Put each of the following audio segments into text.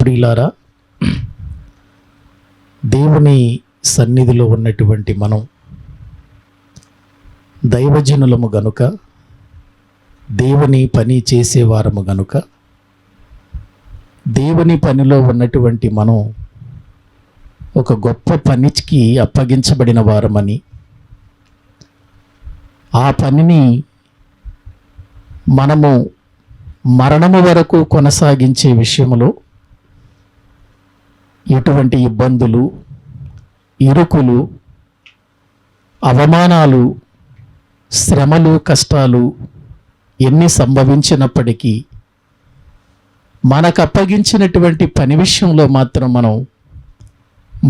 ప్రియులారా, దేవుని సన్నిధిలో ఉన్నటువంటి మనం దైవజనులము గనుక, దేవుని పని చేసేవారము గనుక, దేవుని పనిలో ఉన్నటువంటి మనం ఒక గొప్ప పనికి అప్పగించబడిన వారమని, ఆ పనిని మనము మరణము వరకు కొనసాగించే విషయంలో ఎటువంటి ఇబ్బందులు, ఇరుకులు, అవమానాలు, శ్రమలు, కష్టాలు ఎన్ని సంభవించినప్పటికీ మనకు అప్పగించినటువంటి పని విషయంలో మాత్రం మనం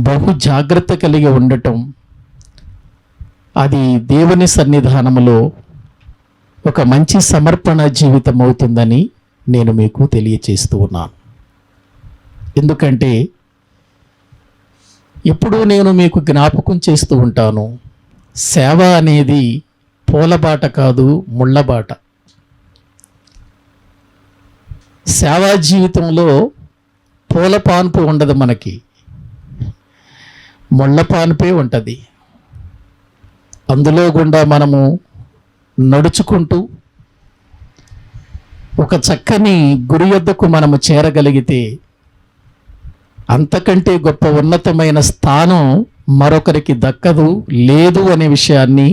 బహు జాగ్రత్త కలిగి ఉండటం, అది దేవుని సన్నిధానములో ఒక మంచి సమర్పణ జీవితం అవుతుందని నేను మీకు తెలియచేస్తూ ఉన్నాను. ఎందుకంటే ఇప్పుడు నేను మీకు జ్ఞాపకం చేస్తూ ఉంటాను, సేవ అనేది పూలబాట కాదు, ముళ్ళబాట. సేవా జీవితంలో పూల పాన్పు ఉండదు, మనకి ముళ్ళ పాన్పే ఉంటుంది. అందులో గుండా మనము నడుచుకుంటూ ఒక చక్కని గురి యొద్దకు మనము చేరగలిగితే అంతకంటే గొప్ప ఉన్నతమైన స్థానం మరొకరికి దక్కదు, లేదు అనే విషయాన్ని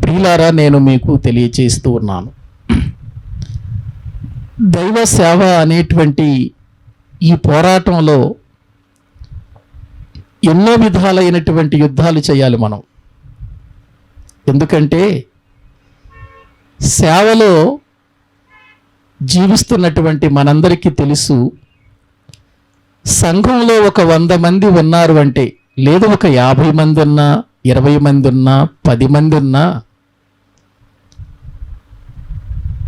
ప్రియులారా నేను మీకు తెలియచేస్తూ ఉన్నాను. దైవ సేవ అనేటువంటి ఈ పోరాటంలో ఎన్నో విధాలైనటువంటి యుద్ధాలు చేయాలి మనం. ఎందుకంటే సేవలో జీవిస్తున్నటువంటి మనందరికీ తెలుసు, సంఘంలో ఒక 100 మంది ఉన్నారు అంటే, లేదు ఒక 50 మంది ఉన్నా, 20 మంది ఉన్నా, 10 మంది ఉన్నా,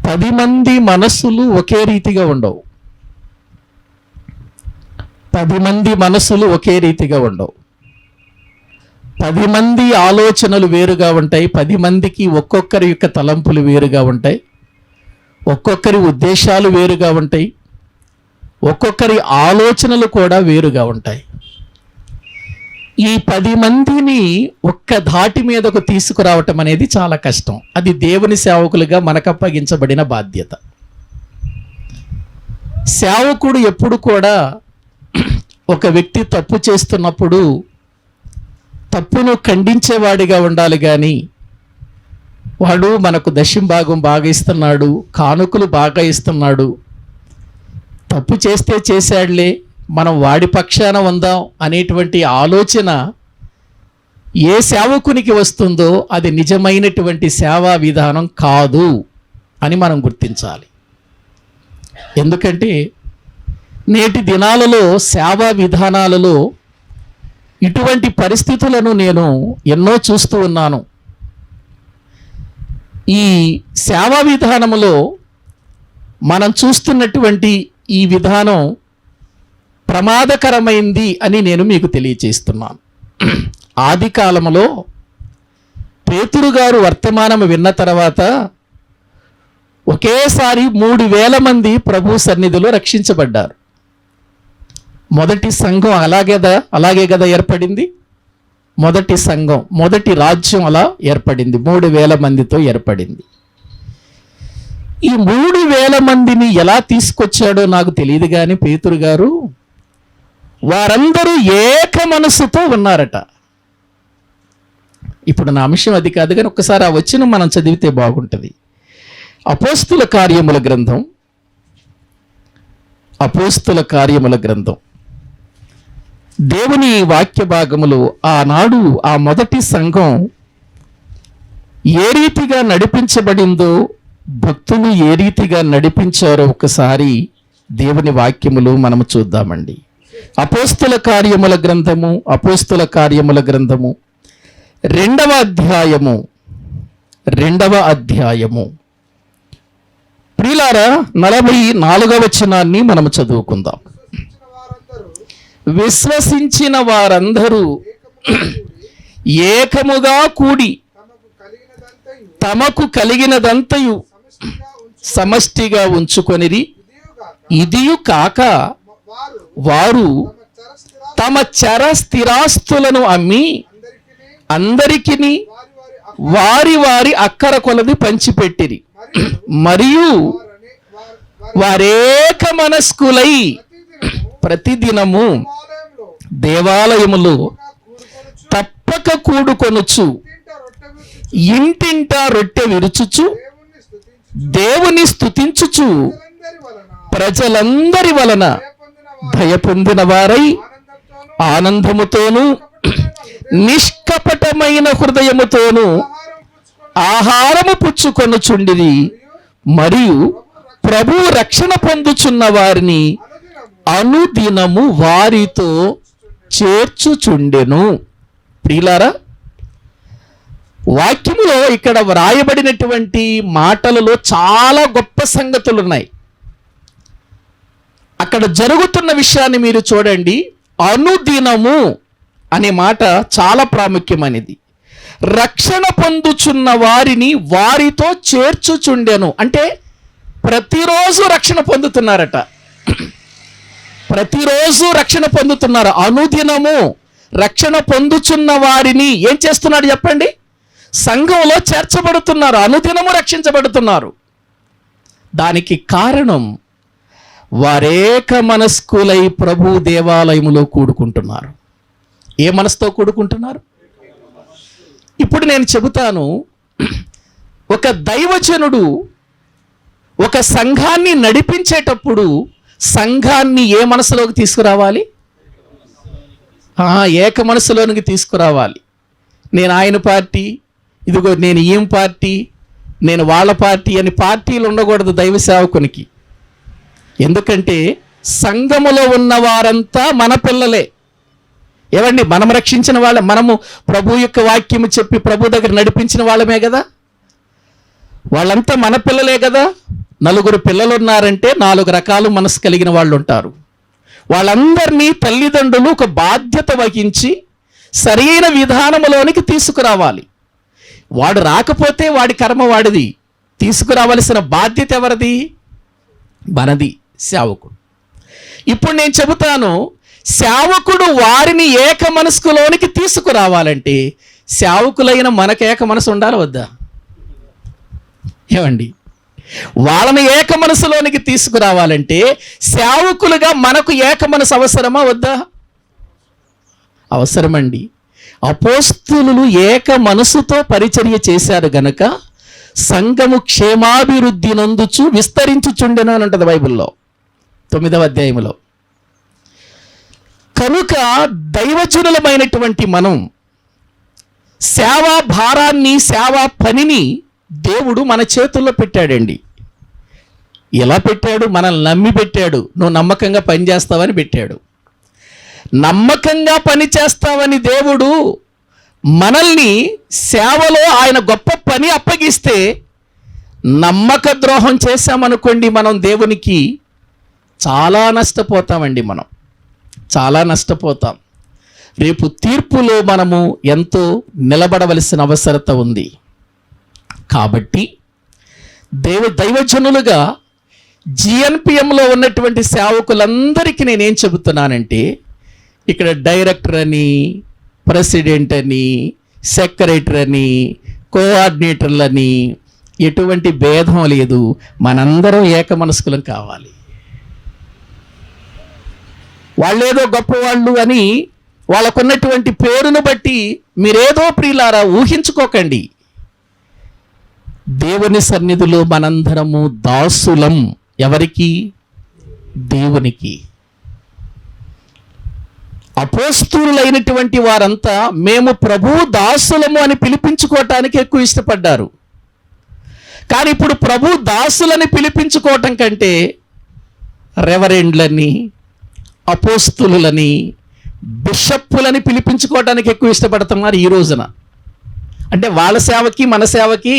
10 మంది మనస్సులు ఒకే రీతిగా ఉండవు. 10 మంది మనస్సులు ఒకే రీతిగా ఉండవు. 10 మంది ఆలోచనలు వేరుగా ఉంటాయి. 10 మందికి ఒక్కొక్కరి యొక్క తలంపులు వేరుగా ఉంటాయి. ఒక్కొక్కరి ఉద్దేశాలు వేరుగా ఉంటాయి. ఒక్కొక్కరి ఆలోచనలు కూడా వేరుగా ఉంటాయి. ఈ 10 మందిని ఒక్క ధాటి మీదకు తీసుకురావటం అనేది చాలా కష్టం. అది దేవుని సేవకులుగా మనకు అప్పగించబడిన బాధ్యత. సేవకుడు ఎప్పుడు కూడా ఒక వ్యక్తి తప్పు చేస్తున్నప్పుడు తప్పును ఖండించేవాడిగా ఉండాలి, కానీ వాడు మనకు దశంభాగం బాగా ఇస్తున్నాడు, కానుకలు బాగా ఇస్తున్నాడు, తప్పు చేస్తే చేశాడులే, మనం వాడి పక్షాన ఉందాం అనేటువంటి ఆలోచన ఏ సేవకునికి వస్తుందో అది నిజమైనటువంటి సేవా విధానం కాదు అని మనం గుర్తించాలి. ఎందుకంటే నేటి దినాలలో సేవా విధానాలలో ఇటువంటి పరిస్థితులను నేను ఎన్నో చూస్తూ ఉన్నాను. ఈ సేవా విధానంలో మనం చూస్తున్నటువంటి ఈ విధానం ప్రమాదకరమైంది అని నేను మీకు తెలియచేస్తున్నాను. ఆది కాలంలో పేతురు గారు వర్తమానం విన్న తర్వాత ఒకేసారి 3000 మంది ప్రభు సన్నిధిలో రక్షించబడ్డారు. మొదటి సంఘం అలాగే కదా ఏర్పడింది. మొదటి సంఘం, మొదటి రాజ్యం అలా ఏర్పడింది, 3000 మందితో ఏర్పడింది. ఈ 3000 మందిని ఎలా తీసుకొచ్చాడో నాకు తెలియదు, కానీ పేతురు గారు వారందరూ ఏక మనసుతో ఉన్నారట. ఇప్పుడు నా అంశం అది కాదు, కానీ ఒక్కసారి ఆ వచనం మనం చదివితే బాగుంటుంది. అపోస్తుల కార్యముల గ్రంథం, అపోస్తుల కార్యముల గ్రంథం, దేవుని వాక్య భాగములు ఆనాడు ఆ మొదటి సంఘం ఏ రీతిగా నడిపించబడిందో, భక్తులు ఏ రీతిగా నడిపించారో ఒకసారి దేవుని వాక్యములు మనము చూద్దామండి. అపోస్తుల కార్యముల గ్రంథము, అపోస్తుల కార్యముల గ్రంథము 2వ అధ్యాయము ప్రియులారా 44వ వచనాన్ని మనము చదువుకుందాం. విశ్వసించిన వారందరూ ఏకముగా కూడి తమకు కలిగినదంతయు సమష్టిగా ఉంచుకొనిరి. ఇదియు కాక వారు తమ చర స్థిరాస్తులను అమ్మి అందరికిని వారి వారి అక్కర కొలది పంచిపెట్టిరి. మరియు వారేక మనస్కులై ప్రతిదినము దేవాలయములో తప్పక కూడుకొనుచు ఇంటింటా రొట్టె విరుచుచు దేవుని స్తుతించుచు ప్రజలందరి వలన భయపొందిన వారై ఆనందముతోను నిష్కపటమైన హృదయముతోను ఆహారము పుచ్చుకొనుచుండిరి. మరియు ప్రభు రక్షణ పొందుచున్న వారిని అనుదినము వారితో చేర్చుచుండెను. ప్రియులారా, వాక్యములో ఇక్కడ వ్రాయబడినటువంటి మాటలలో చాలా గొప్ప సంగతులు ఉన్నాయి. అక్కడ జరుగుతున్న విషయాన్ని మీరు చూడండి. అనుదినము అనే మాట చాలా ప్రాముఖ్యమైనది. రక్షణ పొందుచున్న వారిని వారితో చేర్చుచుండెను అంటే ప్రతిరోజు రక్షణ పొందుతున్నారట. ప్రతిరోజు రక్షణ పొందుతున్నారు. అనుదినము రక్షణ పొందుచున్న వారిని ఏం చేస్తున్నాడు చెప్పండి? సంఘంలో చేర్చబడుతున్నారు, అనుదినము రక్షించబడుతున్నారు. దానికి కారణం వారేక మనస్కులై ప్రభు దేవాలయములో కూడుకుంటున్నారు. ఏ మనసుతో కూడుకుంటున్నారు? ఇప్పుడు నేను చెబుతాను. ఒక దైవజనుడు ఒక సంఘాన్ని నడిపించేటప్పుడు సంఘాన్ని ఏ మనసులోకి తీసుకురావాలి? ఏక మనసులోనికి తీసుకురావాలి. నేను ఆయన పార్టీ, ఇదిగో నేను ఏం పార్టీ, నేను వాళ్ళ పార్టీ అని పార్టీలు ఉండకూడదు దైవ సేవకునికి. ఎందుకంటే సంఘములో ఉన్న వారంతా మన పిల్లలే. ఏవండి, మనం రక్షించిన వాళ్ళే. మనము ప్రభు యొక్క వాక్యము చెప్పి ప్రభు దగ్గర నడిపించిన వాళ్ళమే కదా. వాళ్ళంతా మన పిల్లలే కదా. నలుగురు పిల్లలు ఉన్నారంటే 4 రకాల మనసు కలిగిన వాళ్ళు ఉంటారు. వాళ్ళందరినీ తల్లిదండ్రులు ఒక బాధ్యత వహించి సరైన విధానములోనికి తీసుకురావాలి. వాడు రాకపోతే వాడి కర్మ వాడిది. తీసుకురావాల్సిన బాధ్యత ఎవరిది? మనది, సేవకుడు. ఇప్పుడు నేను చెబుతాను, సేవకుడు వారిని ఏక మనస్కులోనికి తీసుకురావాలంటే సేవకులైన మనకు ఏక మనసు ఉండాలి వద్దా? ఏమండి, వాళ్ళని ఏక మనసులోనికి తీసుకురావాలంటే సేవకులుగా మనకు ఏక మనసు అవసరమా వద్దా? అవసరమండి. అపోస్తలులు ఏక మనసుతో పరిచర్య చేశారు గనక సంఘము క్షేమాభివృద్ధి నందుచు విస్తరించుచుండెను అని ఉంటుంది బైబిల్లో 9వ అధ్యాయంలో. కనుక దైవజనులమైనటువంటి మనం సేవా భారాన్ని, సేవా పనిని దేవుడు మన చేతుల్లో పెట్టాడండి. ఎలా పెట్టాడు? మనల్ని నమ్మి పెట్టాడు. నువ్వు నమ్మకంగా పని చేస్తావని పెట్టాడు. నమ్మకంగా పని చేస్తావని దేవుడు మనల్ని సేవలో ఆయన గొప్ప పని అప్పగిస్తే నమ్మక ద్రోహం చేశామనుకోండి, మనం దేవునికి చాలా నష్టపోతామండి. మనం చాలా నష్టపోతాం. రేపు తీర్పులో మనము ఎంతో నిలబడవలసిన అవసరత ఉంది. కాబట్టి దైవజనులుగా జిఎన్పిఎంలో ఉన్నటువంటి సేవకులందరికీ నేనేం చెబుతున్నానంటే, ఇక్కడ డైరెక్టర్ అని, ప్రెసిడెంట్ అని, సెక్రటరీ అని, కోఆర్డినేటర్లని ఎటువంటి భేదం లేదు. మనందరం ఏక మనస్కులం కావాలి. వాళ్ళేదో గొప్పవాళ్ళు అని వాళ్ళకున్నటువంటి పేరును బట్టి మీరేదో ప్రియులారా ఊహించుకోకండి. దేవుని సన్నిధిలో మనందరము దాసులం. ఎవరికి? దేవునికి. అపోస్తలులైనటువంటి వారంతా మేము ప్రభు దాసులము అని పిలిపించుకోవటానికి ఎక్కువ ఇష్టపడ్డారు. కానీ ఇప్పుడు ప్రభు దాసులని పిలిపించుకోవటం కంటే రెవరెండ్లని, అపోస్తలులని, బిషప్పులని పిలిపించుకోవటానికి ఎక్కువ ఇష్టపడుతున్నారు ఈ రోజున. అంటే వాళ్ళ సేవకి మన సేవకి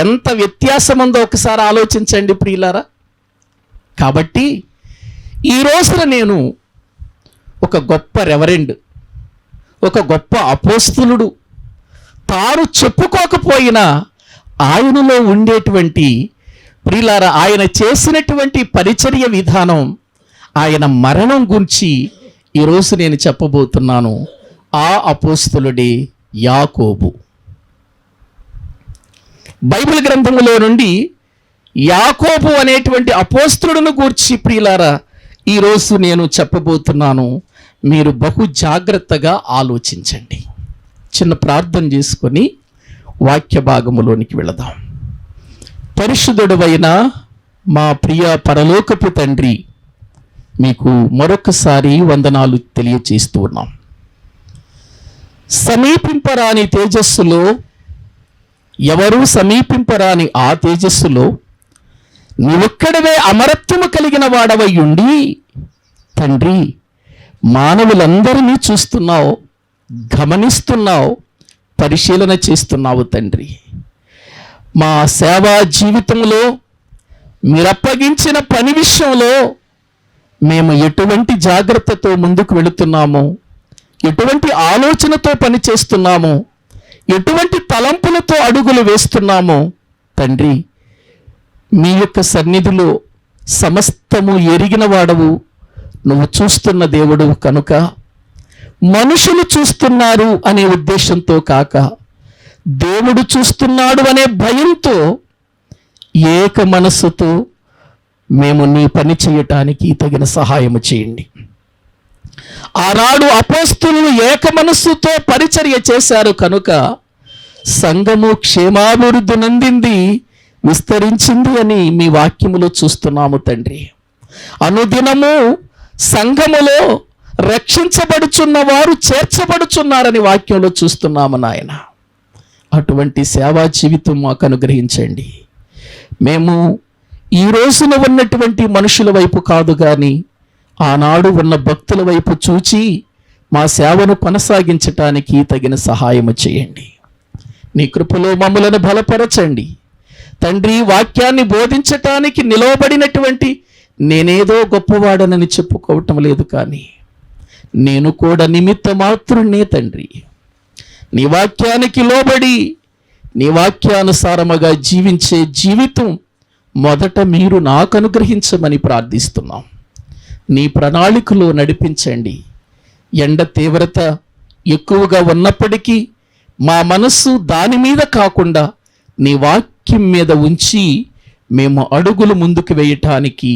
ఎంత వ్యత్యాసం ఉందో ఒకసారి ఆలోచించండి ప్రియులారా. కాబట్టి ఈ రోజున నేను ఒక గొప్ప రెవరెండ్, ఒక గొప్ప అపోస్తలుడు తాను చెప్పుకోకపోయినా ఆయనలో ఉండేటువంటి ప్రియులారా ఆయన చేసినటువంటి పరిచర్య విధానం, ఆయన మరణం గురించి ఈరోజు నేను చెప్పబోతున్నాను. ఆ అపోస్తలుడే యాకోబు. బైబిల్ గ్రంథములో నుండి యాకోబు అనేటువంటి అపోస్తలుడును గూర్చి ప్రియులారా ఈరోజు నేను చెప్పబోతున్నాను. మీరు బహు జాగ్రత్తగా ఆలోచించండి. చిన్న ప్రార్థన చేసుకొని వాక్య భాగములోనికి వెళదాం. పరిశుద్ధుడవైన మా ప్రియ పరలోకపు తండ్రి, మీకు మరొకసారి వందనాలు తెలియజేస్తూ ఉన్నాం. సమీపింపరాని తేజస్సులో, ఎవరూ సమీపింపరాని ఆ తేజస్సులో నీవొక్కడవే అమరత్వము కలిగిన వాడవై ఉండి తండ్రి, మానవులందరినీ చూస్తున్నావు, గమనిస్తున్నావు, పరిశీలన చేస్తున్నావు తండ్రి. మా సేవా జీవితంలో మీరు అప్పగించిన పని విషయంలో మేము ఎటువంటి జాగ్రత్తతో ముందుకు వెళుతున్నామో, ఎటువంటి ఆలోచనతో పని చేస్తున్నామో, ఎటువంటి తలంపులతో అడుగులు వేస్తున్నామో తండ్రి, మీ యొక్క సన్నిధిలో సమస్తము ఎరిగిన వాడవు, నువ్వు చూస్తున్న దేవుడు కనుక మనుషులు చూస్తున్నారు అనే ఉద్దేశంతో కాక, దేవుడు చూస్తున్నాడు అనే భయంతో ఏక మనస్సుతో మేము నీ పని చేయటానికి తగిన సహాయము చేయండి. ఆనాడు అపోస్తలులు ఏక మనస్సుతో పరిచర్య చేశారు కనుక సంఘము క్షేమాభివృద్ధి నందింది, విస్తరించింది అని మీ వాక్యములో చూస్తున్నాము తండ్రి. అనుదినము సంఘములో రక్షించబడుచున్న వారు చేర్చబడుచున్నారని వాక్యంలో చూస్తున్నాము నాయన. అటువంటి సేవా జీవితం మాకు అనుగ్రహించండి. మేము ఈ రోజున ఉన్నటువంటి మనుషుల వైపు కాదు కానీ ఆనాడు ఉన్న భక్తుల వైపు చూచి మా సేవను కొనసాగించటానికి తగిన సహాయము చేయండి. నీ కృపలో మమ్మలను బలపరచండి తండ్రి. వాక్యాన్ని బోధించటానికి నిలవబడినటువంటి నేనేదో గొప్పవాడనని చెప్పుకోవటం లేదు, కానీ నేను కూడా నిమిత్త మాత్రున్నే తండ్రి. నీ వాక్యానికి లోబడి నీ వాక్యానుసారముగా జీవించే జీవితం మొదట మీరు నాకు అనుగ్రహించమని ప్రార్థిస్తున్నాం. నీ ప్రణాళికలో నడిపించండి. ఎండ తీవ్రత ఎక్కువగా ఉన్నప్పటికీ మా మనస్సు దాని మీద కాకుండా నీ వాక్యం మీద ఉంచి మేము అడుగులు ముందుకు వేయటానికి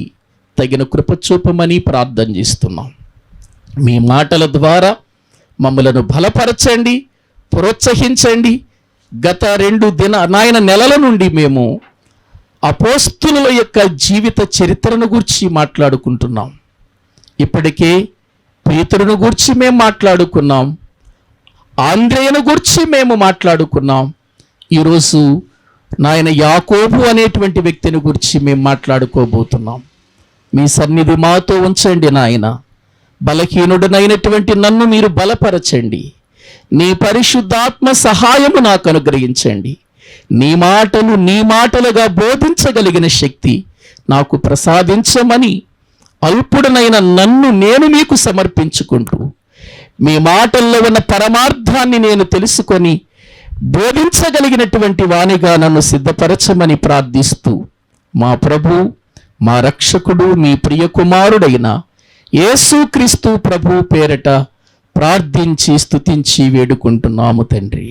తగిన కృప చూపమని ప్రార్థన చేస్తున్నాం. మీ మాటల ద్వారా మమ్మలను బలపరచండి, ప్రోత్సహించండి. గత 2 నెలల నుండి మేము అపోస్తలుల యొక్క జీవిత చరిత్రను గురించి మాట్లాడుకుంటున్నాం. ఇప్పటికే పేతురును గురించి మేము మాట్లాడుకున్నాం, ఆంద్రేయను గురించి మేము మాట్లాడుకున్నాం. ఈరోజు నాయన యాకోబు అనేటువంటి వ్యక్తిని గురించి మేము మాట్లాడుకోబోతున్నాం. మీ సన్నిధి మాతో ఉంచండి నాయన. బలహీనుడనైనటువంటి నన్ను మీరు బలపరచండి. నీ పరిశుద్ధాత్మ సహాయము నాకు అనుగ్రహించండి. నీ మాటలు నీ మాటలుగా బోధించగలిగిన శక్తి నాకు ప్రసాదించమని అల్పుడనైన నన్ను నేను మీకు సమర్పించుకుంటూ మీ మాటల్లో ఉన్న పరమార్థాన్ని నేను తెలుసుకొని బోధించగలిగినటువంటి వానిగా నన్ను సిద్ధపరచమని ప్రార్థిస్తూ మా ప్రభు, మా రక్షకుడు, మీ ప్రియ కుమారుడైన యేసుక్రీస్తు ప్రభు పేరట ప్రార్థించి స్తుతించి వేడుకుంటున్నాము తండ్రి.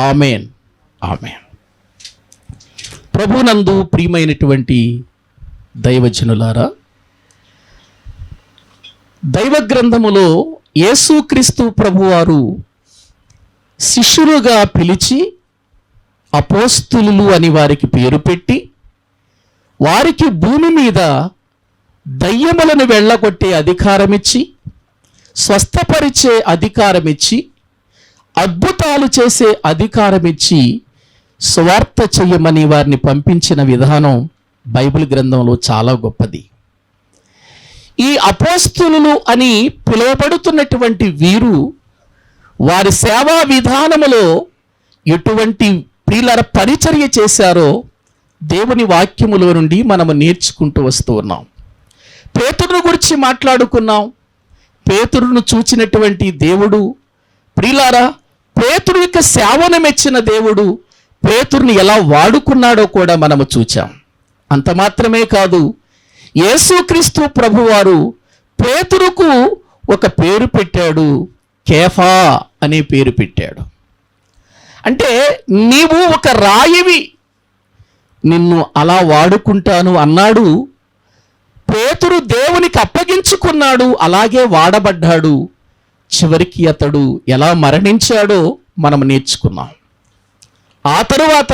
Amen, amen. ప్రభునందు ప్రియమైనటువంటి దైవజనులారా, దైవ గ్రంథములో యేసుక్రీస్తు ప్రభువారు శిష్యులుగా పిలిచి అపోస్తులు అని వారికి పేరు పెట్టి వారికి భూమి మీద దయ్యములను వెళ్ళగొట్టే అధికారమిచ్చి, స్వస్థపరిచే అధికారమిచ్చి, అద్భుతాలు చేసే అధికారమిచ్చి సువార్త చెయ్యమని వారిని పంపించిన విధానం బైబిల్ గ్రంథంలో చాలా గొప్పది. ఈ అపోస్తులు అని పిలువబడుతున్నటువంటి వీరు వారి సేవా విధానములో ఎటువంటి ప్రియుల పరిచర్య చేశారో దేవుని వాక్యములో నుండి మనము నేర్చుకుంటూ వస్తూ ఉన్నాం. పేతురును గురించి మాట్లాడుకున్నాం. పేతురును చూచినటువంటి దేవుడు, ప్రియులారా, పేతురు యొక్క సేవను మెచ్చిన దేవుడు పేతురుని ఎలా వాడుకున్నాడో కూడా మనము చూచాం. అంత మాత్రమే కాదు, యేసుక్రీస్తు ప్రభువారు పేతురుకు ఒక పేరు పెట్టాడు, కేఫా అనే పేరు పెట్టాడు. అంటే నీవు ఒక రాయివి, నిన్ను అలా వాడుకుంటాను అన్నాడు. పేతురు దేవునికి అప్పగించుకున్నాడు, అలాగే వాడబడ్డాడు. చివరికి అతడు ఎలా మరణించాడో మనం నేర్చుకున్నాం. ఆ తరువాత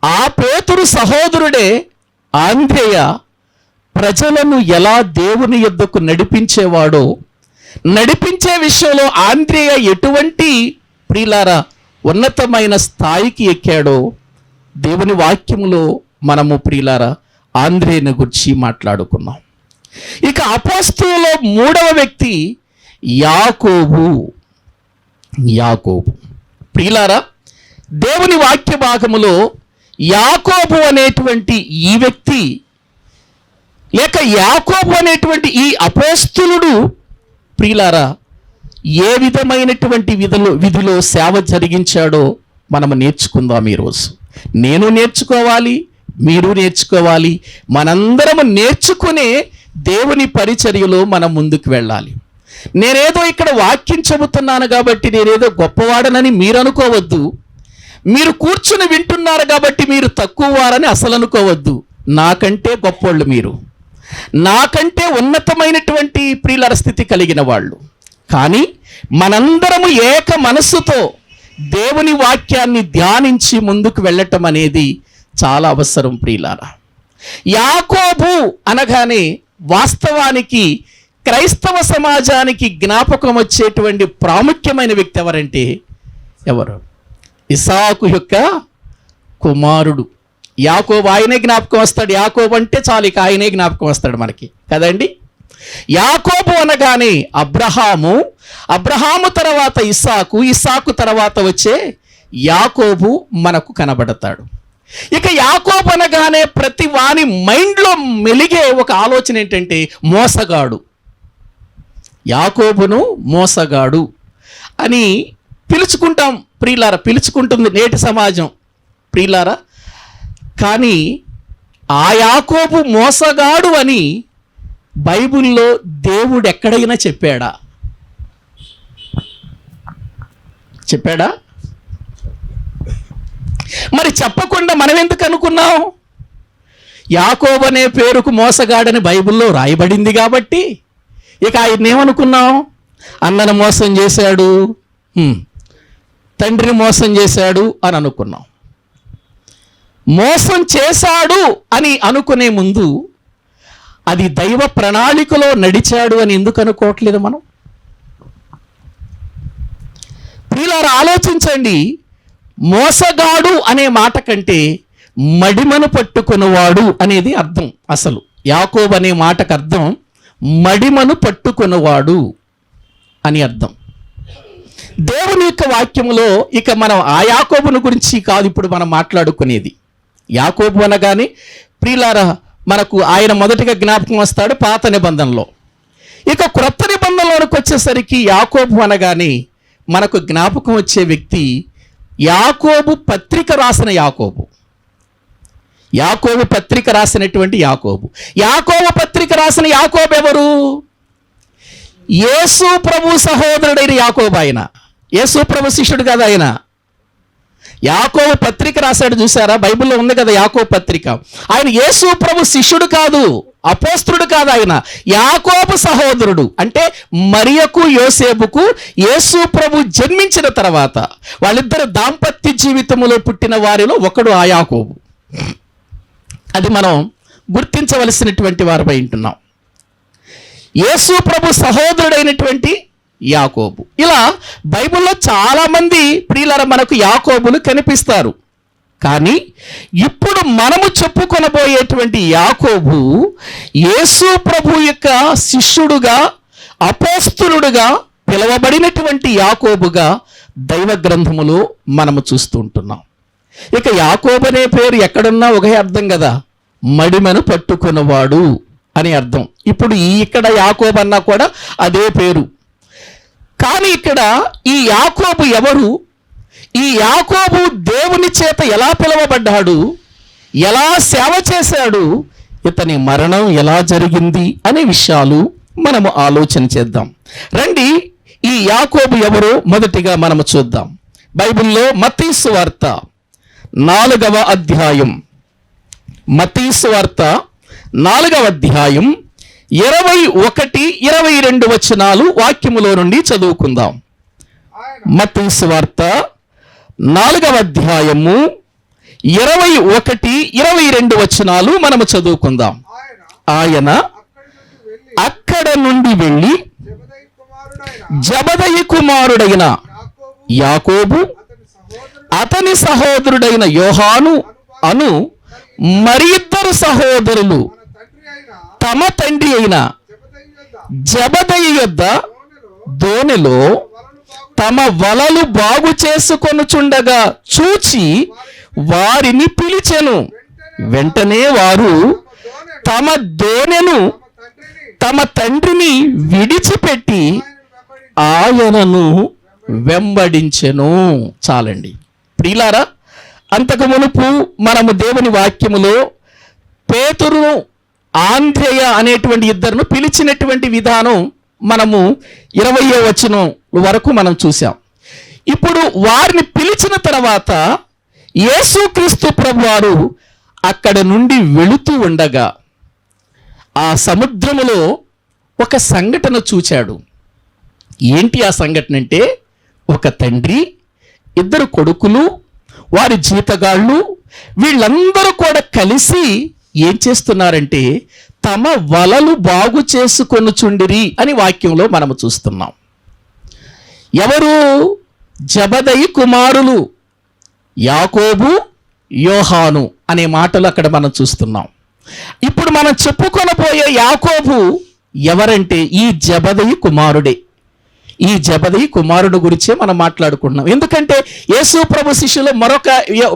ఆ పేతురు సహోదరుడే ఆంద్రేయ ప్రజలను ఎలా దేవుని యొద్దకు నడిపించేవాడో, నడిపించే విషయంలో ఆంద్రేయ ఎటువంటి ప్రియులారా ఉన్నతమైన స్థాయికి ఎక్కాడో దేవుని వాక్యములో మనము ప్రియులారా ఆంద్రేయను గురించి మాట్లాడుకున్నాం. ఇక అపోస్తలులో మూడవ వ్యక్తి యాకోబు. ప్రియులారా దేవుని వాక్య భాగములో యాకోబు అనేటువంటి ఈ వ్యక్తి లేక యాకోబు అనేటువంటి ఈ అపోస్తలుడు ప్రియులారా ఏ విధమైనటువంటి విధిలో సేవ జరిగించాడో మనం నేర్చుకుందాం ఈరోజు. నేను నేర్చుకోవాలి, మీరు నేర్చుకోవాలి, మనందరము నేర్చుకునే దేవుని పరిచర్యలో మనం ముందుకు వెళ్ళాలి. నేనేదో ఇక్కడ వాక్యం చెబుతున్నాను కాబట్టి నేనేదో గొప్పవాడనని మీరు అనుకోవద్దు. మీరు కూర్చుని వింటున్నారు కాబట్టి మీరు తక్కువ వారని అసలు అనుకోవద్దు. నాకంటే గొప్పోళ్ళు మీరు, నాకంటే ఉన్నతమైనటువంటి ప్రియుల స్థితి కలిగిన వాళ్ళు. కానీ మనందరము ఏక మనస్సుతో దేవుని వాక్యాన్ని ధ్యానించి ముందుకు వెళ్ళటం అనేది చాలా అవసరం ప్రియులారా. యాకోబు అనగానే వాస్తవానికి క్రైస్తవ సమాజానికి జ్ఞాపకం వచ్చేటువంటి ప్రాముఖ్యమైన వ్యక్తి ఎవరంటే ఎవరు? ఇసాకు యొక్క కుమారుడు యాకోబు. ఆయనే జ్ఞాపకం వస్తాడు. యాకోబు అంటే చాలు, ఇక ఆయనే జ్ఞాపకం వస్తాడు మనకి కదండి. యాకోబు అనగానే అబ్రహాము తర్వాత ఇస్సాకు తర్వాత వచ్చే యాకోబు మనకు కనబడతాడు. ఇక యాకోబు అనగానే ప్రతి వాని మైండ్లో మెలిగే ఒక ఆలోచన ఏంటంటే మోసగాడు. యాకోబును మోసగాడు అని పిలుచుకుంటాం ప్రియులారా, పిలుచుకుంటుంది నేటి సమాజం ప్రియులారా. కానీ ఆ యాకోబు మోసగాడు అని బైబిల్లో దేవుడు ఎక్కడైనా చెప్పాడా? మరి చెప్పకుండా మనం ఎందుకు అనుకున్నాం? యాకోబు అనే పేరుకు మోసగాడని బైబిల్లో రాయబడింది కాబట్టి ఇక ఆయన ఏమనుకున్నాం? అన్నను మోసం చేశాడు, తండ్రిని మోసం చేశాడు అని అనుకున్నాం. మోసం చేశాడు అని అనుకునే ముందు అది దైవ ప్రణాళికలో నడిచాడు అని ఎందుకు అనుకోవట్లేదు మనం? ప్రియులారా ఆలోచించండి. మోసగాడు అనే మాట కంటే మడిమను పట్టుకున్నవాడు అనేది అర్థం. అసలు యాకోబు అనే మాటకు అర్థం మడిమను పట్టుకున్నవాడు అని అర్థం. దేవుని యొక్క వాక్యములో ఇక మనం ఆ యాకోబును గురించి కాదు ఇప్పుడు మనం మాట్లాడుకునేది. యాకోబు అనగానే ప్రియులారా మనకు ఆయన మొదటిగా జ్ఞాపకం వస్తాడు పాత నిబంధనలో. ఇక క్రొత్త నిబంధనలోకి వచ్చేసరికి యాకోబు అనగానే మనకు జ్ఞాపకం వచ్చే వ్యక్తి యాకోబు పత్రిక రాసిన యాకోబు. పత్రిక రాసినటువంటి యాకోబు పత్రిక రాసిన యాకోబు ఎవరు? యేసు ప్రభు సహోదరుడైన యాకోబు. ఆయన యేసు ప్రభు శిష్యుడు కదా ఆయన. యాకోబు పత్రిక రాశాడు చూసారా, బైబిల్లో ఉంది కదా యాకోబు పత్రిక. ఆయన యేసు ప్రభు శిష్యుడు కాదు, అపోస్తలుడు కాదు, ఆయన యాకోబు సహోదరుడు. అంటే మరియకు యోసేపుకు యేసు ప్రభు జన్మించిన తర్వాత వాళ్ళిద్దరు దాంపత్య జీవితంలో పుట్టిన వారిలో ఒకడు ఆ యాకోబు. అది మనం గుర్తించవలసినటువంటి వారిపై ఉంటున్నాం. యేసు ప్రభు సహోదరుడైనటువంటి యాకోబు. ఇలా బైబిల్లో చాలామంది ప్రియులారా మనకు యాకోబులు కనిపిస్తారు. కానీ ఇప్పుడు మనము చెప్పుకొనబోయేటువంటి యాకోబు యేసు ప్రభు యొక్క శిష్యుడుగా అపోస్తలుడుగా పిలువబడినటువంటి యాకోబుగా దైవ గ్రంథములో మనము చూస్తూ ఉంటున్నాం. ఇక యాకోబు అనే పేరు ఎక్కడున్నా ఒకే అర్థం కదా, మడిమను పట్టుకున్నవాడు అని అర్థం. ఇప్పుడు ఇక్కడ యాకోబు అన్నా కూడా అదే పేరు. కానీ ఇక్కడ ఈ యాకోబు ఎవరు? ఈ యాకోబు దేవుని చేత ఎలా పిలువబడ్డాడు, ఎలా సేవ చేశాడు, ఇతని మరణం ఎలా జరిగింది అనే విషయాలు మనము ఆలోచన చేద్దాం. రండి, ఈ యాకోబు ఎవరో మొదటిగా మనము చూద్దాం. బైబిల్లో మత్తయి సువార్త 4వ అధ్యాయం, మత్తయి సువార్త 4వ అధ్యాయం 21-22 వచనాలు వాక్యములో నుండి చదువుకుందాం. మత్తయి సువార్త 4వ అధ్యాయము 21-22 వచనాలు మనము చదువుకుందాం. ఆయన అక్కడ నుండి వెళ్ళి జబదయి కుమారుడైన యాకోబు, అతని సహోదరుడైన యోహాను అను మరి ఇద్దరు సహోదరులు తమ తండ్రి అయిన జబదయి యొద్ద దోణిలో తమ వలలు బాగు చేసుకొనుచుండగా చూచి వారిని పిలిచెను. వెంటనే వారు తమ దోణెను తమ తండ్రిని విడిచిపెట్టి ఆయనను వెంబడించెను. చాలండి ప్రియులారా, అంతకు మునుపు మనము దేవుని వాక్యములో పేతురును ఆంద్రేయ అనేటువంటి ఇద్దరును పిలిచినటువంటి విధానం మనము 20వ వచనం వరకు మనం చూసాం. ఇప్పుడు వారిని పిలిచిన తర్వాత యేసుక్రీస్తు ప్రభువారు అక్కడ నుండి వెళుతూ ఉండగా ఆ సముద్రములో ఒక సంఘటన చూచాడు. ఏంటి ఆ సంఘటన అంటే, ఒక తండ్రి, ఇద్దరు కొడుకులు, వారి జీతగాళ్ళు, వీళ్ళందరూ కూడా కలిసి ఏం చేస్తున్నారంటే తమ వలలు బాగు చేసుకొనుచుండిరి అని వాక్యంలో మనము చూస్తున్నాం. ఎవరు? జబదయి కుమారులు యాకోబు, యోహాను అనే మాటలు అక్కడ మనం చూస్తున్నాం. ఇప్పుడు మనం చెప్పుకొనబోయే యాకోబు ఎవరంటే ఈ జబదయి కుమారుడే. ఈ జబదయి కుమారుడు గురించే మనం మాట్లాడుకుంటున్నాం. ఎందుకంటే యేసు ప్రభు శిష్యులు మరొక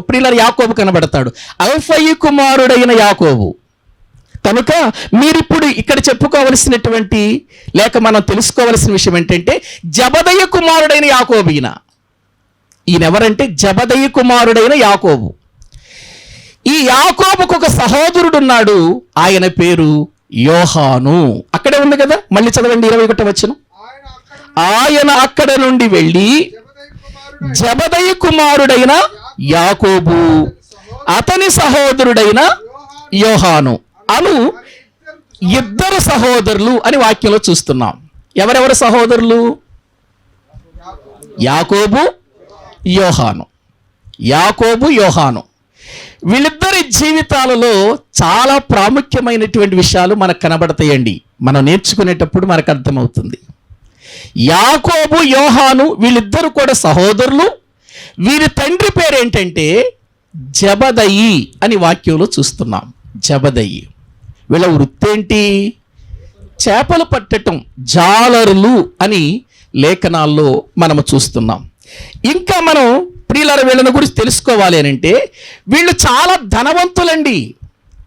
ప్రియుల యాకోబు కనబడతాడు, అల్ఫయి కుమారుడైన యాకోబు. కనుక మీరిప్పుడు ఇక్కడ చెప్పుకోవలసినటువంటి లేక మనం తెలుసుకోవలసిన విషయం ఏంటంటే జబదయి కుమారుడైన యాకోబు. ఈయన ఎవరంటే జబదయి కుమారుడైన యాకోబు. ఈ యాకోబుకు ఒక సహోదరుడు ఉన్నాడు, ఆయన పేరు యోహాను. అక్కడే ఉంది కదా, మళ్ళీ చదవండి 21వ వచనం. ఆయన అక్కడ నుండి వెళ్ళి జబదయి కుమారుడైన యాకోబు, అతని సహోదరుడైన యోహాను అను ఇద్దరు సహోదరులు అని వాక్యంలో చూస్తున్నాం. ఎవరెవరు సహోదరులు? యాకోబు, యోహాను. యాకోబు, యోహాను వీళ్ళిద్దరి జీవితాలలో చాలా ప్రాముఖ్యమైనటువంటి విషయాలు మనకు కనబడతాయండి. మనం నేర్చుకునేటప్పుడు మనకు అర్థమవుతుంది. యాకోబు, యోహాను వీళ్ళిద్దరూ కూడా సహోదరులు. వీరి తండ్రి పేరు ఏంటంటే జబదయి అని వాక్యంలో చూస్తున్నాం. జబదయి. వీళ్ళ వృత్తి ఏంటి? చేపలు పట్టటం, జాలరులు అని లేఖనాల్లో మనము చూస్తున్నాం. ఇంకా మనం ప్రియులారా వీళ్ళని గురించి తెలుసుకోవాలి అని అంటే వీళ్ళు చాలా ధనవంతులండి.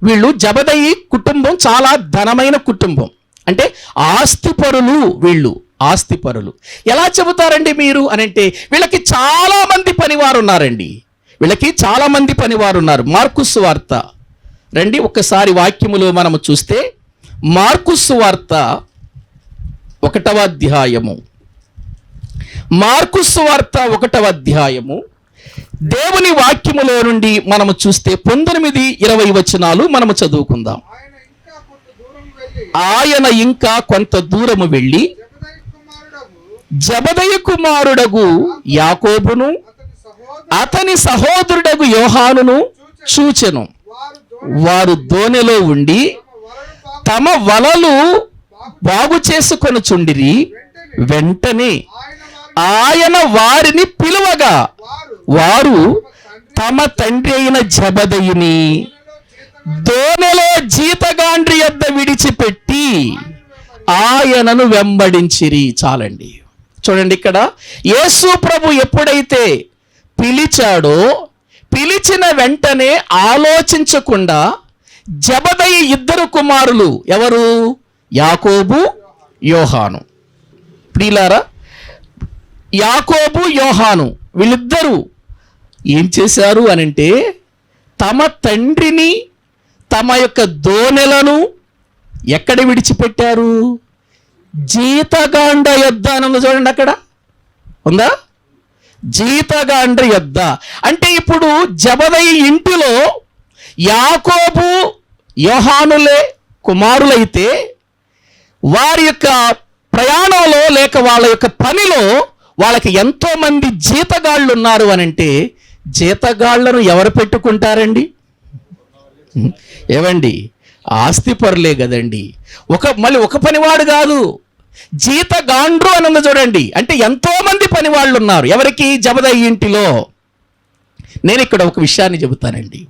వీళ్ళు జబదయి కుటుంబం చాలా ధనమైన కుటుంబం, అంటే ఆస్తిపరులు. వీళ్ళు ఆస్తిపరులు. ఎలా చెబుతారండి మీరు అని అంటే వీళ్ళకి చాలా మంది పనివారు ఉన్నారండి. వీళ్ళకి చాలా మంది పనివారు ఉన్నారు. మార్కు సువార్త రండి ఒక్కసారి వాక్యములో మనము చూస్తే, మార్కు సువార్త 1వ అధ్యాయము, మార్కు సువార్త 1వ అధ్యాయము దేవుని వాక్యములో నుండి మనము చూస్తే 19-20 వచనాలు మనము చదువుకుందాం. ఆయన ఇంకా కొంత దూరము వెళ్ళి జబదయి కుమారుడగు యాకోబును, అతని సహోదరుడగు యోహానును చూచెను. వారు దోణిలో ఉండి తమ వలలు బాగు చేసుకొనుచుండిరి. వెంటనే ఆయన వారిని పిలువగా వారు తమ తండ్రి అయిన జబదయిని దోణిలో జీతగాండ్రి యొద్ద విడిచిపెట్టి ఆయనను వెంబడించిరి. చాలండి. చూడండి, ఇక్కడ యేసు ప్రభు ఎప్పుడైతే పిలిచాడో పిలిచిన వెంటనే ఆలోచించకుండా జబదయి ఇద్దరు కుమారులు ఎవరు? యాకోబు, యోహాను. ప్రియులారా, యాకోబు, యోహాను వీళ్ళిద్దరూ ఏం చేశారు అనంటే తమ తండ్రిని తమ యొక్క దోణెలను ఎక్కడ విడిచిపెట్టారు? జీతగాండ యొద్ద అని ఉంది చూడండి, అక్కడ ఉందా? జీతగాండ యొద్ద అంటే ఇప్పుడు జెబెదయి ఇంటిలో యాకోబు యోహానులే కుమారులైతే వారి యొక్క ప్రయాణంలో లేక వాళ్ళ యొక్క పనిలో వాళ్ళకి ఎంతో మంది జీతగాళ్ళు ఉన్నారు అని అంటే జీతగాళ్లను ఎవరు పెట్టుకుంటారండి? ఏవండి, ఆస్తి పరులే కదండి. మళ్ళీ ఒక పనివాడు కాదు, జీతగాండ్రు అని ఉంది చూడండి. అంటే ఎంతో మంది పనివాళ్ళు ఉన్నారు. ఎవరికి? జెబెదయి ఇంటిలో. నేను ఇక్కడ ఒక విషయాన్ని చెబుతానండి.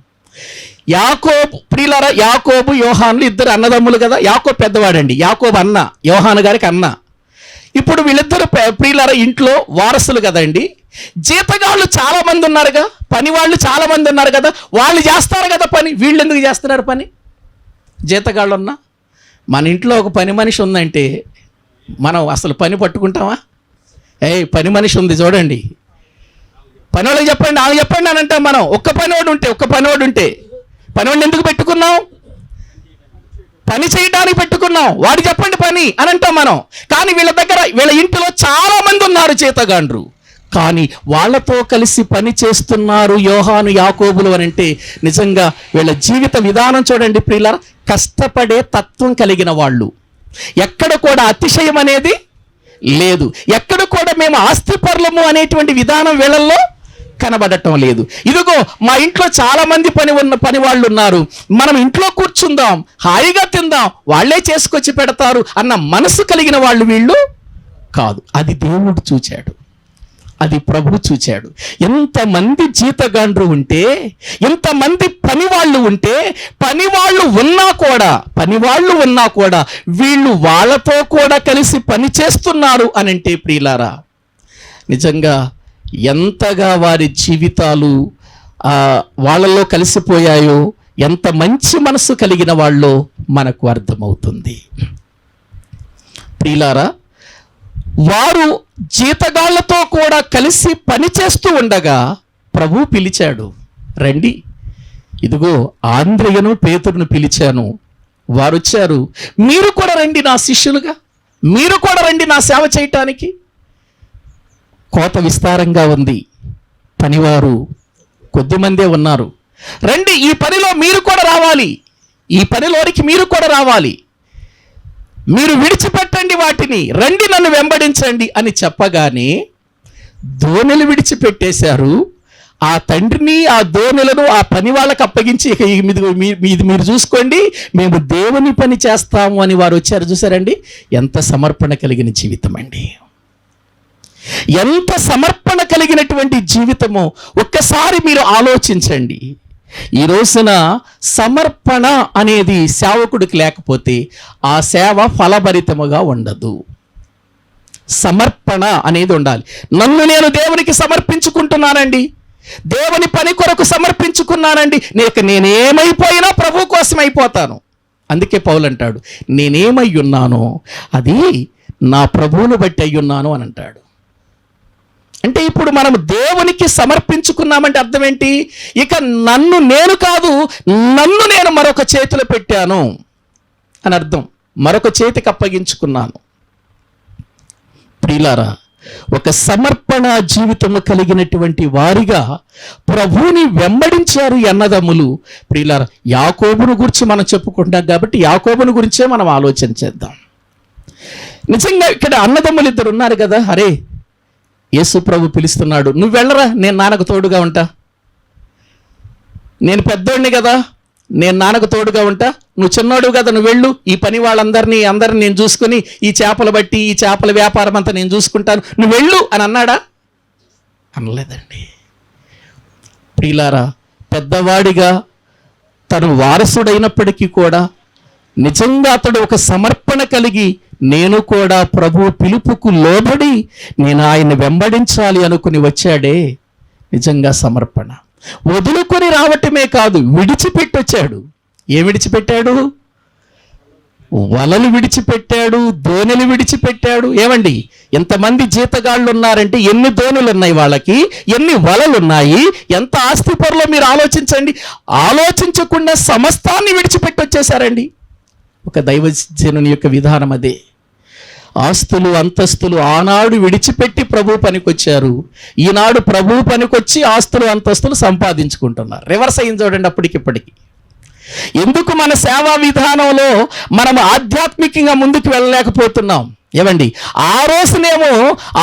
యాకోబు ప్రియులారా, యాకోబు యోహానులు ఇద్దరు అన్నదమ్ములు కదా. యాకోబు పెద్దవాడండి, యాకోబు అన్న, యోహాను గారికి అన్న. ఇప్పుడు వీళ్ళిద్దరు ప్రియులారా ఇంట్లో వారసులు కదండి. జీతగాళ్ళు చాలా మంది ఉన్నారుగా, పని వాళ్ళు చాలా మంది ఉన్నారు కదా, వాళ్ళు చేస్తారు కదా పని. వీళ్ళు ఎందుకు చేస్తున్నారు పని? జీతగాళ్ళు ఉన్నా మన ఇంట్లో ఒక పని మనిషి ఉందంటే మనం అసలు పని పట్టుకుంటామా? పని మనిషి ఉంది చూడండి, పని వాళ్ళకి చెప్పండి, వాళ్ళు చెప్పండి అని అంటాం మనం. ఒక్క పనివాడు ఉంటే పనివాడిని ఎందుకు పెట్టుకున్నాం? పని చేయడానికి పెట్టుకున్నాం. వాడు చెప్పండి పని అని అంటాం మనం. కానీ వీళ్ళ ఇంటిలో చాలా మంది ఉన్నారు జీతగాండ్రు, కానీ వాళ్ళతో కలిసి పని చేస్తున్నారు యోహాను యాకోబులు అని అంటే నిజంగా వీళ్ళ జీవిత విధానం చూడండి ప్రియులారా. కష్టపడే తత్వం కలిగిన వాళ్ళు. ఎక్కడ కూడా అతిశయం అనేది లేదు. ఎక్కడ కూడా మేము ఆస్తిపరులము అనేటువంటి విధానం వీళ్ళల్లో కనబడటం లేదు. ఇదిగో మా ఇంట్లో చాలా మంది పని వాళ్ళు ఉన్నారు, మనం ఇంట్లో కూర్చుందాం, హాయిగా తిందాం, వాళ్ళే చేసుకొచ్చి పెడతారు అన్న మనసు కలిగిన వాళ్ళు వీళ్ళు కాదు. అది దేవుడు చూచాడు, అది ప్రభు చూచాడు. ఎంతమంది జీతగాండ్రు ఉంటే, ఎంతమంది పనివాళ్ళు ఉంటే, పనివాళ్ళు ఉన్నా కూడా వీళ్ళు వాళ్ళతో కూడా కలిసి పని చేస్తున్నారు అని అంటే ప్రియులారా, నిజంగా ఎంతగా వారి జీవితాలు వాళ్ళలో కలిసిపోయాయో, ఎంత మంచి మనసు కలిగిన వాళ్ళో మనకు అర్థమవుతుంది. ప్రియులారా, వారు జీతగాళ్లతో కూడా కలిసి పనిచేస్తూ ఉండగా ప్రభు పిలిచాడు, రండి, ఇదిగో ఆంద్రెయను పేతురును పిలిచాను, వారు వచ్చారు, మీరు కూడా రండి నా శిష్యులుగా, మీరు కూడా రండి నా సేవ చేయటానికి. కోత విస్తారంగా ఉంది, పనివారు కొద్దిమందే ఉన్నారు, రండి ఈ పనిలో మీరు కూడా రావాలి, ఈ పనిలోనికి మీరు కూడా రావాలి, మీరు విడిచిపెట్టండి వాటిని, రండి నన్ను వెంబడించండి అని చెప్పగానే దోణెలు విడిచిపెట్టేశారు. ఆ తండ్రిని, ఆ దోణెలను ఆ పని వాళ్ళకి అప్పగించి మీరు చూసుకోండి, మేము దేవుని పని చేస్తాము అని వారు వచ్చారు. చూసారండి, ఎంత సమర్పణ కలిగిన జీవితం అండి, ఎంత సమర్పణ కలిగినటువంటి జీవితమో ఒక్కసారి మీరు ఆలోచించండి. ఈ రోజున సమర్పణ అనేది సేవకుడికి లేకపోతే ఆ సేవ ఫలభరితముగా ఉండదు. సమర్పణ అనేది ఉండాలి. నన్ను నేను దేవునికి సమర్పించుకుంటున్నానండి, దేవుని పని కొరకు సమర్పించుకున్నానండి, నేనేమైపోయినా ప్రభు కోసం అయిపోతాను. అందుకే పౌలు అంటాడు, నేనేమై ఉన్నానో అది నా ప్రభువును బట్టి అయ్యున్నాను అని అంటాడు. అంటే ఇప్పుడు మనం దేవునికి సమర్పించుకున్నామంటే అర్థం ఏంటి? ఇక నన్ను నేను కాదు, నన్ను నేను మరొక చేతిలో పెట్టాను అని అర్థం. మరొక చేతికి అప్పగించుకున్నాను. ప్రియులారా, ఒక సమర్పణ జీవితము కలిగినటువంటి వారిగా ప్రభువుని వెంబడించారు అన్నదమ్ములు. ప్రియులారా, యాకోబును గురించి మనం చెప్పుకుంటాం కాబట్టి యాకోబును గురించే మనం ఆలోచన చేద్దాం. నిజంగా ఇక్కడ అన్నదమ్ములు ఇద్దరు ఉన్నారు కదా. అరే, యేసు ప్రభు పిలుస్తున్నాడు, నువ్వు వెళ్ళరా, నేను నాన్నకు తోడుగా ఉంటా, నేను పెద్దోడిని కదా, నేను నాన్నకు తోడుగా ఉంటా, నువ్వు చిన్నోడు కదా, నువ్వు వెళ్ళు, ఈ పని వాళ్ళందరినీ నేను చూసుకుని ఈ చేపలు బట్టి ఈ చేపల వ్యాపారం అంతా నేను చూసుకుంటాను, నువ్వు వెళ్ళు అని అన్నాడా? అనలేదండి. ప్రియులారా, పెద్దవాడిగా తను వారసుడైనప్పటికీ కూడా నిజంగా అతడు ఒక సమర్పణ కలిగి, నేను కూడా ప్రభు పిలుపుకు లోబడి నేను ఆయన్ని వెంబడించాలి అనుకుని వచ్చాడే, నిజంగా సమర్పణ. వదులుకొని రావటమే కాదు, విడిచిపెట్టి వచ్చాడు. ఏం విడిచిపెట్టాడు? వలలు విడిచిపెట్టాడు, దోణిలు విడిచిపెట్టాడు. ఏమండి, ఎంతమంది జీతగాళ్ళు ఉన్నారంటే ఎన్ని దోణులు ఉన్నాయి వాళ్ళకి, ఎన్ని వలలు ఉన్నాయి, ఎంత ఆస్తి పరులో మీరు ఆలోచించండి. ఆలోచించకుండా సమస్తాన్ని విడిచిపెట్టి వచ్చేసారండి. ఒక దైవజనుని యొక్క విధానం అదే. ఆస్తులు అంతస్తులు ఆనాడు విడిచిపెట్టి ప్రభు పనికొచ్చారు, ఈనాడు ప్రభు పనికొచ్చి ఆస్తులు అంతస్తులు సంపాదించుకుంటున్నారు. రివర్స్ అయింది చూడండి అప్పటికిప్పటికి. ఎందుకు మన సేవా విధానంలో మనం ఆధ్యాత్మికంగా ముందుకు వెళ్ళలేకపోతున్నాం? ఏమండి, ఆ రోజునేమో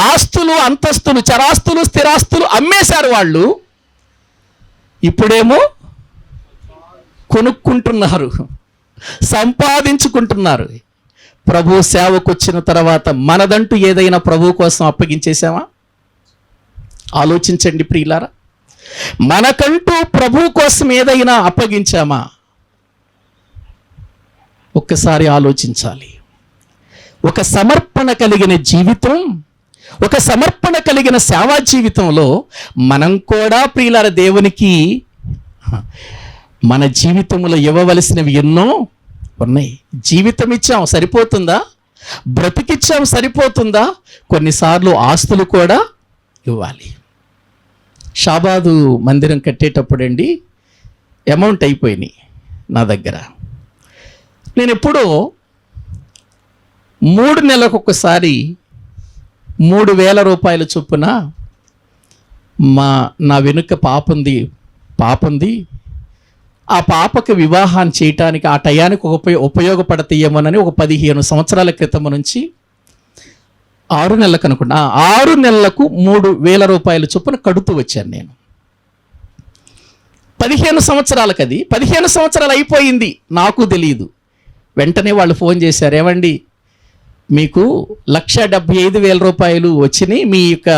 ఆస్తులు అంతస్తులు చరాస్తులు స్థిరాస్తులు అమ్మేశారు వాళ్ళు, ఇప్పుడేమో కొనుక్కుంటున్నారు, సంపాదించుకుంటున్నారు. ప్రభు సేవకు వచ్చిన తర్వాత మనదంటూ ఏదైనా ప్రభు కోసం అప్పగించేసామా? ఆలోచించండి ప్రియులారా. మనకంటూ ప్రభు కోసం ఏదైనా అప్పగించామా? ఒక్కసారి ఆలోచించాలి. ఒక సమర్పణ కలిగిన జీవితం, ఒక సమర్పణ కలిగిన సేవా జీవితంలో మనం కూడా ప్రియులార దేవునికి మన జీవితంలో ఇవ్వవలసినవి ఎన్నో ఉన్నాయి. జీవితం ఇచ్చాం సరిపోతుందా? బ్రతికిచ్చాం సరిపోతుందా? కొన్నిసార్లు ఆస్తులు కూడా ఇవ్వాలి. షాబాదు మందిరం కట్టేటప్పుడండి అమౌంట్ అయిపోయినాయి నా దగ్గర. నేను ఎప్పుడో 3 నెలలకు ఒకసారి 3,000 రూపాయల చొప్పున నా వెనుక పాపంది ఆ పాపకి వివాహాన్ని చేయటానికి ఆ టయానికి ఉపయోగపడతాయేమోనని ఒక 15 సంవత్సరాల క్రితం నుంచి 6 నెలలకు అనుకుంటా, 6 నెలలకు 3,000 రూపాయల చొప్పున కడుతూ వచ్చాను నేను. 15 సంవత్సరాలకు అది 15 సంవత్సరాలు అయిపోయింది, నాకు తెలియదు. వెంటనే వాళ్ళు ఫోన్ చేశారు, ఏమండి మీకు 1,75,000 రూపాయలు వచ్చినాయి, మీ యొక్క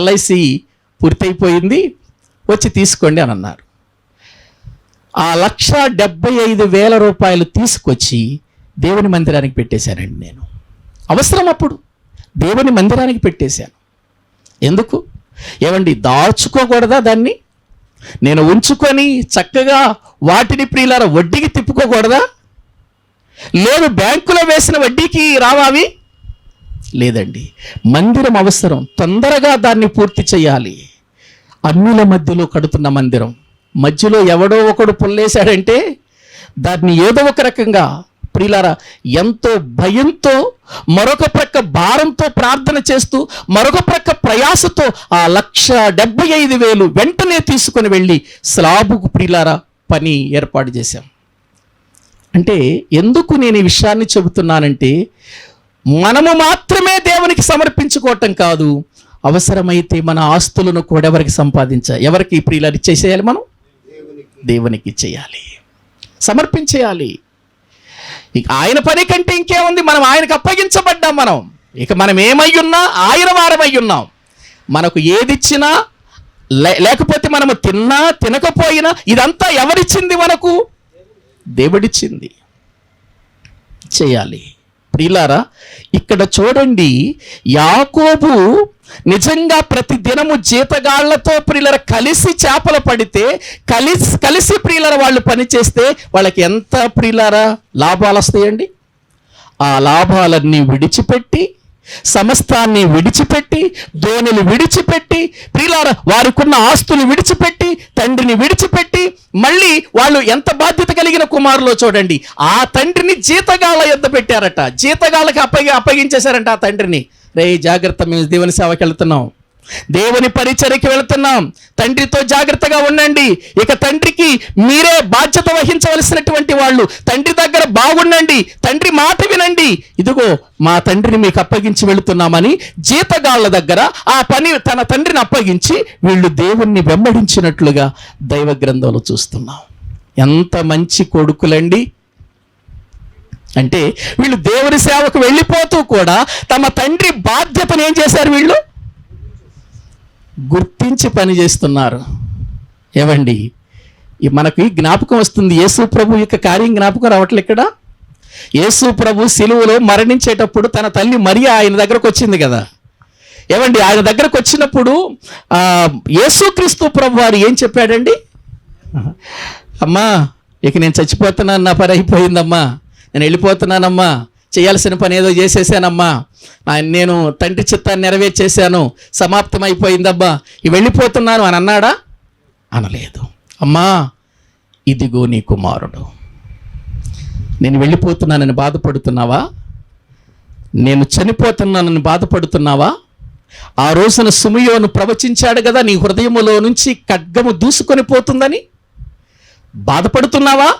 LIC పూర్తయిపోయింది, వచ్చి తీసుకోండి అని అన్నారు. ఆ 1,75,000 రూపాయలు తీసుకొచ్చి దేవుని మందిరానికి పెట్టేశానండి నేను. అవసరం అప్పుడు దేవుని మందిరానికి పెట్టేశాను. ఎందుకు? ఏమండి, దాచుకోకూడదా దాన్ని? నేను ఉంచుకొని చక్కగా వాటిని ప్రియులార వడ్డీకి తిప్పుకోకూడదా? లేదు బ్యాంకులో వేసిన వడ్డీకి రావావి? లేదండి, మందిరం అవసరం, తొందరగా దాన్ని పూర్తి చేయాలి. అన్నుల మధ్యలో కడుతున్న మందిరం, మధ్యలో ఎవడో ఒకడు పుల్లేశాడంటే దాన్ని ఏదో ఒక రకంగా ప్రియులారా ఎంతో భయంతో, మరొక ప్రక్క భారంతో ప్రార్థన చేస్తూ, మరొక ప్రక్క ప్రయాసతో ఆ 1,75,000 వెంటనే తీసుకొని వెళ్ళి స్లాబుకు ప్రియులారా పని ఏర్పాటు చేశాం. అంటే ఎందుకు నేను ఈ విషయాన్ని చెబుతున్నానంటే, మనము మాత్రమే దేవునికి సమర్పించుకోవటం కాదు, అవసరమైతే మన ఆస్తులను కూడా ఎవరికి ప్రియులారు ఇచ్చేసేయాలి? మనం దేవునికి ఇచ్చేయాలి, సమర్పించేయాలి. ఇక ఆయన పని కంటే ఇంకేముంది? మనం ఆయనకు అప్పగించబడ్డాం. మనం ఏమై ఉన్నా ఆయన వారమై ఉన్నాం. మనకు ఏదిచ్చినా లేకపోతే మనము తిన్నా తినకపోయినా ఇదంతా ఎవరిచ్చింది? మనకు దేవుడిచ్చింది. చేయాలి. ప్రియులారా, ఇక్కడ చూడండి, యాకోబు నిజంగా ప్రతి దినము జీతగాళ్లతో ప్రియులర కలిసి చేపలు పడితే, కలిసి ప్రియులర వాళ్ళు పని చేస్తే వాళ్ళకి ఎంత ప్రియులారా లాభాలు వస్తాయండి. ఆ లాభాలన్నీ విడిచిపెట్టి, సమస్తాన్ని విడిచిపెట్టి, దోణిలు విడిచిపెట్టి, ప్రియులారా వారికున్న ఆస్తులు విడిచిపెట్టి, తండ్రిని విడిచిపెట్టి, మళ్ళీ వాళ్ళు ఎంత బాధ్యత కలిగిన కుమారులో చూడండి, ఆ తండ్రిని జీతగాళ్ళ యొద్ద పెట్టారట. జీతగాళ్ళకి అప్పగించేశారంట ఆ తండ్రిని. రే జాగ్రత్త, మేము దేవుని సేవకి వెళ్తున్నాం, దేవుని పరిచర్యకి వెళుతున్నాం, తండ్రితో జాగ్రత్తగా ఉండండి. ఇక తండ్రికి మీరే బాధ్యత వహించవలసినటువంటి వాళ్ళు, తండ్రి దగ్గర బాగుండండి, తండ్రి మాట వినండి, ఇదిగో మా తండ్రిని మీకు అప్పగించి వెళుతున్నామని జీతగాళ్ళ దగ్గర ఆ పని తన తండ్రిని అప్పగించి వీళ్ళు దేవుణ్ణి వెంబడించినట్లుగా దైవ గ్రంథంలో చూస్తున్నాం. ఎంత మంచి కొడుకులండి! అంటే వీళ్ళు దేవుని సేవకు వెళ్ళిపోతూ కూడా తమ తండ్రి బాధ్యతను ఏం చేశారు? వీళ్ళు గుర్తించి పని చేస్తున్నారు. ఏవండి, మనకి జ్ఞాపకం వస్తుంది, యేసు ప్రభు యొక్క కార్యం జ్ఞాపకం రావట్లే. ఇక్కడ యేసు ప్రభు సిలువలో మరణించేటప్పుడు తన తల్లి మరియా ఆయన దగ్గరకు వచ్చింది కదా. ఏవండి, ఆయన దగ్గరకు వచ్చినప్పుడు యేసుక్రీస్తు ప్రభు వారు ఏం చెప్పాడండి? అమ్మా, ఇక నేను చచ్చిపోతున్నాను, నా పని అయిపోయిందమ్మా, నేను వెళ్ళిపోతున్నానమ్మా, చేయాల్సిన పని ఏదో చేసేసానమ్మా, నేను తండ్రి చిత్తాన్ని నెరవేర్చేశాను, సమాప్తం అయిపోయిందబ్బా, వెళ్ళిపోతున్నాను అని అన్నాడా? అనలేదు. అమ్మా, ఇదిగో నీ కుమారుడు. నేను వెళ్ళిపోతున్నానని బాధపడుతున్నావా? నేను చనిపోతున్నానని బాధపడుతున్నావా? ఆ రోజున సిమియోను ప్రవచించాడు కదా, నీ హృదయములో నుంచి ఖడ్గము దూసుకొని పోతుందని. బాధపడుతున్నావా?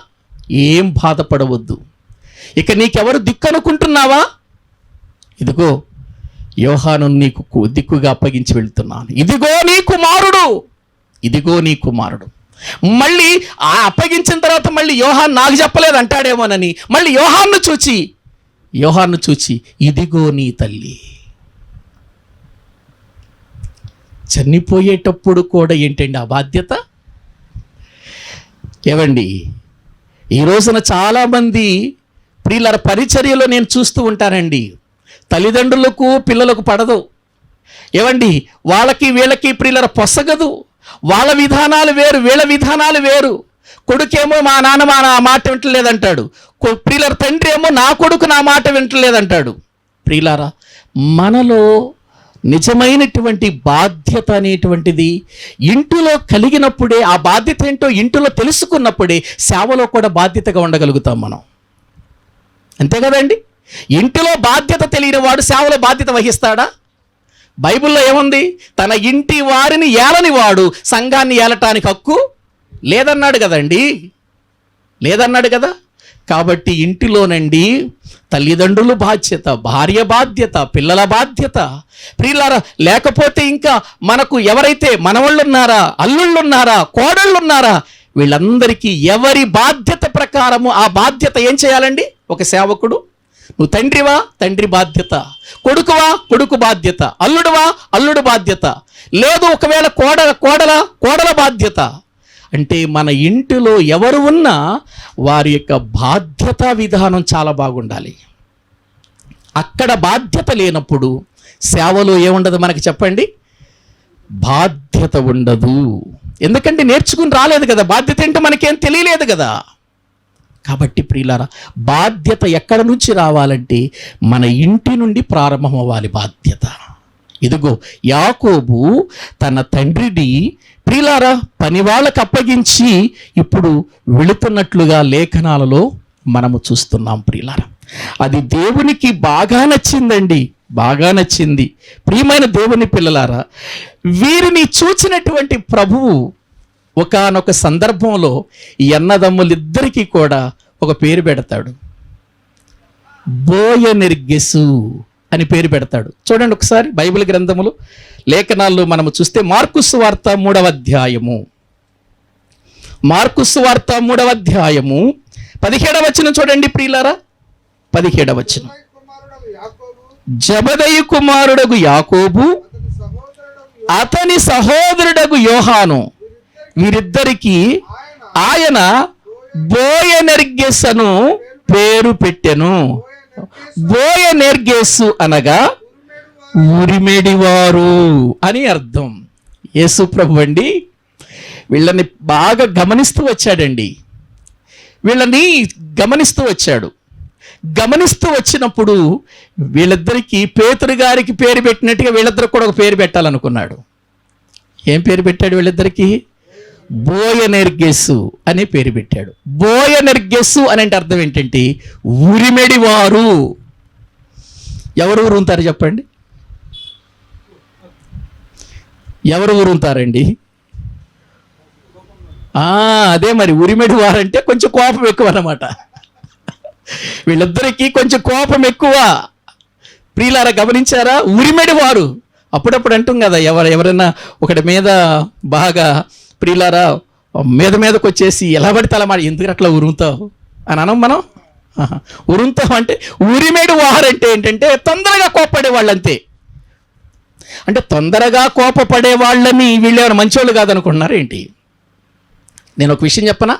ఏం బాధపడవద్దు. ఇక నీకెవరు దిక్కు అనుకుంటున్నావా? ఇదిగో యోహాను నీకు దిక్కుగా అప్పగించి వెళ్తున్నాను. ఇదిగో నీ కుమారుడు, ఇదిగో నీ కుమారుడు. మళ్ళీ ఆ అప్పగించిన తర్వాత మళ్ళీ యోహాను నాకు చెప్పలేదు అంటాడేమోనని మళ్ళీ యోహాను చూచి ఇదిగో నీ తల్లి. చనిపోయేటప్పుడు కూడా ఏంటండి ఆ బాధ్యత? ఏవండి, ఈ రోజున చాలామంది ప్రియుల పరిచర్యలో నేను చూస్తూ ఉంటానండి, తల్లిదండ్రులకు పిల్లలకు పడదు. ఏవండి, వాళ్ళకి వీళ్ళకి ప్రియుల పొసగదు. వాళ్ళ విధానాలు వేరు, వీళ్ళ విధానాలు వేరు. కొడుకేమో మా నాన్న మా మాట వింటలేదంటాడు, ప్రియుల తండ్రి ఏమో నా కొడుకు నా మాట వింటలేదంటాడు. ప్రియులారా, మనలో నిజమైనటువంటి బాధ్యత అనేటువంటిది ఇంటిలో కలిగినప్పుడే, ఆ బాధ్యత ఏంటో ఇంటిలో తెలుసుకున్నప్పుడే సేవలో కూడా బాధ్యతగా ఉండగలుగుతాం మనం. అంతే కదండి? ఇంటిలో బాధ్యత తెలియని వాడు సేవలో బాధ్యత వహిస్తాడా? బైబిల్లో ఏముంది? తన ఇంటి వారిని ఏలని వాడు సంఘాన్ని ఏలటానికి హక్కు లేదన్నాడు కదండి, లేదన్నాడు కదా. కాబట్టి ఇంటిలోనండి తల్లిదండ్రుల బాధ్యత, భార్య బాధ్యత, పిల్లల బాధ్యత. ప్రియులారా, లేకపోతే ఇంకా మనకు ఎవరైతే మనవాళ్ళు ఉన్నారా, అల్లుళ్ళు ఉన్నారా, కోడళ్ళు ఉన్నారా, వీళ్ళందరికీ ఎవరి బాధ్యత ప్రకారము ఆ బాధ్యత ఏం చేయాలండి? ఒక సేవకుడు, నువ్వు తండ్రివా, తండ్రి బాధ్యత, కొడుకువా, కొడుకు బాధ్యత, అల్లుడువా, అల్లుడు బాధ్యత, లేదు ఒకవేళ కోడల బాధ్యత. అంటే మన ఇంటిలో ఎవరు ఉన్నా వారి యొక్క బాధ్యతా విధానం చాలా బాగుండాలి. అక్కడ బాధ్యత లేనప్పుడు సేవలో ఏముండదు మనకి చెప్పండి? బాధ్యత ఉండదు. ఎందుకంటే నేర్చుకుని రాలేదు కదా, బాధ్యత ఏంటో మనకేం తెలియలేదు కదా. కాబట్టి ప్రియులారా, బాధ్యత ఎక్కడ నుంచి రావాలంటే మన ఇంటి నుండి ప్రారంభం అవ్వాలి బాధ్యత. ఇదిగో యాకోబు తన తండ్రిని ప్రియులారా పని వాళ్ళకు అప్పగించి ఇప్పుడు వెళుతున్నట్లుగా లేఖనాలలో మనము చూస్తున్నాం. ప్రియులారా, అది దేవునికి బాగా నచ్చిందండి, బాగా నచ్చింది. ప్రియమైన దేవుని పిల్లలారా, వీరిని చూచినటువంటి ప్రభువు ఒకానొక సందర్భంలో ఈ అన్నదమ్ములిద్దరికీ కూడా ఒక పేరు పెడతాడు. బోయనెర్గెసు అని పేరు పెడతాడు. చూడండి ఒకసారి బైబిల్ గ్రంథములు లేఖనాల్లో మనము చూస్తే మార్కు సువార్త 3వ అధ్యాయము, మార్కు సువార్త 3వ అధ్యాయము 17వ వచనం చూడండి ప్రియులారా. 17వ వచనం, జబదయి కుమారుడగు యాకోబు అతని సహోదరుడగు యోహాను వీరిద్దరికి ఆయన బోయనెర్గెసను పేరు పెట్టెను. బోయనెర్గెసు అనగా ఉరిమెడివారు అని అర్థం. యేసు ప్రభు అండి వీళ్ళని బాగా గమనిస్తూ వచ్చాడండి, వీళ్ళని గమనిస్తూ వచ్చాడు. గమనిస్తూ వచ్చినప్పుడు వీళ్ళిద్దరికి పేతురు గారికి పేరు పెట్టినట్టుగా వీళ్ళిద్దరికి కూడా ఒక పేరు పెట్టాలనుకున్నాడు. ఏం పేరు పెట్టాడు? వీళ్ళిద్దరికి బోయనెర్గెసు అనే పేరు పెట్టాడు. బోయనెర్గెసు అని అంటే అర్థం ఏంటంటే ఉరిమెడివారు. ఎవరు ఊరుంటారు చెప్పండి? ఎవరు ఊరుంటారండి? అదే మరి, ఉరిమెడివారు అంటే కొంచెం కోపం ఎక్కువ అన్నమాట. వీళ్ళిద్దరికీ కొంచెం కోపం ఎక్కువ. ప్రియులారా గమనించారా? ఉరిమెడివారు. అప్పుడప్పుడు అంటాం కదా, ఎవరైనా ఒకటి మీద బాగా ప్రియులారా మీదకు వచ్చేసి ఎలా పడితే అలా మాట, ఎందుకు అట్లా ఉరుముతావు అని అనం మనం. ఉరుముతాం అంటే ఉరిమెడివారు అంటే ఏంటంటే తొందరగా కోపపడే వాళ్ళు అంతే. అంటే తొందరగా కోపపడే వాళ్ళని వీళ్ళు ఏమైనా మంచోళ్ళు కాదనుకుంటున్నారు ఏంటి? నేను ఒక విషయం చెప్పనా,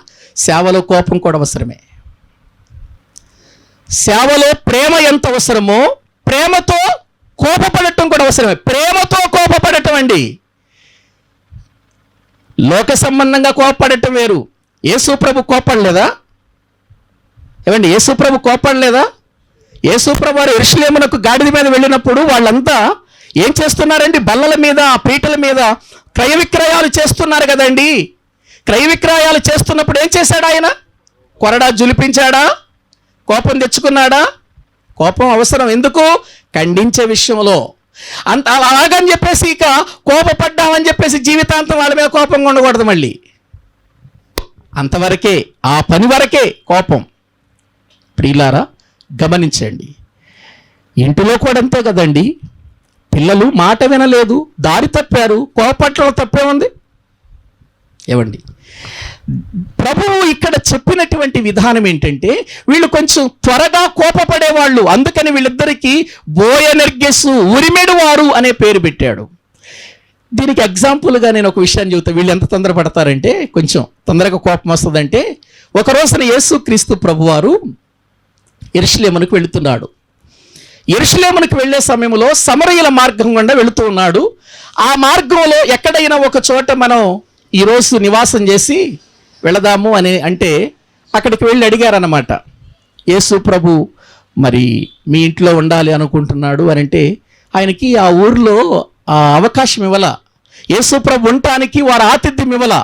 సేవలో కోపం కూడా అవసరమే. సేవలో ప్రేమ ఎంత అవసరమో ప్రేమతో కోపపడటం కూడా అవసరమే. ప్రేమతో కోపపడటం అండి. లోక సంబంధంగా కోపపడటం వేరు. యేసు ప్రభు కోపడలేదా? ఏమండి, యేసుప్రభు కోపడలేదా? యేసుప్రభు వారు యెరూషలేమునకు గాడిద మీద వెళ్ళినప్పుడు వాళ్ళంతా ఏం చేస్తున్నారండి? బల్లల మీద, పీటల మీద క్రయ విక్రయాలు చేస్తున్నారు కదండి. క్రయ విక్రయాలు చేస్తున్నప్పుడు ఏం చేశాడు ఆయన? కొరడా జులిపించాడా? కోపం తెచ్చుకున్నాడా? కోపం అవసరం. ఎందుకు? ఖండించే విషయంలో. అలాగని చెప్పేసి ఇక కోపపడ్డామని చెప్పేసి జీవితాంతం వాళ్ళ మీద కోపంగా ఉండకూడదు. మళ్ళీ అంతవరకే, ఆ పని వరకే కోపం. ప్రియులారా, గమనించండి. ఇంటిలో కూడా అంతే కదండి. పిల్లలు మాట వినలేదు, దారి తప్పారు, కోపట్ల తప్పే ఉంది. ఏమండి, ప్రభువు ఇక్కడ చెప్పినటువంటి విధానం ఏంటంటే, వీళ్ళు కొంచెం త్వరగా కోపపడేవాళ్ళు. అందుకని వీళ్ళిద్దరికీ బోయనెర్గెస్సు, ఉరిమెడు వారు అనే పేరు పెట్టాడు. దీనికి ఎగ్జాంపుల్గా నేను ఒక విషయాన్ని చెబుతా. వీళ్ళు ఎంత తొందరపడతారంటే, కొంచెం తొందరగా కోపం వస్తుందంటే, ఒక రోజున యేసుక్రీస్తు ప్రభువారు యెరూషలేమునకు వెళుతున్నాడు. యెరూషలేమునకు వెళ్ళే సమయంలో సమరయుల మార్గం గుండా వెళుతూ ఉన్నాడు. ఆ మార్గంలో ఎక్కడైనా ఒక చోట మనం ఈరోజు నివాసం చేసి వెళదాము అని అంటే అక్కడికి వెళ్ళి అడిగారన్నమాట. యేసు ప్రభు మరి మీ ఇంట్లో ఉండాలి అనుకుంటున్నాడు అని అంటే ఆయనకి ఆ ఊర్లో ఆ అవకాశం ఇవ్వాల. యేసు ప్రభు ఉండటానికి వారు ఆతిథ్యం ఇవ్వాల.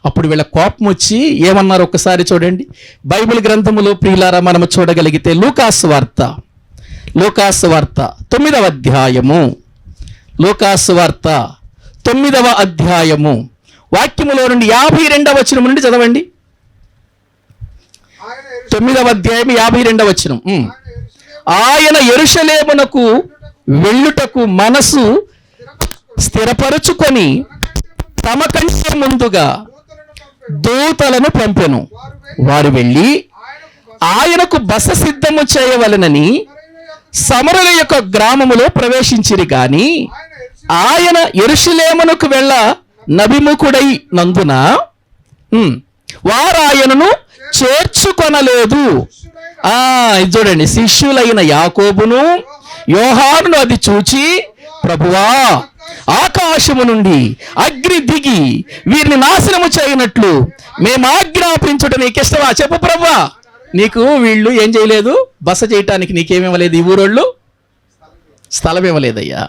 అప్పుడు వీళ్ళ కోపం వచ్చి ఏమన్నారు ఒకసారి చూడండి. బైబిల్ గ్రంథములో ప్రియులారా మనము చూడగలిగితే లూకాసు వార్త 9వ అధ్యాయము, లూకాసు వార్త 9వ అధ్యాయము వాక్యములో నుండి 52వ వచనం నుండి చదవండి. 9వ అధ్యాయం 52వ వచనం. ఆయన యెరూషలేమునకు వెళ్ళుటకు మనసు స్థిరపరుచుకొని తమ కంటే ముందుగా దూతలను పంపెను. వారు వెళ్ళి ఆయనకు బస సిద్ధము చేయవలెనని సమరయుల యొక్క గ్రామములో ప్రవేశించిరి. గాని ఆయన యెరూషలేమునకు వెళ్ళ నభిముఖుడై నందున వారు ఆయనను చేర్చుకొనలేదు. ఇది చూడండి, శిష్యులైన యాకోబును యోహానును అది చూచి, ప్రభువా, ఆకాశము నుండి అగ్ని దిగి వీరిని నాశనము చేయనట్లు మేము ఆజ్ఞాపించుట నీకు ఇష్టమా? చెప్పు ప్రభువా. నీకు వీళ్ళు ఏం చేయలేదు? బస చేయటానికి నీకేమివ్వలేదు? ఈ ఊరోళ్ళు స్థలం ఇవ్వలేదయ్యా.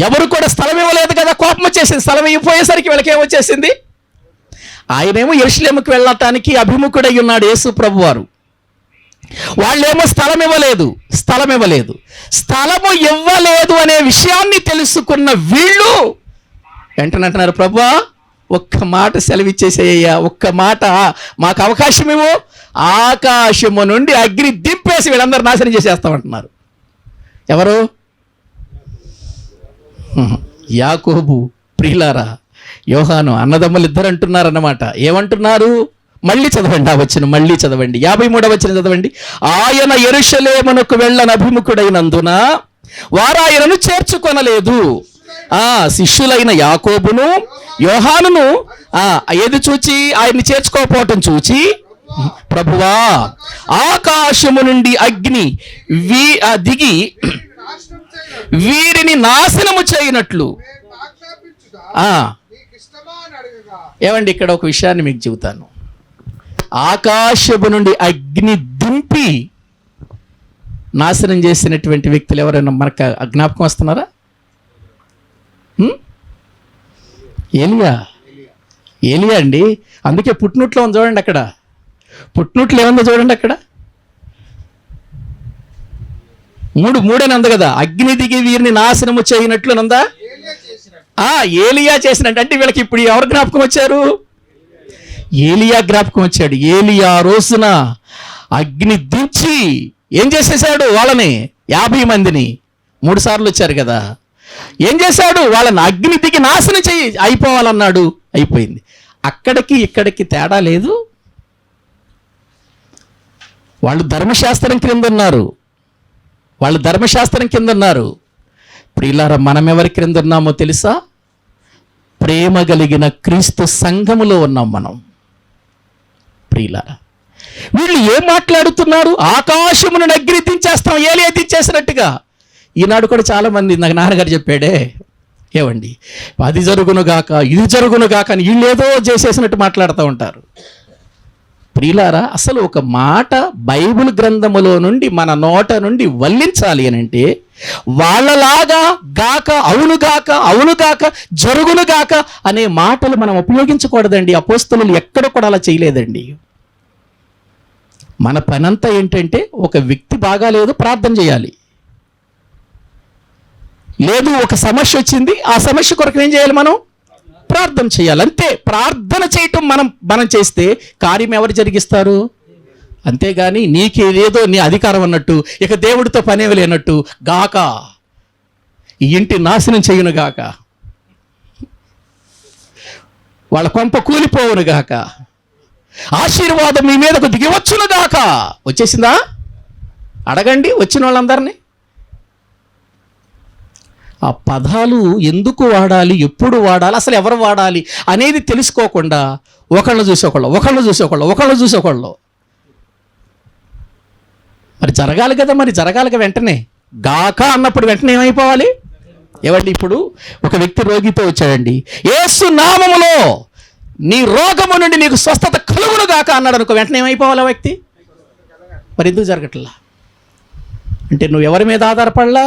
ఎవరు కూడా స్థలం ఇవ్వలేదు కదా, కోపం వచ్చేసింది. స్థలం ఇవ్వపోయేసరికి వీళ్ళకి ఏమొచ్చేసింది? ఆయనేమో యెరూషలేముకు వెళ్ళటానికి అభిముఖుడై ఉన్నాడు యేసు ప్రభు వారు. వాళ్ళేమో స్థలం ఇవ్వలేదు. స్థలము ఇవ్వలేదు అనే విషయాన్ని తెలుసుకున్న వీళ్ళు వెంటనే అంటున్నారు, ప్రభువా, ఒక్క మాట సెలవిచ్చేసేయ్యా, ఒక్క మాట మాకు అవకాశం ఇవ్వు. ఆకాశము నుండి అగ్ని దింపేసి వీళ్ళందరూ నాశనం చేసేస్తామంటున్నారు. ఎవరు? యాకోబు, ప్రియులారా, యోహాను అన్నదమ్ములు ఇద్దరు అంటున్నారన్నమాట. ఏమంటున్నారు? మళ్ళీ చదవండి, ఆ వచనం మళ్ళీ చదవండి. 53వ వచనం చదవండి. ఆయన యెరూషలేమునకు వెళ్ళని అభిముఖుడైనందున వారు ఆయనను చేర్చుకొనలేదు. శిష్యులైన యాకోబును యోహానును ఏది చూచి? ఆయన్ని చేర్చుకోకపోవటం చూచి, ప్రభువా, ఆకాశము నుండి అగ్ని దిగి వీరిని నాశనము చేయనట్లు. ఏమండి, ఇక్కడ ఒక విషయాన్ని మీకు చెబుతాను. ఆకాశము నుండి అగ్ని దింపి నాశనం చేసినటువంటి వ్యక్తులు ఎవరైనా మనకు జ్ఞాపకం వస్తున్నారా? ఏలియా అండి. అందుకే పుట్టినట్లో ఉంది చూడండి, అక్కడ పుట్టినట్లు ఏముందో చూడండి. అక్కడ మూడని ఉంది కదా, అగ్ని దిగి వీరిని నాశనము చేయనట్లు నందా. ఏలియా చేసినట్టు. అంటే వీళ్ళకి ఇప్పుడు ఎవరు జ్ఞాపకం వచ్చారు? ఏలియా జ్ఞాపకం వచ్చాడు. ఏలియా రోజున అగ్ని దించి ఏం చేసేసాడు? వాళ్ళని 50 మందిని 3 సార్లు వచ్చారు కదా, ఏం చేశాడు? వాళ్ళని అగ్ని దిగి నాశనం చెయ్యి, అయిపోవాలన్నాడు. అయిపోయింది. అక్కడికి ఇక్కడికి తేడా లేదు. వాళ్ళు ధర్మశాస్త్రం కింద ఉన్నారు. ప్రియులారా, మనం ఎవరి క్రింద ఉన్నామో తెలుసా? ప్రేమ కలిగిన క్రీస్తు సంఘములో ఉన్నాం మనం. ప్రియులారా, వీళ్ళు ఏం మాట్లాడుతున్నారు? ఆకాశమును అగ్ని దించేస్తాం, ఏలియా దించేసినట్టుగా. ఈనాడు కూడా చాలా మంది, నాకు నాన్నగారు చెప్పాడే, ఏమండి, అది జరుగును గాక ఇది జరుగును గాక అని వీళ్ళు ఏదో చేసేసినట్టు మాట్లాడుతూ ఉంటారు. ప్రియులారా, అసలు ఒక మాట బైబిల్ గ్రంథములో నుండి మన నోట నుండి వల్లించాలి అని అంటే వాళ్ళలాగా గాక, అవును గాక, అవును గాక, జరుగును గాక అనే మాటలు మనం ఉపయోగించకూడదండి. అపోస్తలులు ఎక్కడ కూడా అలా చేయలేదండి. మన పనంతా ఏంటంటే ఒక వ్యక్తి బాగాలేదు, ప్రార్థన చేయాలి. లేదు ఒక సమస్య వచ్చింది, ఆ సమస్య కొరకు ఏం చేయాలి? మనం ప్రార్థన చేయాలి. అంతే. ప్రార్థన చేయటం మనం చేస్తే కార్యం ఎవరు జరిగిస్తారు? అంతేగాని నీకేదేదో నీ అధికారం అన్నట్టు, ఇక దేవుడితో పనేవి లేనట్టు, గాక ఈ ఇంటి నాశనం చేయును గాక, వాళ్ళ కొంప కూలిపోవును గాక, ఆశీర్వాదం మీ మీదకు దిగివచ్చును గాక. వచ్చేసిందా? అడగండి వచ్చిన వాళ్ళందరినీ. ఆ పదాలు ఎందుకు వాడాలి, ఎప్పుడు వాడాలి, అసలు ఎవరు వాడాలి అనేది తెలుసుకోకుండా ఒకళ్ళు చూసి ఒకళ్ళు మరి జరగాలి కదా. మరి జరగాలిగా వెంటనే గాక అన్నప్పుడు వెంటనే ఏమైపోవాలి? ఏమండి, ఇప్పుడు ఒక వ్యక్తి రోగితో వచ్చాడండి, యేసు నామములో నీ రోగము నుండి నీకు స్వస్థత కలుగును గాక అన్నాడు అనుకో, వెంటనే ఏమైపోవాలి ఆ వ్యక్తి? మరి ఎందుకు జరగట్లా అంటే నువ్వు ఎవరి మీద ఆధారపడలా?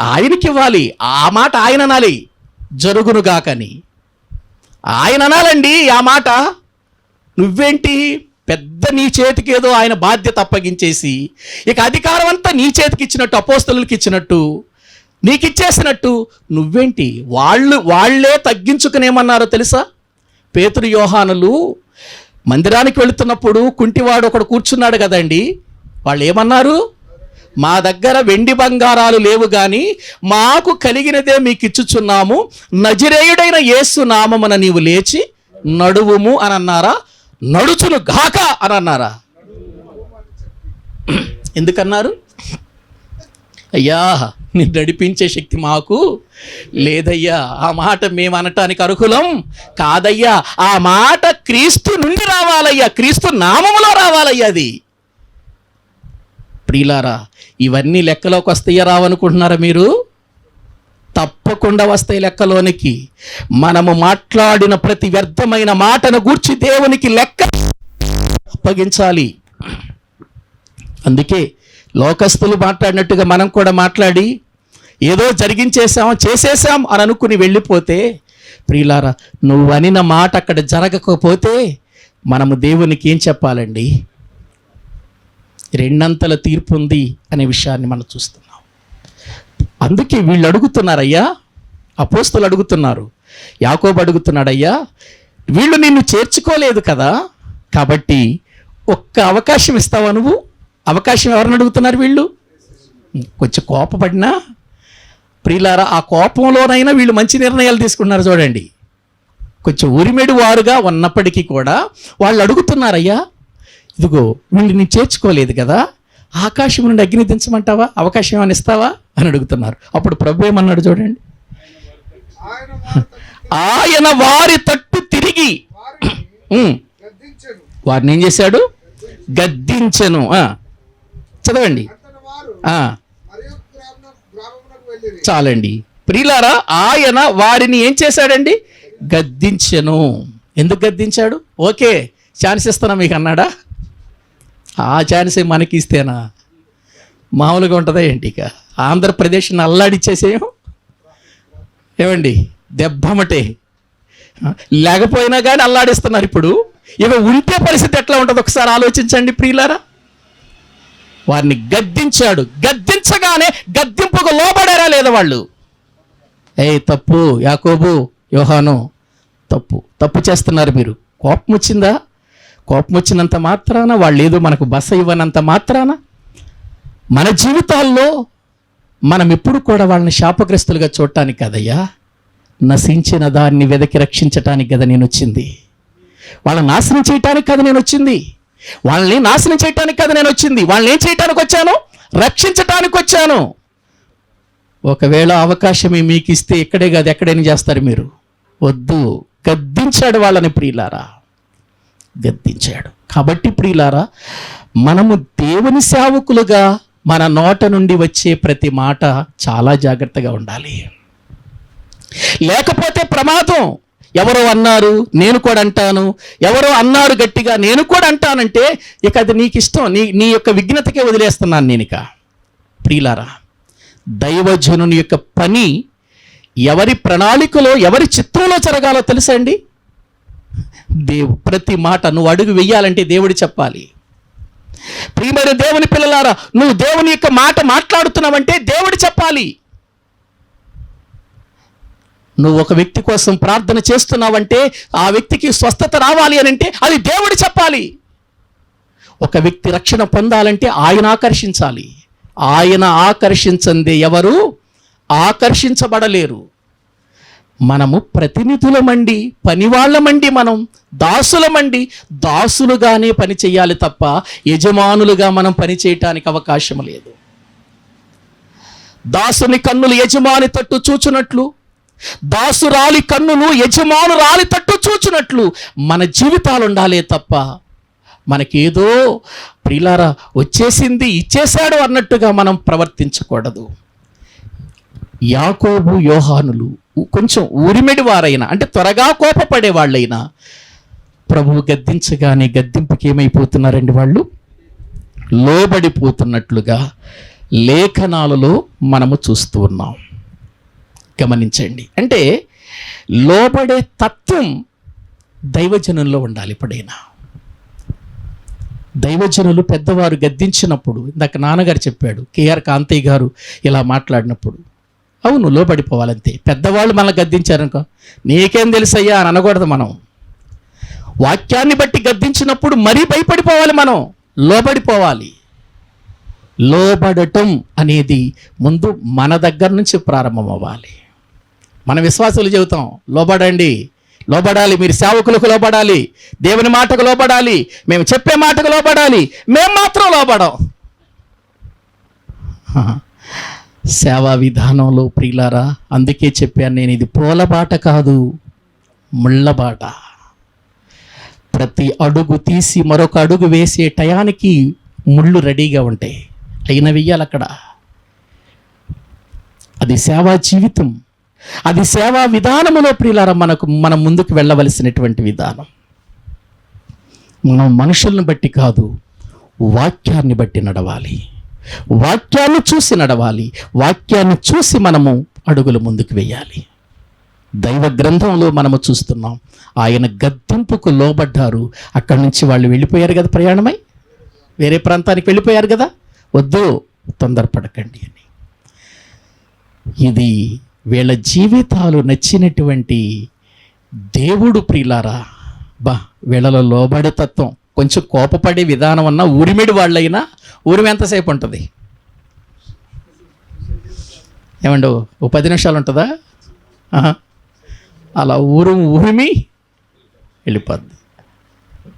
ఆయనకి ఇవ్వాలి. ఆ మాట ఆయన అనాలి, జరుగును గాకని ఆయన అనాలండి ఆ మాట. నువ్వేంటి పెద్ద నీ చేతికి ఏదో ఆయన బాధ్యత అప్పగించేసి ఇక అధికారం అంతా నీ చేతికి ఇచ్చినట్టు, అపోస్తలులకి ఇచ్చినట్టు, నీకు ఇచ్చేసినట్టు నువ్వేంటి? వాళ్ళే తగ్గించుకునేమన్నారో తెలుసా? పేతురు యోహానులు మందిరానికి వెళుతున్నప్పుడు కుంటివాడు ఒకడు కూర్చున్నాడు కదండి. వాళ్ళు ఏమన్నారు? మా దగ్గర వెండి బంగారాలు లేవు కానీ మాకు కలిగినదే మీకు ఇచ్చుచున్నాము, నజరేయుడైన యేసు నామమున నీవు లేచి నడువుము అని అన్నారా? నడుచును గాక అని అన్నారా? ఎందుకన్నారు? అయ్యా నేను నడిపించే శక్తి మాకు లేదయ్యా, ఆ మాట మేము అనటానికి అర్హులం కాదయ్యా, ఆ మాట క్రీస్తు నుండి రావాలయ్యా, క్రీస్తు నామములో రావాలయ్యా. అది ప్రియులారా, ఇవన్నీ లెక్కలోకి వస్తాయా రావనుకుంటున్నారా మీరు? తప్పకుండా వస్తాయి లెక్కలోనికి. మనము మాట్లాడిన ప్రతి వ్యర్థమైన మాటను గూర్చి దేవునికి లెక్క అప్పగించాలి. అందుకే లోకస్తులు మాట్లాడినట్టుగా మనం కూడా మాట్లాడి ఏదో చేసేసాం అని అనుకుని వెళ్ళిపోతే, ప్రియులారా, నువ్వు అనిన మాట అక్కడ జరగకపోతే మనము దేవునికి ఏం చెప్పాలండి? రెండంతల తీర్పు ఉంది అనే విషయాన్ని మనం చూస్తున్నాం. అందుకే వీళ్ళు అడుగుతున్నారయ్యా, అపోస్తలు అడుగుతున్నారు, యాకోబు అడుగుతున్నాడయ్యా, వీళ్ళు నిన్ను చేర్చుకోలేదు కదా, కాబట్టి ఒక్క అవకాశం ఇస్తావా నువ్వు? అవకాశం ఎవరిని అడుగుతున్నారు వీళ్ళు? కొంచెం కోపపడినా ప్రియులారా, ఆ కోపంలోనైనా వీళ్ళు మంచి నిర్ణయాలు తీసుకున్నారు చూడండి. కొంచెం ఉరిమెడు వారుగా ఉన్నప్పటికీ కూడా వాళ్ళు అడుగుతున్నారయ్యా, ఇదిగో వీళ్ళు నీ చేర్చుకోలేదు కదా, ఆకాశం నుండి అగ్ని దించమంటావా, అవకాశం ఏమైనా ఇస్తావా అని అడుగుతున్నారు. అప్పుడు ప్రభు ఏమన్నాడు చూడండి, ఆయన వారి తట్టు తిరిగి వారిని ఏం చేశాడు? గద్దించెను. చదవండి. చాలండి ప్రియులారా, ఆయన వారిని ఏం చేశాడండి? గద్దించెను. ఎందుకు గద్దించాడు? ఓకే ఛాన్స్ ఇస్తానా మీకు అన్నాడా? ఆ ఛాన్సే మనకి ఇస్తేనా మామూలుగా ఉంటుందా ఏంటి? ఇక ఆంధ్రప్రదేశ్ని అల్లాడిచ్చేసేయం ఏమండి, దెబ్బమటే. లేకపోయినా కానీ అల్లాడిస్తున్నారు. ఇప్పుడు ఇక ఉంటే పరిస్థితి ఎట్లా ఉంటుందో ఒకసారి ఆలోచించండి ప్రియులారా. వారిని గద్దించాడు. గద్దించగానే గద్దింపుకు లోబడారా లేదా వాళ్ళు? తప్పు యాకోబు, యోహాను, తప్పు చేస్తున్నారు మీరు. కోపం వచ్చిందా? కోపం వచ్చినంత మాత్రాన, వాళ్ళు ఏదో మనకు బస ఇవ్వనంత మాత్రాన మన జీవితాల్లో మనం ఎప్పుడు కూడా వాళ్ళని శాపగ్రస్తులుగా చూడటానికి కదయ్యా, నశించిన దాన్ని వెదకి రక్షించటానికి కదా నేను వచ్చింది. వాళ్ళని నాశనం చేయటానికి కదా నేను వచ్చింది. వాళ్ళని నాశనం చేయటానికి కదా నేను వచ్చింది. వాళ్ళని ఏం చేయటానికి వచ్చాను? రక్షించటానికి వచ్చాను. ఒకవేళ అవకాశమే మీకు ఇస్తే ఇక్కడే కాదు ఎక్కడైనా చేస్తారు మీరు. వద్దు. గద్దించాడు వాళ్ళని ప్రియులారా, గద్దించాడు. కాబట్టి ప్రియులారా, మనము దేవుని సేవకులుగా మన నోట నుండి వచ్చే ప్రతి మాట చాలా జాగ్రత్తగా ఉండాలి. లేకపోతే ప్రమాదం. ఎవరో అన్నారు నేను కూడా అంటాను, ఎవరో అన్నారు గట్టిగా నేను కూడా అంటానంటే ఇక అది నీకు ఇష్టం, నీ యొక్క విఘ్నతకే వదిలేస్తున్నాను నేను. ఇక ప్రియులారా, దైవజనుని యొక్క పని ఎవరి ప్రణాళికలో ఎవరి చిత్తంలో జరగాలో తెలుసా అండి? ప్రతి మాట నువ్వు అడుగు వెయ్యాలంటే దేవుడు చెప్పాలి. ప్రియమైన దేవుని పిల్లలారా, నువ్వు దేవుని యొక్క మాట మాట్లాడుతున్నావంటే దేవుడు చెప్పాలి. నువ్వు ఒక వ్యక్తి కోసం ప్రార్థన చేస్తున్నావంటే ఆ వ్యక్తికి స్వస్థత రావాలి అని అంటే అది దేవుడు చెప్పాలి. ఒక వ్యక్తి రక్షణ పొందాలంటే ఆయన ఆకర్షించాలి. ఆయన ఆకర్షించందే ఎవరు ఆకర్షించబడలేరు. మనము ప్రతినిధులమండి, పనివాళ్ళమండి, మనం దాసులమండి. దాసులుగానే పని చేయాలి తప్ప యజమానులుగా మనం పని చేయటానికి అవకాశం లేదు. దాసుని కన్నులు యజమాని తట్టు చూచునట్లు, దాసురాలి కన్నులు యజమానురాలి తట్టు చూచునట్లు మన జీవితాలు ఉండాలే తప్ప మనకేదో ప్రియులారా వచ్చేసింది ఇచ్చేశాడు అన్నట్టుగా మనం ప్రవర్తించకూడదు. యాకోబు యోహానులు కొంచెం ఊరిమెడి వారైనా, అంటే త్వరగా కోపపడే వాళ్ళైనా ప్రభువు గద్దించగానే గద్దింపుకి ఏమైపోతున్నారండి? వాళ్ళు లోబడిపోతున్నట్లుగా లేఖనాలలో మనము చూస్తూ ఉన్నాం. గమనించండి. అంటే లోబడే తత్వం దైవజనుల్లో ఉండాలి. ఎప్పుడైనా దైవజనులు పెద్దవారు గద్దించినప్పుడు, ఇందాక నాన్నగారు చెప్పాడు, కేఆర్ కాంతయ్య గారు ఇలా మాట్లాడినప్పుడు, అవును లోబడిపోవాలంతే. పెద్దవాళ్ళు మనల్ని గద్దించారనుకో, నీకేం తెలుసయ్యా అని అనకూడదు. మనం వాక్యాన్ని బట్టి గద్దించినప్పుడు మరీ భయపడిపోవాలి, మనం లోబడిపోవాలి. లోబడటం అనేది ముందు మన దగ్గర నుంచి ప్రారంభం అవ్వాలి. మన విశ్వాసులు చెబుతాం లోబడండి, లోబడాలి, మీరు సేవకులకు లోబడాలి, దేవుని మాటకు లోబడాలి, మేము చెప్పే మాటకు లోబడాలి, మేము మాత్రం లోబడం. సేవా విధానంలో ప్రియులారా, అందుకే చెప్పాను నేను, ఇది పూలబాట కాదు, ముళ్ళబాట. ప్రతి అడుగు తీసి మరొక అడుగు వేసే టయానికి ముళ్ళు రెడీగా ఉంటాయి, అయిన వెయ్యాలి అక్కడ. అది సేవా జీవితం, అది సేవా విధానములో ప్రియులారా మనం ముందుకు వెళ్ళవలసినటువంటి విధానం. మనం మనుషులను బట్టి కాదు, వాక్యాన్ని బట్టి నడవాలి, వాక్యాన్ని చూసి నడవాలి, వాక్యాన్ని చూసి మనము అడుగులు ముందుకు వేయాలి. దైవ గ్రంథంలో మనము చూస్తున్నాం, ఆయన గద్దింపుకు లోబడ్డారు. అక్కడి నుంచి వాళ్ళు వెళ్ళిపోయారు కదా, ప్రయాణమై వేరే ప్రాంతానికి వెళ్ళిపోయారు కదా. వద్దు, తొందరపడకండి అని. ఇది వీళ్ళ జీవితాలు నచ్చినటువంటి దేవుడు ప్రియులారా. వీళ్ళలో లోబడే తత్వం, కొంచెం కోపపడే విధానం అన్నా, ఊరిమిడి వాళ్ళైనా ఊరిమి ఎంతసేపు ఉంటుంది ఏమండో? ఓ 10 నిమిషాలు ఉంటుందా? అలా ఊరిమి వెళ్ళిపోద్ది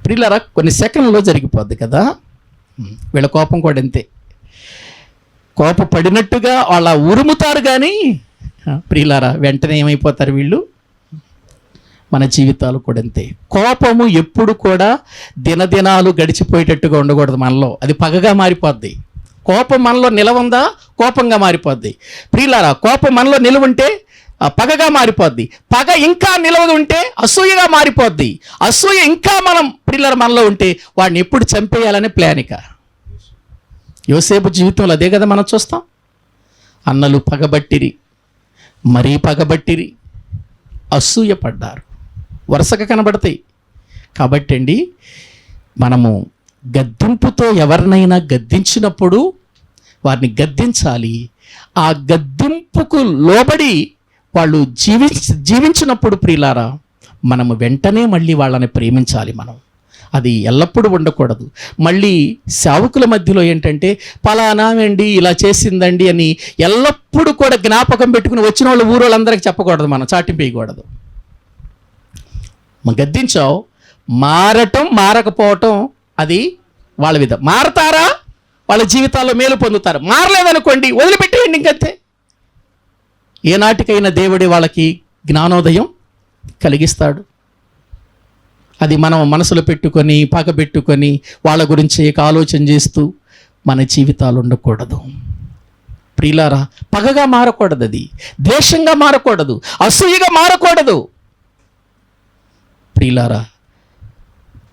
ప్రియులారా, కొన్ని సెకండ్లో జరిగిపోద్ది కదా. వీళ్ళ కోపం కూడా అంతే, కోపపడినట్టుగా వాళ్ళ ఉరుముతారు కానీ ప్రియులారా వెంటనే ఏమైపోతారు వీళ్ళు. మన జీవితాలు కూడా అంతే. కోపము ఎప్పుడు కూడా దినదినాలు గడిచిపోయేటట్టుగా ఉండకూడదు మనలో, అది పగగా మారిపోద్ది. కోపం మనలో నిలవుందా, కోపంగా మారిపోద్ది. ప్రియులారా, కోపం మనలో నిలవుంటే పగగా మారిపోద్ది, పగ ఇంకా నిలవ ఉంటే అసూయగా మారిపోద్ది, అసూయ ఇంకా ప్రియులారా మనలో ఉంటే వాడిని ఎప్పుడు చంపేయాలనే ప్లానిక. యోసేపు జీవితంలో అదే కదా మనం చూస్తాం. అన్నలు పగబట్టిరి, మరీ పగబట్టిరి, అసూయ పడ్డారు, వరుసగా కనబడతాయి. కాబట్టి అండి, మనము గద్దింపుతో ఎవరినైనా గద్దించినప్పుడు వారిని గద్దించాలి. ఆ గద్దింపుకు లోబడి వాళ్ళు జీవించినప్పుడు ప్రియులారా మనము వెంటనే మళ్ళీ వాళ్ళని ప్రేమించాలి. మనం అది ఎల్లప్పుడూ ఉండకూడదు. మళ్ళీ సేవకుల మధ్యలో ఏంటంటే పలానా అండి ఇలా చేసిందండి అని ఎల్లప్పుడూ కూడా జ్ఞాపకం పెట్టుకుని వచ్చిన వాళ్ళు ఊరోళ్ళందరికీ చెప్పకూడదు, మనం చాటింపేయకూడదు. గద్దించావు, మారటం మారకపోవటం అది వాళ్ళ విధం. మారతారా, వాళ్ళ జీవితాల్లో మేలు పొందుతారు. మారలేదనుకోండి వదిలిపెట్టేయండి, ఇంకంతే. ఏనాటికైనా దేవుడే వాళ్ళకి జ్ఞానోదయం కలిగిస్తాడు. అది మనం మనసులో పెట్టుకొని పగబెట్టుకొని వాళ్ళ గురించి ఆలోచన చేస్తూ మన జీవితాలు ఉండకూడదు. ప్రియులారా, పగగా మారకూడదు, అది ద్వేషంగా మారకూడదు, అసూయగా మారకూడదు. ప్రియులారా,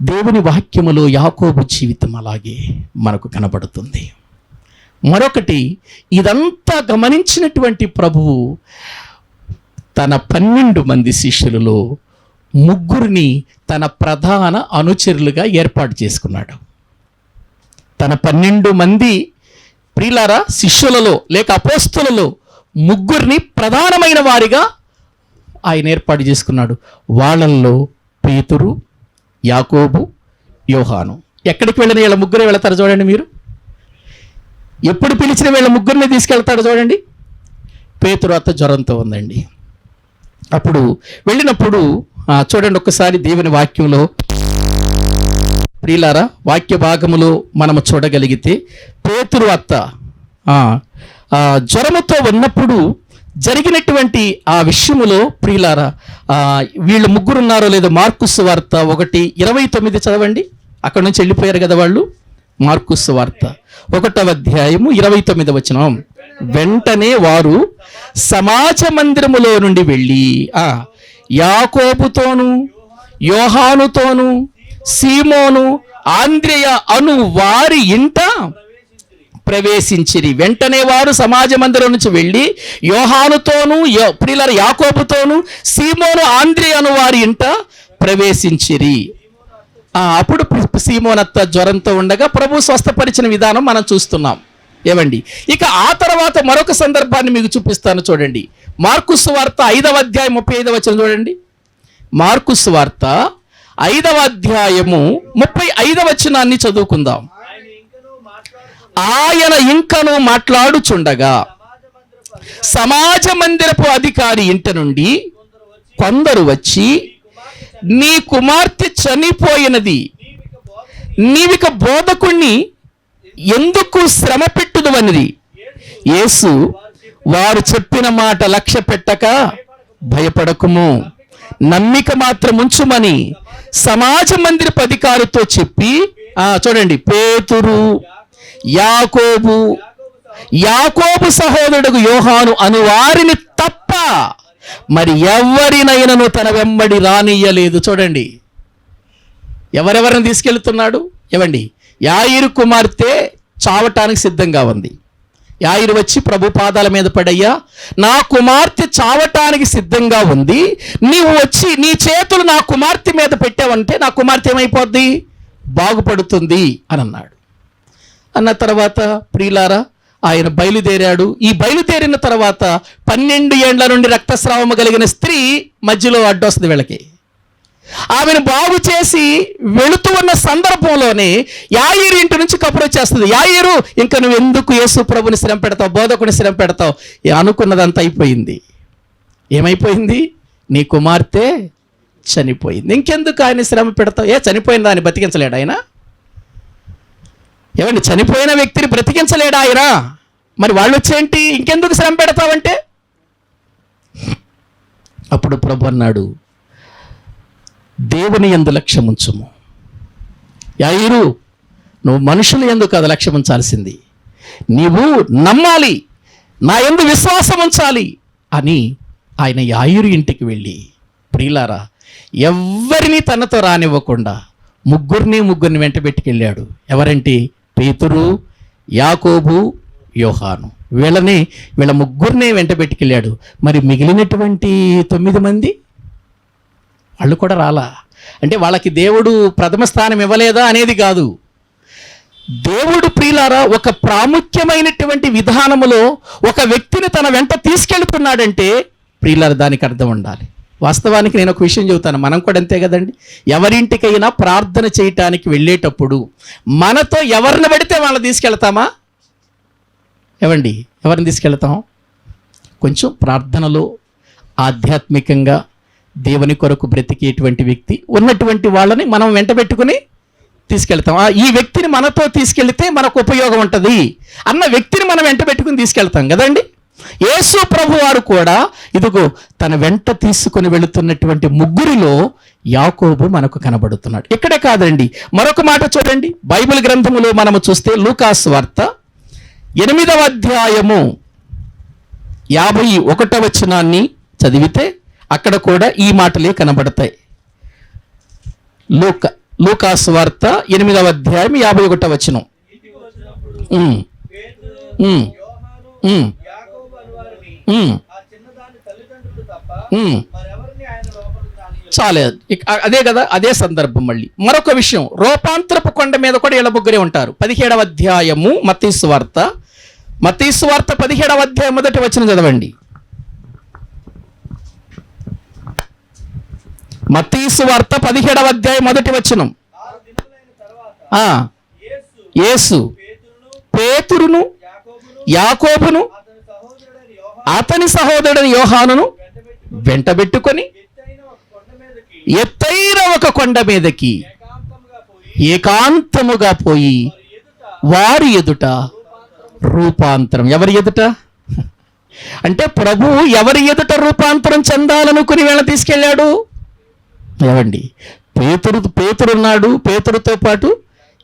దేవుని వాక్యములో యాకోబు జీవితం అలాగే మనకు కనబడుతుంది. మరొకటి, ఇదంతా గమనించినటువంటి ప్రభువు తన 12 మంది శిష్యులలో 3 తన ప్రధాన అనుచరులుగా ఏర్పాటు చేసుకున్నాడు. తన 12 మంది ప్రియులారా శిష్యులలో లేక అపోస్తులలో 3 ప్రధానమైన వారిగా ఆయన ఏర్పాటు చేసుకున్నాడు. వాళ్ళల్లో పేతురు, యాకోబు, యోహాను. ఎక్కడికి వెళ్ళిన వీళ్ళ 3 వెళతారు చూడండి. మీరు ఎప్పుడు పిలిచిన వీళ్ళ 3 తీసుకెళ్తాడు చూడండి. పేతురు అత్త జ్వరంతో ఉందండి. అప్పుడు వెళ్ళినప్పుడు చూడండి ఒక్కసారి దేవుని వాక్యంలో ప్రియులారా, వాక్య భాగములో మనము చూడగలిగితే, పేతురు అత్త జ్వరముతో ఉన్నప్పుడు జరిగినటువంటి ఆ విషయములో ప్రియులారా, వీళ్ళు 3 ఉన్నారో లేదో మార్కు సువార్త 1:29 చదవండి. అక్కడ నుంచి వెళ్ళిపోయారు కదా వాళ్ళు. మార్కు సువార్త 1వ అధ్యాయము 29వ వచనం. వెంటనే వారు సమాజ మందిరములో నుండి వెళ్ళి యాకోబుతోను, యోహానుతోను, సీమోను, ఆంద్రేయ అను వారి ఇంట ప్రవేశించిరి. వెంటనే వారు సమాజ మందిరం నుంచి వెళ్ళి యోహానుతోను, ప్రియులారా యాకోబుతోను, సీమోను, ఆంద్రేయ అను వారి ఇంట ప్రవేశించిరి. అప్పుడు సీమోనత్త జ్వరంతో ఉండగా ప్రభు స్వస్థపరిచిన విధానం మనం చూస్తున్నాం. ఏమండి, ఇక ఆ తర్వాత మరొక సందర్భాన్ని మీకు చూపిస్తాను చూడండి. మార్కు సువార్త 5వ అధ్యాయం 35వ వచనం చూడండి. మార్కు సువార్త 5వ అధ్యాయము 35వ వచనాన్ని చదువుకుందాం. ఆయన ఇంకను మాట్లాడుచుండగా సమాజ మందిరపు అధికారి ఇంట నుండి కొందరు వచ్చి, నీ కుమార్తె చనిపోయినది, నీవిక బోధకుణ్ణి ఎందుకు శ్రమ పెట్టుదువనిది. యేసు వారు చెప్పిన మాట లక్ష్య పెట్టక, భయపడకుము, నమ్మిక మాత్రం ఉంచుమని సమాజ మందిరపు అధికారితో చెప్పి, చూడండి, పేతురు, యాకోబు సహోదరుడు యోహాను అను వారిని తప్ప మరి ఎవరినైనాను తన వెంబడి రానియ్యలేదు. చూడండి, ఎవరెవరిని తీసుకెళ్తున్నాడు. ఏమండి, యాయిరు కుమార్తె చావటానికి సిద్ధంగా ఉంది. యాయిరు వచ్చి ప్రభు పాదాల మీద పడయ్యా, నా కుమార్తె చావటానికి సిద్ధంగా ఉంది, నీవు వచ్చి నీ చేతులు నా కుమార్తె మీద పెట్టావంటే నా కుమార్తె ఏమైపోద్ది, బాగుపడుతుంది అని అన్నాడు. అన్న తర్వాత ప్రియులారా, ఆయన బయలుదేరాడు. ఈ బయలుదేరిన తర్వాత 12 ఏండ్ల నుండి రక్తస్రావము కలిగిన స్త్రీ మధ్యలో అడ్డొస్తుంది వీళ్ళకి. ఆమెను బాగు చేసి వెళుతూ ఉన్న సందర్భంలోనే యాయిరు ఇంటి నుంచి కబురు వచ్చేస్తుంది. యాయిరు, ఇంకా నువ్వు ఎందుకు యేసు ప్రభుని శ్రమ పెడతావు, బోధకుని శ్రమ పెడతావు, అనుకున్నదంతా అయిపోయింది. ఏమైపోయింది? నీ కుమార్తె చనిపోయింది, ఇంకెందుకు ఆయన శ్రమ పెడతావు? చనిపోయిన దాన్ని బతికించలేడు ఆయన? ఏమండి, చనిపోయిన వ్యక్తిని బ్రతికించలేడా ఆయన? మరి వాళ్ళు వచ్చేంటి, ఇంకెందుకు శ్రమ పెడతావంటే? అప్పుడు ప్రభు అన్నాడు, దేవుని యందు లక్ష్యం ఉంచుము. యాయిరు, నువ్వు మనుషుల యందు కాదు లక్ష్యం ఉంచాల్సింది, నీవు నమ్మాలి, నా యందు విశ్వాసం ఉంచాలి అని ఆయన యాయిరు ఇంటికి వెళ్ళి, ప్రియులారా, ఎవ్వరిని తనతో రానివ్వకుండా 3 వెంట పెట్టుకెళ్ళాడు. ఎవరంటే పేతురు, యాకోబు, యోహాను. వీళ్ళ 3 వెంట పెట్టుకెళ్ళాడు. మరి మిగిలినటువంటి 9 మంది వాళ్ళు కూడా రాలా. అంటే వాళ్ళకి దేవుడు ప్రథమ స్థానం ఇవ్వలేదా అనేది కాదు. దేవుడు ప్రియులారా ఒక ప్రాముఖ్యమైనటువంటి విధానములో ఒక వ్యక్తిని తన వెంట తీసుకెళ్తున్నాడంటే ప్రియులారా దానికి అర్థం ఉండాలి. వాస్తవానికి నేను ఒక విషయం చెబుతాను, మనం కూడా అంతే కదండి. ఎవరింటికైనా ప్రార్థన చేయటానికి వెళ్ళేటప్పుడు మనతో ఎవరిని పడితే వాళ్ళని తీసుకెళ్తామా? ఏవండి, ఎవరిని తీసుకెళ్తాం? కొంచెం ప్రార్థనలో ఆధ్యాత్మికంగా దేవుని కొరకు బ్రతికేటువంటి వ్యక్తి ఉన్నటువంటి వాళ్ళని మనం వెంట పెట్టుకుని తీసుకెళ్తాం. ఈ వ్యక్తిని మనతో తీసుకెళ్తే మనకు ఉపయోగం ఉంటుంది అన్న వ్యక్తిని మనం వెంట పెట్టుకుని తీసుకెళ్తాం కదండి. యేసు ప్రభు వారు కూడా ఇదిగో తన వెంట తీసుకుని వెళుతున్నటువంటి 3లో యాకోబు మనకు కనబడుతున్నాడు. ఇక్కడే కాదండి, మరొక మాట చూడండి. బైబిల్ గ్రంథములో మనము చూస్తే లూకాసు వార్త 8వ అధ్యాయము 51వ వచనాన్ని చదివితే అక్కడ కూడా ఈ మాటలే కనబడతాయి. లూకాసు వార్త 8వ అధ్యాయం 51వ వచనం. ఉమ్, ఉమ్, ఉమ్, ఉమ్, ఉమ్. చాలే, అదే కదా, అదే సందర్భం. మళ్ళీ మరొక విషయం, రూపాంతరపు కొండ మీద కూడా వీళ్ళ ముగ్గురే ఉంటారు. 17వ అధ్యాయము మత్తయి సువార్త 17వ అధ్యాయం 1వ వచనం చదవండి. మత్తయి సువార్త 17వ అధ్యాయం 1వ వచనం. యేసు పేతురును, యాకోబును, అతని సహోదరుడైన యోహానును వెంటబెట్టుకొని ఎత్తైన ఒక కొండ మీదకి ఏకాంతముగా పోయి వారి ఎదుట రూపాంతరం. ఎవరి ఎదుట అంటే ప్రభువు ఎవరి ఎదుట రూపాంతరం చెందాలనుకుని వీళ్ళని తీసుకెళ్ళాడు? ఏవండి, పేతురు ఉన్నాడు, పేతురుతో పాటు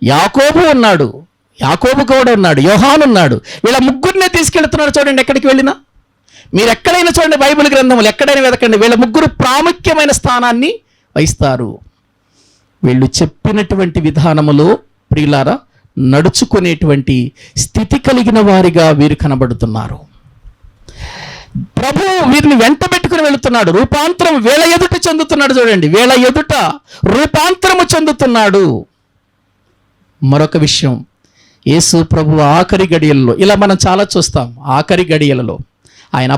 యాకోబు ఉన్నాడు, యాకోబు కూడా ఉన్నాడు, యోహాను ఉన్నాడు. వీళ్ళ ముగ్గురినే తీసుకెళ్తున్నాడు. చూడండి, ఎక్కడికి వెళ్ళినా మీరు ఎక్కడైనా చూడండి, బైబిల్ గ్రంథములు ఎక్కడైనా వెతకండి, వీళ్ళ ముగ్గురు ప్రాముఖ్యమైన స్థానాన్ని వహిస్తారు. వీళ్ళు చెప్పినటువంటి విధానములో ప్రియులారా నడుచుకునేటువంటి స్థితి కలిగిన వారిగా వీరు కనబడుతున్నారు. ప్రభు వీరిని వెంట పెట్టుకుని వెళుతున్నాడు. రూపాంతరం వీళ్ళ ఎదుట చెందుతున్నాడు. చూడండి, వీళ్ళ ఎదుట రూపాంతరము చెందుతున్నాడు. మరొక విషయం, యేసు ప్రభు ఆఖరి గడియలలో, ఇలా మనం చాలా చూస్తాం, ఆఖరి గడియలలో ఆయన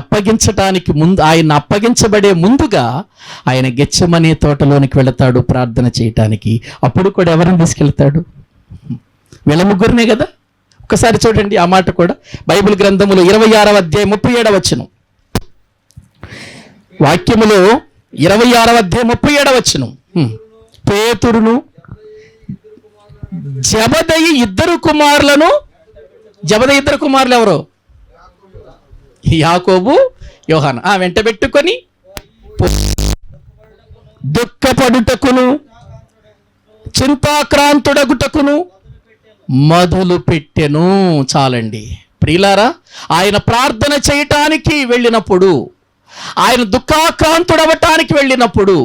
అప్పగించబడే ముందుగా ఆయన గెత్సెమనే తోటలోనికి వెళతాడు ప్రార్థన చేయటానికి. అప్పుడు కూడా ఎవరిని తీసుకెళ్తాడు? వీళ్ళ ముగ్గురినే కదా. ఒకసారి చూడండి ఆ మాట కూడా బైబిల్ గ్రంథములో 26వ అధ్యాయం 37వ వచనం. వాక్యములో 26వ అధ్యాయం 37వ వచనం. పేతురును, జబదయి ఇద్దరు కుమారులను, జబదయి ఇద్దరు కుమారులు ఎవరు? యాకోబు, యోహాను. వెంట పెట్టుకొని దుఃఖపడుటకును చింతాక్రాంతుడగుటకును మొదలు పెట్టెను. చాలండి ప్రియులారా, ఆయన ప్రార్థన చేయటానికి వెళ్ళినప్పుడు, ఆయన దుఃఖాక్రాంతుడవటానికి వెళ్ళినప్పుడు,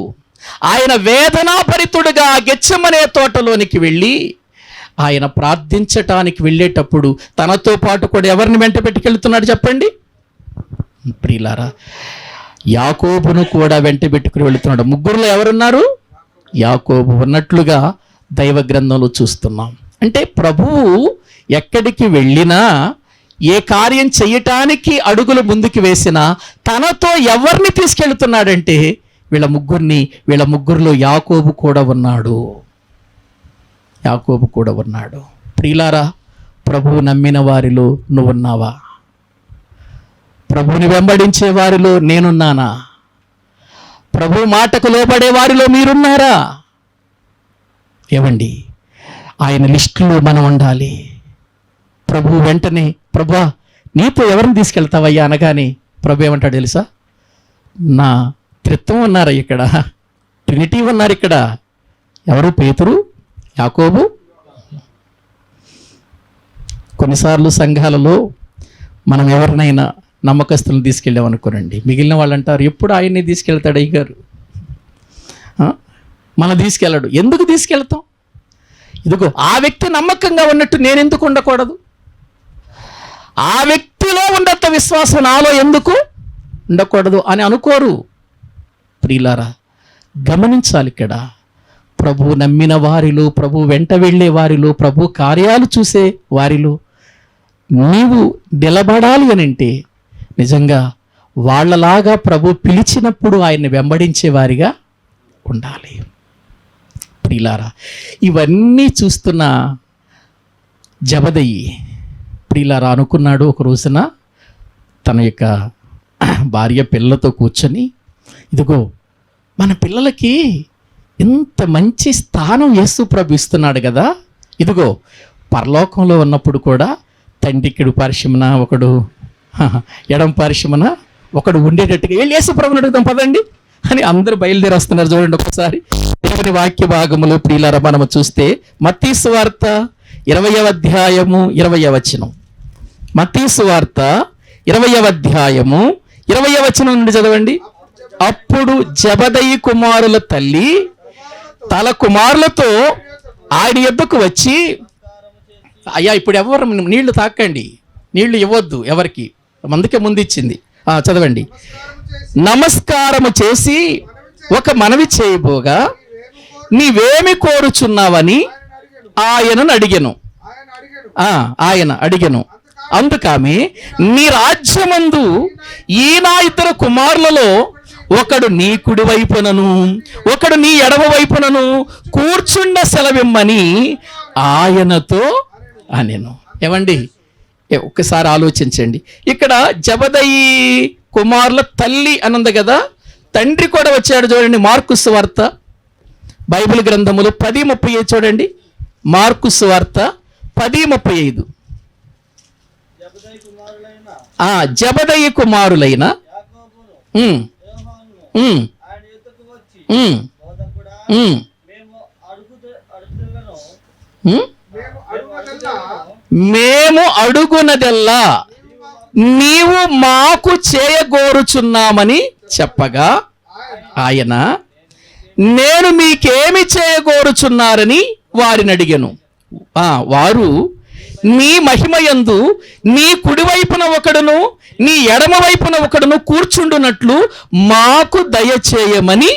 ఆయన వేదనాభరితుడిగా గెత్సెమనే తోటలోనికి వెళ్ళి ఆయన ప్రార్థించటానికి వెళ్ళేటప్పుడు తనతో పాటు కూడా ఎవరిని వెంట పెట్టుకెళ్తున్నాడు చెప్పండి ప్రియులారా? యాకోబును కూడా వెంట పెట్టుకుని వెళుతున్నాడు. ముగ్గురులో ఎవరున్నారు? యాకోబు ఉన్నట్లుగా దైవ గ్రంథంలో చూస్తున్నాం. అంటే ప్రభువు ఎక్కడికి వెళ్ళినా, ఏ కార్యం చేయటానికి అడుగులు ముందుకు వేసినా తనతో ఎవరిని తీసుకెళ్తున్నాడంటే వీళ్ళ ముగ్గురులో యాకోబు కూడా ఉన్నాడు. యాకోబు కూడా ఉన్నాడు. ప్రియులారా, ప్రభువు నమ్మిన వారిలో నువ్వున్నావా? ప్రభువుని వెంబడించే వారిలో నేనున్నానా? ప్రభు మాటకు లోబడే వారిలో మీరున్నారా? ఏమండి, ఆయన లిస్టులో మనం ఉండాలి. ప్రభు వెంటనే, ప్రభా నీతో ఎవరిని తీసుకెళ్తావయ్యా అనగానే ప్రభు ఏమంటాడు తెలుసా? నా త్రిత్వం ఉన్నారు ఇక్కడ, ట్రినిటీ ఉన్నారు ఇక్కడ. ఎవరు? పేతురు, యాకోబు. కొన్నిసార్లు సంఘాలలో మనం ఎవరినైనా నమ్మకస్తులను తీసుకెళ్ళామనుకోనండి, మిగిలిన వాళ్ళు అంటారు ఎప్పుడు ఆయన్ని తీసుకెళ్తాడు అయ్యగారు, మనం తీసుకెళ్ళడు. ఎందుకు తీసుకెళ్తాం? ఇదిగో ఆ వ్యక్తి నమ్మకంగా ఉన్నట్టు నేను ఎందుకు ఉండకూడదు? ఆ వ్యక్తిలో ఉన్నంత విశ్వాసం నాలో ఎందుకు ఉండకూడదు అని అనుకోరు. ప్రియులారా, గమనించాలి ఇక్కడ. ప్రభు నమ్మిన వారిలో, ప్రభు వెంట వెళ్ళే వారిలో, ప్రభు కార్యాలు చూసే వారిలో నీవు నిలబడాలి అని అంటే నిజంగా వాళ్ళలాగా ప్రభు పిలిచినప్పుడు ఆయన్ని వెంబడించే వారిగా ఉండాలి. ప్రియులారా, ఇవన్నీ చూస్తున్న జబదయి ప్రియులారా అనుకున్నాడు, ఒక రోజున తన యొక్క భార్య పిల్లలతో కూర్చొని, ఇదిగో మన పిల్లలకి ఇంత మంచి స్థానం యేసు ప్రభు ఇస్తున్నాడు కదా, ఇదిగో పరలోకంలో ఉన్నప్పుడు కూడా తండ్రికిడు పార్శ్వమున ఒకడు, ఎడం పార్శ్వమున ఒకడు ఉండేటట్టుగా వెళ్ళి యేసు ప్రభుని అడుగుదాం పదండి అని అందరూ బయలుదేరి వస్తున్నారు. చూడండి ఒకసారి దేవుని వాక్య భాగములు ప్రియులారా మనము చూస్తే మత్తయి సువార్త 20వ అధ్యాయము 20వ వచనం. మత్తయి సువార్త 20వ అధ్యాయము 20వ వచనం నుండి చదవండి. అప్పుడు జబదయి కుమారుల తల్లి తన కుమారులతో ఆయన యొద్దకు వచ్చి, అయ్యా ఇప్పుడు ఎవరు నీళ్లు తాకండి, నీళ్లు ఇవ్వద్దు ఎవరికి, అందుకే ముందు ఇచ్చింది. చదవండి. నమస్కారము చేసి ఒక మనవి చేయబోగా, నీవేమి కోరుచున్నావని ఆయనను అడిగెను. ఆయన అడిగెను. అందుకామె, నీ రాజ్యమందు ఈ నా ఇద్దరు కుమారులలో ఒకడు నీ కుడి వైపునను ఒకడు నీ ఎడమ వైపునను కూర్చుండ సెలవిమ్మని ఆయనతో అనెను. ఏమండి, ఒక్కసారి ఆలోచించండి. ఇక్కడ జబదయి కుమారుల తల్లి అని ఉంది కదా, తండ్రి కూడా వచ్చాడు. చూడండి, మార్కు సువార్త బైబిల్ గ్రంథములు 10:35 చూడండి. మార్కు సువార్త 10:35. జబదయి కుమారులైన మేము అడుగునదెల్లా నీవు మాకు చేయగోరుచున్నామని చెప్పగా, ఆయన, నేను మీకేమి చేయగోరుచున్నారని వారిని అడిగాను. వారు, నీ మహిమయందు నీ కుడివైపున ఒకడును నీ ఎడమ వైపున ఒకడును కూర్చుండునట్లు మాకు దయచేయమని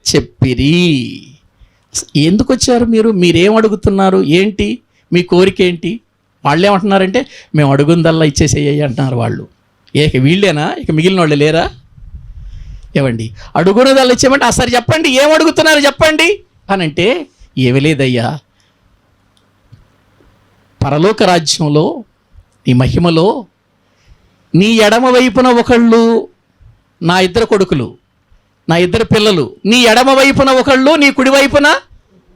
చెప్పిరి. ఎందుకు వచ్చారు మీరు? మీరేం అడుగుతున్నారు? ఏంటి మీ కోరిక ఏంటి? వాళ్ళు ఏమంటున్నారంటే, మేము అడుగుందల్లా ఇచ్చేసేయ్యి అంటున్నారు వాళ్ళు. వీళ్ళేనా? ఇక మిగిలిన వాళ్ళు లేరా? ఏమండి, అడుగునదల్లా ఇచ్చేయమంటే సరే చెప్పండి, ఏం అడుగుతున్నారు చెప్పండి అని అంటే, ఏమీ లేదయ్యా, పరలోక రాజ్యంలో నీ మహిమలో నీ ఎడమ వైపున ఒకళ్ళు నా ఇద్దరు కొడుకులు, నా ఇద్దరు పిల్లలు, నీ ఎడమ వైపున ఒకళ్ళు నీ కుడి వైపున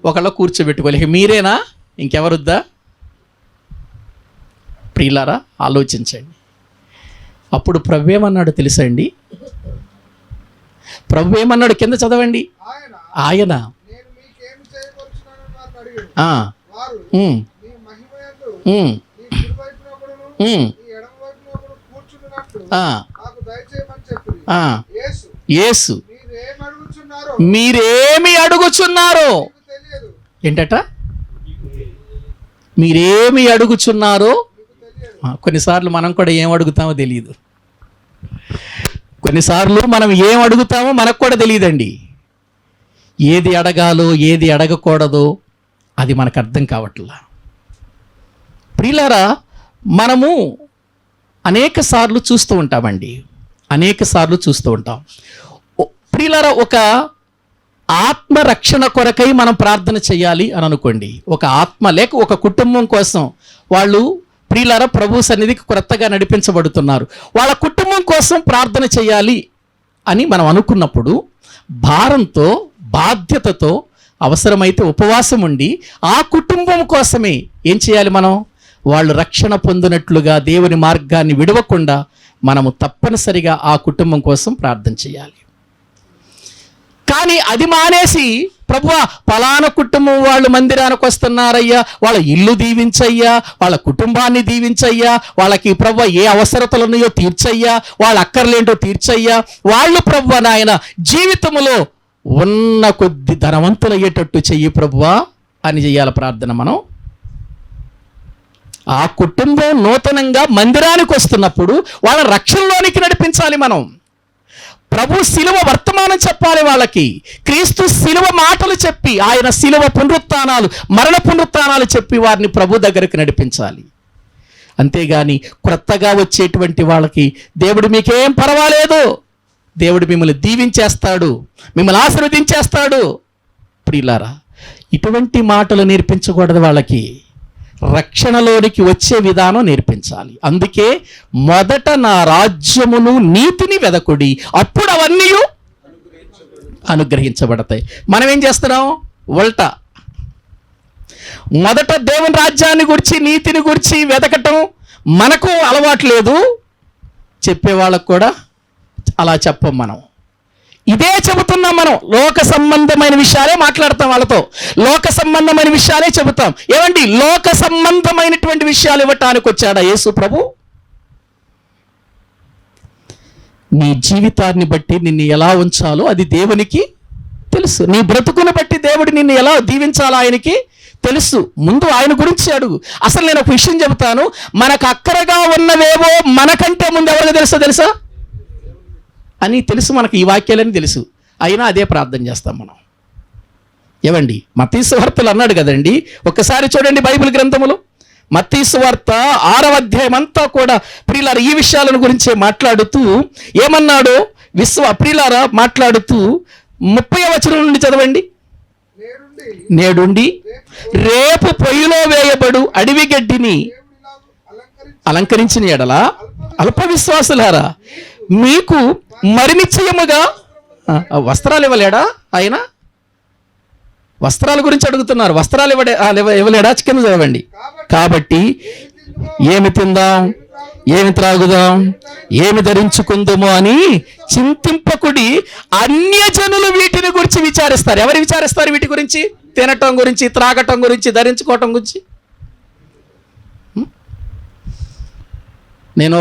ఒకళ్ళు కూర్చోబెట్టుకోలేక మీరేనా? ఇంకెవరుద్దా? ప్రియులారా, ఆలోచించండి. అప్పుడు ప్రభు ఏమన్నాడు తెలుసా అండి? ప్రభు ఏమన్నాడు? కింద చదవండి. ఆయన యేసు, మీరేమి అడుగుచున్నారో ఏంటట? మీరేమి అడుగుచున్నారో. కొన్నిసార్లు మనం కూడా ఏం అడుగుతామో తెలియదు. కొన్నిసార్లు మనం ఏం అడుగుతామో మనకు కూడా తెలియదండి. ఏది అడగాలో ఏది అడగకూడదో అది మనకు అర్థం కావట్లా. ప్రియులారా, మనము అనేక సార్లు చూస్తూ ఉంటాం. ప్రియులారా, ఒక ఆత్మరక్షణ కొరకై మనం ప్రార్థన చేయాలి అని అనుకోండి. ఒక ఆత్మ లేక ఒక కుటుంబం కోసం వాళ్ళు ప్రియులారా ప్రభు సన్నిధికి కొత్తగా నడిపించబడుతున్నారు. వాళ్ళ కుటుంబం కోసం ప్రార్థన చేయాలి అని మనం అనుకున్నప్పుడు భారంతో, బాధ్యతతో, అవసరమైతే ఉపవాసం ఉండి ఆ కుటుంబం కోసమే ఏం చేయాలి? మనం వాళ్ళు రక్షణ పొందినట్లుగా దేవుని మార్గాన్ని విడవకుండా మనము తప్పనిసరిగా ఆ కుటుంబం కోసం ప్రార్థన చేయాలి. కానీ అది మానేసి, ప్రభువా ఫలానా కుటుంబం వాళ్ళు మందిరానికి వస్తున్నారయ్యా, వాళ్ళ ఇల్లు దీవించయ్యా, వాళ్ళ కుటుంబాన్ని దీవించయ్యా, వాళ్ళకి ప్రభువా ఏ అవసరతలు ఉన్నాయో తీర్చయ్యా, వాళ్ళ అక్కర్లేంటో తీర్చయ్యా, వాళ్ళు ప్రభువా నాయన జీవితంలో ఉన్న కొద్ది ధనవంతులు అయ్యేటట్టు చెయ్యి ప్రభువా అని చెయ్యాలి ప్రార్థన. మనం ఆ కుటుంబం నూతనంగా మందిరానికి వస్తున్నప్పుడు వాళ్ళ రక్షణలోనికి నడిపించాలి. మనం ప్రభు శిలువ వర్తమానం చెప్పాలి వాళ్ళకి. క్రీస్తు శిలువ మాటలు చెప్పి, ఆయన శిలువ పునరుత్థానాలు, మరణ పునరుత్థానాలు చెప్పి వారిని ప్రభు దగ్గరికి నడిపించాలి. అంతేగాని క్రొత్తగా వచ్చేటువంటి వాళ్ళకి దేవుడు మీకేం పర్వాలేదు, దేవుడు మిమ్మల్ని దీవించేస్తాడు, మిమ్మల్ని ఆశీర్వదించేస్తాడు. ప్రియులారా, ఇటువంటి మాటలు నేర్పించకూడదు. వాళ్ళకి రక్షణలోనికి వచ్చే విధానం నేర్పించాలి. అందుకే మొదట నా రాజ్యమును నీతిని వెదకుడి, అప్పుడు అవన్నీ అనుగ్రహించబడతాయి. మనం ఏం చేస్తున్నాం? ఉల్టా. మొదట దేవుని రాజ్యాన్ని గురించి, నీతిని గురించి వెదకటం మనకు అలవాటు లేదు, చెప్పేవాళ్ళకు కూడా అలా చెప్పం. మనం ఇదే చెబుతున్నాం. మనం లోక సంబంధమైన విషయాలే మాట్లాడతాం, వాళ్ళతో లోక సంబంధమైన విషయాలే చెబుతాం. ఏమండి, లోక సంబంధమైనటువంటి విషయాలు ఇవ్వటానికి వచ్చాడా యేసు ప్రభు? నీ జీవితాన్ని బట్టి నిన్ను ఎలా ఉంచాలో అది దేవునికి తెలుసు. నీ బ్రతుకును బట్టి దేవుడు నిన్ను ఎలా దీవించాలో ఆయనకి తెలుసు. ముందు ఆయన గురించి అడుగు. అసలు నేను ఒక విషయం చెబుతాను, మనకు అక్కరగా ఉన్నవేవో మనకంటే ముందు ఎవరికి తెలుసా అని తెలుసు. మనకు ఈ వాక్యాలని తెలుసు, అయినా అదే ప్రార్థన చేస్తాం మనం. ఏవండి, మత్తయి సువార్తలు అన్నాడు కదండి, ఒక్కసారి చూడండి బైబిల్ గ్రంథములో. మత్తయి సువార్త 6వ అధ్యాయం అంతా కూడా ప్రియులారా ఈ విషయాలను గురించే మాట్లాడుతూ ఏమన్నాడో ప్రియులారా మాట్లాడుతూ 30వ వచనం నుండి చదవండి. నేడుండి రేపు పొయ్యిలో వేయబడు అడవి గడ్డిని అలంకరించిన ఎడల అల్ప విశ్వాసులారా మీకు మరి నిశ్చయముగా వస్త్రాలు ఇవ్వలేడా ఆయన? వస్త్రాల గురించి అడుగుతున్నారు. వస్త్రాలు ఇవ్వలేడా? కింద చదవండి. కాబట్టి ఏమి తిందాం, ఏమి త్రాగుదాం, ఏమి ధరించుకుందాము అని చింతింపకుడి. అన్యజనులు వీటిని గురించి విచారిస్తారు. ఎవరు విచారిస్తారు వీటి గురించి? తినటం గురించి, త్రాగటం గురించి, ధరించుకోవటం గురించి. నేను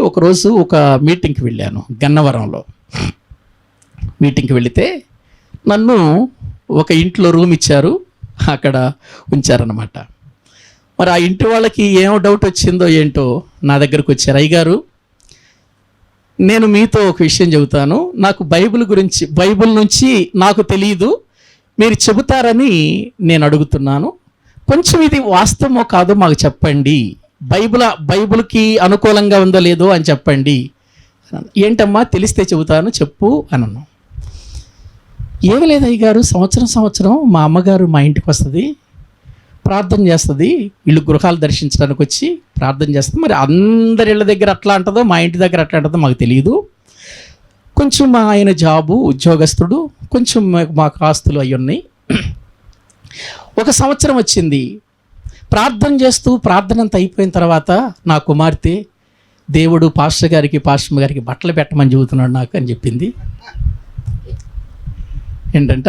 ఒకరోజు ఒక మీటింగ్కి వెళ్ళాను గన్నవరంలో. మీటింగ్కి వెళితే నన్ను ఒక ఇంట్లో రూమ్ ఇచ్చారు, అక్కడ ఉంచారన్నమాట. మరి ఆ ఇంటి వాళ్ళకి ఏమో డౌట్ వచ్చిందో ఏంటో నా దగ్గరకు వచ్చారు. అయ్యగారు, నేను మీతో ఒక విషయం చెబుతాను, నాకు బైబిల్ నుంచి నాకు తెలియదు, మీరు చెబుతారని నేను అడుగుతున్నాను. కొంచెం ఇది వాస్తవమో కాదో మాకు చెప్పండి, బైబిల్కి అనుకూలంగా ఉందో లేదో అని చెప్పండి. ఏంటమ్మా తెలిస్తే చెబుతాను, చెప్పు అని అన్నాను. ఏమి లేదు అయ్యగారు, సంవత్సరం మా అమ్మగారు మా ఇంటికి వస్తుంది, ప్రార్థన చేస్తుంది, వీళ్ళు గృహాలు దర్శించడానికి వచ్చి ప్రార్థన చేస్తుంది. మరి అందరి ఇళ్ళ దగ్గర అట్లా అంటుందో మా ఇంటి దగ్గర అట్లా అంటుందో మాకు తెలియదు. కొంచెం మా ఆయన జాబు ఉద్యోగస్తుడు, కొంచెం మాకు ఆస్తులు అవి ఉన్నాయి. ఒక సంవత్సరం వచ్చింది, ప్రార్థన చేస్తూ ప్రార్థన అంతా అయిపోయిన తర్వాత నా కుమార్తె దేవుడు పాస్టర్ గారికి బట్టలు పెట్టమని చెబుతున్నాడు నాకు అని చెప్పింది. ఏంటంట,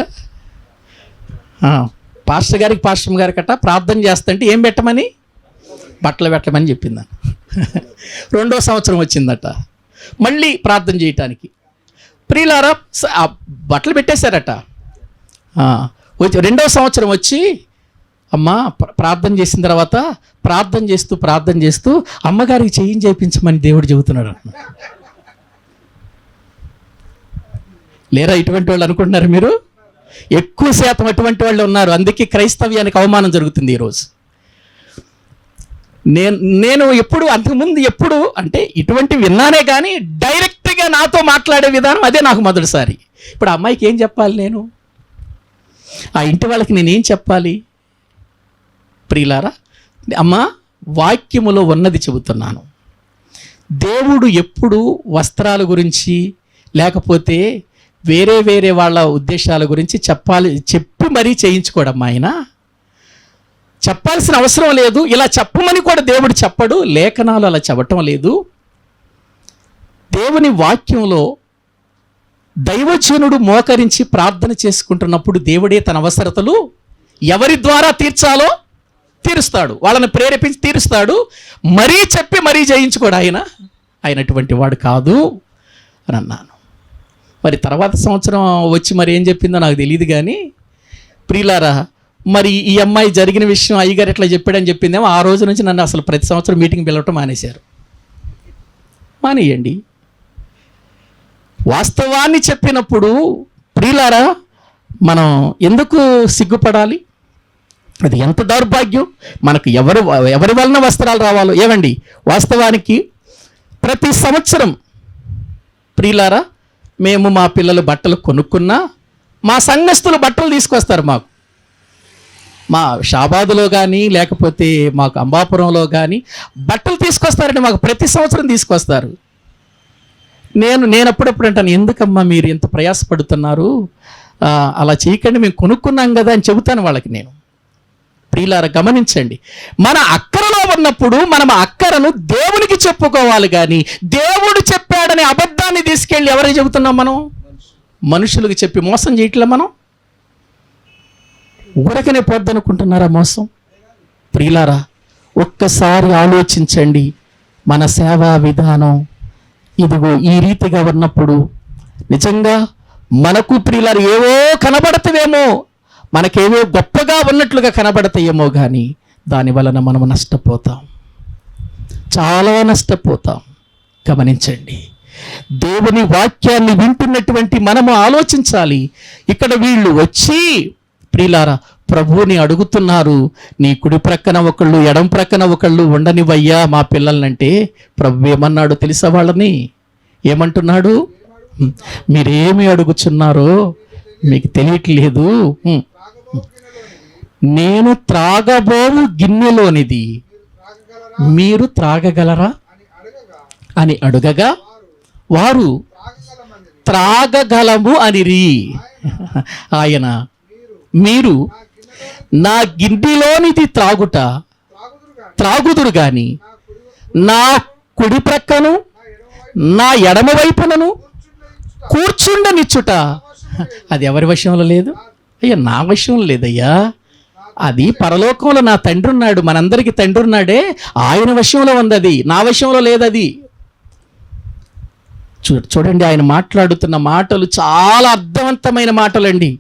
పాస్టర్ గారికి అట్ట ప్రార్థన చేస్తుంటే ఏం పెట్టమని? బట్టలు పెట్టమని చెప్పింది. 2వ సంవత్సరం వచ్చిందట మళ్ళీ ప్రార్థన చేయటానికి. ప్రియులారా బట్టలు పెట్టేశారట. 2వ సంవత్సరం వచ్చి అమ్మ ప్రార్థన చేసిన తర్వాత ప్రార్థన చేస్తూ అమ్మగారికి చేయించమని దేవుడు చెబుతున్నాడు. లేరా ఇటువంటి వాళ్ళు అనుకుంటున్నారు మీరు? ఎక్కువ శాతం అటువంటి వాళ్ళు ఉన్నారు. అందుకే క్రైస్తవ్యానికి అవమానం జరుగుతుంది ఈరోజు. నేను అంతకుముందు ఎప్పుడు అంటే ఇటువంటి విన్నానే కానీ డైరెక్ట్గా నాతో మాట్లాడే విధానం అదే నాకు మొదటిసారి. ఇప్పుడు ఆ అమ్మాయికి ఏం చెప్పాలి నేను? ఆ ఇంటి వాళ్ళకి నేనేం చెప్పాలి? ప్రియులారా, అమ్మ వాక్యములో ఉన్నది చెబుతున్నాను. దేవుడు ఎప్పుడు వస్త్రాల గురించి లేకపోతే వేరే వాళ్ళ ఉద్దేశాల గురించి చెప్పి మరీ చేయించుకోవడమ్మా. ఆయన చెప్పాల్సిన అవసరం లేదు, ఇలా చెప్పమని కూడా దేవుడు చెప్పడు, లేఖనాలు అలా చెప్పటం లేదు. దేవుని వాక్యంలో దైవజనుడు మోకరించి ప్రార్థన చేసుకుంటున్నప్పుడు దేవుడే తన అవసరతలు ఎవరి ద్వారా తీర్చాలో తీరుస్తాడు, వాళ్ళని ప్రేరేపించి తీరుస్తాడు. మరీ చెప్పి మరీ చేయించుకోడు ఆయన అటువంటి వాడు కాదు అని అన్నాను. మరి తర్వాత సంవత్సరం వచ్చి మరి ఏం చెప్పిందో నాకు తెలియదు కానీ ప్రియులారా, మరి ఈ అమ్మాయి జరిగిన విషయం అయ్యగారు ఎట్లా చెప్పాడని చెప్పిందేమో. ఆ రోజు నుంచి నన్ను అసలు ప్రతి సంవత్సరం మీటింగ్ పిలవటం మానేయండి. వాస్తవాన్ని చెప్పినప్పుడు ప్రియులారా మనం ఎందుకు సిగ్గుపడాలి? అది ఎంత దౌర్భాగ్యం. మనకు ఎవరి వలన వస్త్రాలు రావాలో. ఏమండి, వాస్తవానికి ప్రతి సంవత్సరం ప్రియులారా మేము మా పిల్లలు బట్టలు కొనుక్కున్నా మా సంఘస్థులు బట్టలు తీసుకొస్తారు. మా షాబాదులో కానీ లేకపోతే మాకు అంబాపురంలో కానీ బట్టలు తీసుకొస్తారంటే మాకు ప్రతి సంవత్సరం తీసుకొస్తారు. నేను అప్పుడప్పుడు అంటాను, ఎందుకమ్మా మీరు ఎంత ప్రయాసపడుతున్నారు, అలా చేయకండి, మేము కొనుక్కున్నాం కదా అని చెబుతాను వాళ్ళకి నేను. ప్రియులారా గమనించండి, మన అక్కరలో ఉన్నప్పుడు మనం అక్కరను దేవునికి చెప్పుకోవాలి కానీ దేవుడు చెప్పాడనే అబద్ధాన్ని తీసుకెళ్ళి ఎవరికి చెబుతున్నాం? మనం మనుషులకు చెప్పి మోసం చేయట్లే. మనం ఊరకనే పోద్దనుకుంటున్నారా మోసం? ప్రియులారా ఒక్కసారి ఆలోచించండి. మన సేవా విధానం ఇదిగో ఈ రీతిగా ఉన్నప్పుడు నిజంగా మనకు ప్రియులారు ఏవో కనబడతావేమో, మనకేవో గొప్పగా ఉన్నట్లుగా కనబడతాయేమో, కానీ దాని వలన మనము నష్టపోతాం, చాలా నష్టపోతాం. గమనించండి, దేవుని వాక్యాన్ని వింటున్నటువంటి మనము ఆలోచించాలి. ఇక్కడ వీళ్ళు వచ్చి ప్రియులారా ప్రభువుని అడుగుతున్నారు, నీ కుడి ప్రక్కన ఒకళ్ళు ఎడం ప్రక్కన ఒకళ్ళు ఉండనివయ్యా మా పిల్లల్నంటే ప్రభు ఏమన్నాడు తెలుసా? వాళ్ళని ఏమంటున్నాడు? మీరేమి అడుగుచున్నారో మీకు తెలియట్లేదు, నేను త్రాగబోవు గిన్నెలోనిది మీరు త్రాగగలరా అని అడుగగా వారు త్రాగగలము అనిరి. ఆయన మీరు నా గిన్నెలోనిది త్రాగుదురు గాని నా కుడి ప్రక్కను నా ఎడమ వైపునను కూర్చుండనిచ్చుట అది ఎవరి వశంలో లేదు? అయ్యా నా వశంలో లేదయ్యా, అది పరలోకంలో నా తండ్రి ఉన్నాడు, మనందరికీ తండ్రి ఉన్నాడే, ఆయన వశంలో ఉంది, అది నా వశంలో లేదది. చూడండి, ఆయన మాట్లాడుతున్న మాటలు చాలా అర్థవంతమైన మాటలండి.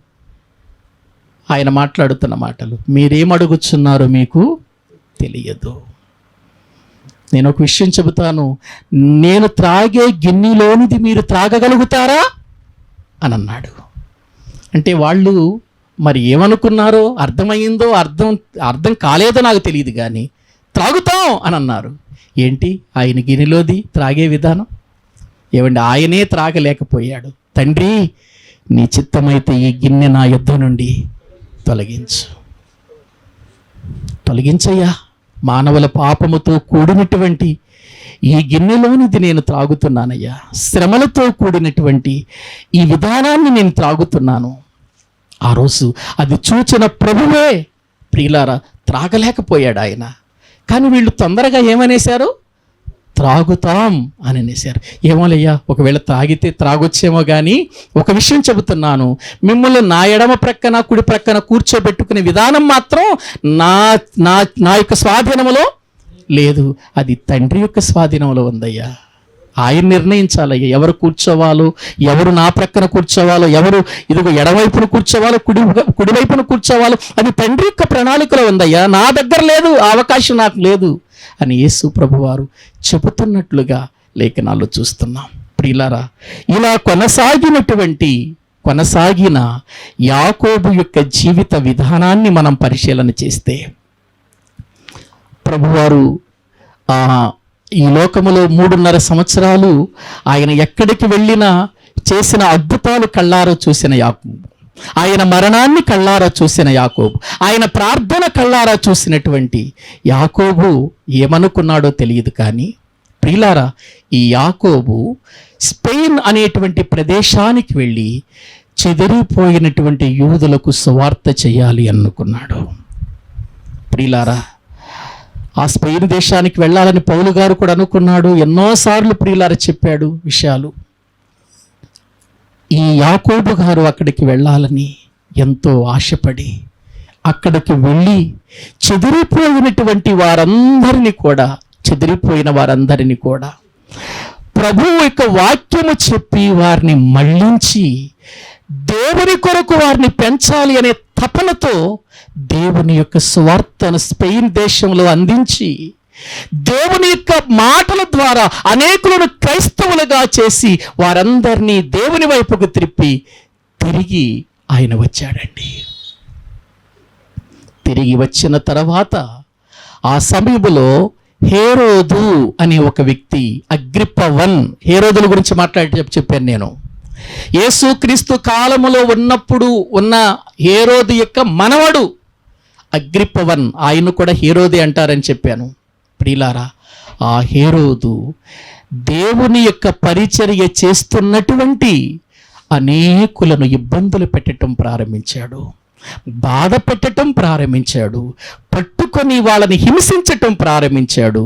ఆయన మాట్లాడుతున్న మాటలు, మీరేమడుగుచున్నారో మీకు తెలియదు. నేను ఒక విషయం చెబుతాను, నేను త్రాగే గిన్నెలోనిది మీరు త్రాగగలుగుతారా అని అన్నాడు. అంటే వాళ్ళు మరి ఏమనుకున్నారో, అర్థమయ్యిందో అర్థం కాలేదో నాకు తెలియదు, కానీ త్రాగుతాం అని అన్నారు. ఏంటి ఆయన గిన్నెలోది త్రాగే విధానం? ఏమండి, ఆయనే త్రాగలేకపోయాడు. తండ్రి నీ చిత్తమైతే ఈ గిన్నె నా యుద్ధ నుండి తొలగించయ్యా, మానవుల పాపముతో కూడినటువంటి ఈ గిన్నెలోనిది నేను త్రాగుతున్నానయ్యా, శ్రమలతో కూడినటువంటి ఈ విధానాన్ని నేను త్రాగుతున్నాను. ఆ రోజు అది చూచిన ప్రభువే ప్రియులారా త్రాగలేకపోయాడు ఆయన. కానీ వీళ్ళు తొందరగా ఏమనేశారు? త్రాగుతాం అని అనేశారు. ఏమోలయ్యా, ఒకవేళ త్రాగితే త్రాగొచ్చేమో, కానీ ఒక విషయం చెబుతున్నాను, మిమ్మల్ని నా ఎడమ ప్రక్కన కుడి ప్రక్కన కూర్చోబెట్టుకునే విధానం మాత్రం నా యొక్క స్వాధీనంలో లేదు, అది తండ్రి యొక్క స్వాధీనంలో ఉందయ్యా. ఆయన నిర్ణయించాలయ్యా ఎవరు కూర్చోవాలో, ఎవరు నా ప్రక్కన కూర్చోవాలో, ఎవరు ఇదిగో ఎడవైపున కూర్చోవాలో, కుడివైపున కూర్చోవాలో, అది తండ్రి యొక్క ప్రణాళికలో ఉందయ్యా, నా దగ్గర లేదు, ఆ అవకాశం నాకు లేదు అని యేసు ప్రభువారు చెబుతున్నట్లుగా లేఖనాల్లో చూస్తున్నాం. ప్రియులారా, ఇలా కొనసాగిన యాకోబు యొక్క జీవిత విధానాన్ని మనం పరిశీలన చేస్తే, ప్రభువారు ఈ లోకములో 3.5 సంవత్సరాలు ఆయన ఎక్కడికి వెళ్ళినా చేసిన అద్భుతాలు కళ్ళారా చూసిన యాకోబు, ఆయన మరణాన్ని కళ్ళారా చూసిన యాకోబు, ఆయన ప్రార్థన కళ్ళారా చూసినటువంటి యాకోబు ఏమనుకున్నాడో తెలియదు. కానీ ప్రియులారా, ఈ యాకోబు స్పెయిన్ అనేటువంటి ప్రదేశానికి వెళ్ళి చెదిరిపోయినటువంటి యూదులకు సువార్త చేయాలి అనుకున్నాడు. ప్రియులారా, ఆ స్పెయిన్ దేశానికి వెళ్ళాలని పౌలు గారు కూడా అనుకున్నాడు. ఎన్నోసార్లు ప్రియులారా చెప్పాడు విషయాలు. ఈ యాకోబు గారు అక్కడికి వెళ్ళాలని ఎంతో ఆశపడి అక్కడికి వెళ్ళి చెదిరిపోయిన వారందరినీ కూడా ప్రభువు యొక్క వాక్యము చెప్పి వారిని మళ్ళించి దేవుని కొరకు వారిని పెంచాలి అనే తపనతో దేవుని యొక్క సువార్తను స్పెయిన్ దేశంలో అందించి దేవుని యొక్క మాటల ద్వారా అనేకులను క్రైస్తవులుగా చేసి వారందరినీ దేవుని వైపుకు త్రిప్పి తిరిగి ఆయన వచ్చాడండి. తిరిగి వచ్చిన తర్వాత ఆ సమయంలో హేరోదు అనే ఒక వ్యక్తి, అగ్రిప్ప 1, హేరోదుల గురించి చెప్పాను నేను. యేసుక్రీస్తు కాలములో ఉన్నప్పుడు ఉన్న హేరోదు యొక్క మనవడు అగ్రిప్ప 1, ఆయన కూడా హేరోదే అంటారని చెప్పాను. ప్రియులారా, ఆ హేరోదు దేవుని యొక్క పరిచర్య చేస్తున్నటువంటి అనేకులను ఇబ్బందులు పెట్టడం ప్రారంభించాడు, బాధ పెట్టడం ప్రారంభించాడు, పట్టుకొని వాళ్ళని హింసించటం ప్రారంభించాడు.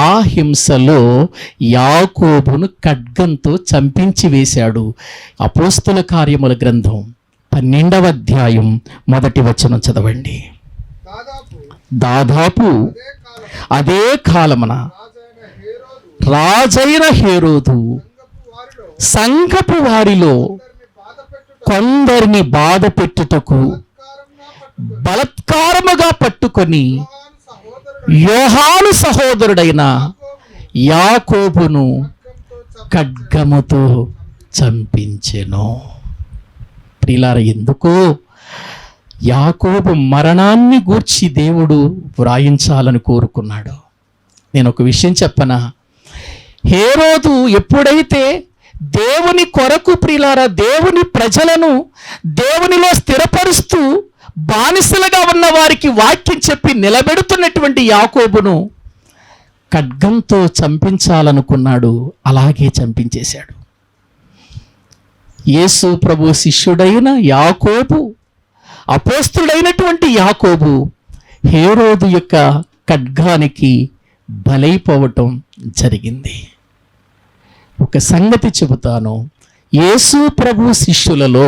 ఆ హింసలో యాకోబును ఖడ్గంతో చంపించి వేశాడు. అపోస్తల కార్యముల గ్రంథం 12వ అధ్యాయం 1వ వచనం చదవండి. దాదాపు అదే కాలమున రాజైన హేరోదు సంఘపు వారిలో కొందరిని బాధ పెట్టుటకు బలత్కారముగా పట్టుకొని యోహాను సహోదరుడైన యాకోబును ఖడ్గముతో చంపించెను. ప్రియులారా, ఎందుకు యాకోబు మరణాన్ని గూర్చి దేవుడు వ్రాయించాలని కోరుకున్నాడు? నేను ఒక విషయం చెప్పనా? హేరోదు ఎప్పుడైతే దేవుని కొరకు, ప్రియులారా, దేవుని ప్రజలను దేవునిలో స్థిరపరుస్తూ బానిసలుగా ఉన్న వారికి వాక్యం చెప్పి నిలబెడుతున్నటువంటి యాకోబును ఖడ్గంతో చంపించాలనుకున్నాడు. అలాగే చంపించేశాడు. యేసు ప్రభు శిష్యుడైన యాకోబు, అపోస్తుడైనటువంటి యాకోబు హేరోదు యొక్క ఖడ్గానికి బలైపోవటం జరిగింది. ఒక సంగతి చెబుతాను. యేసు ప్రభు శిష్యులలో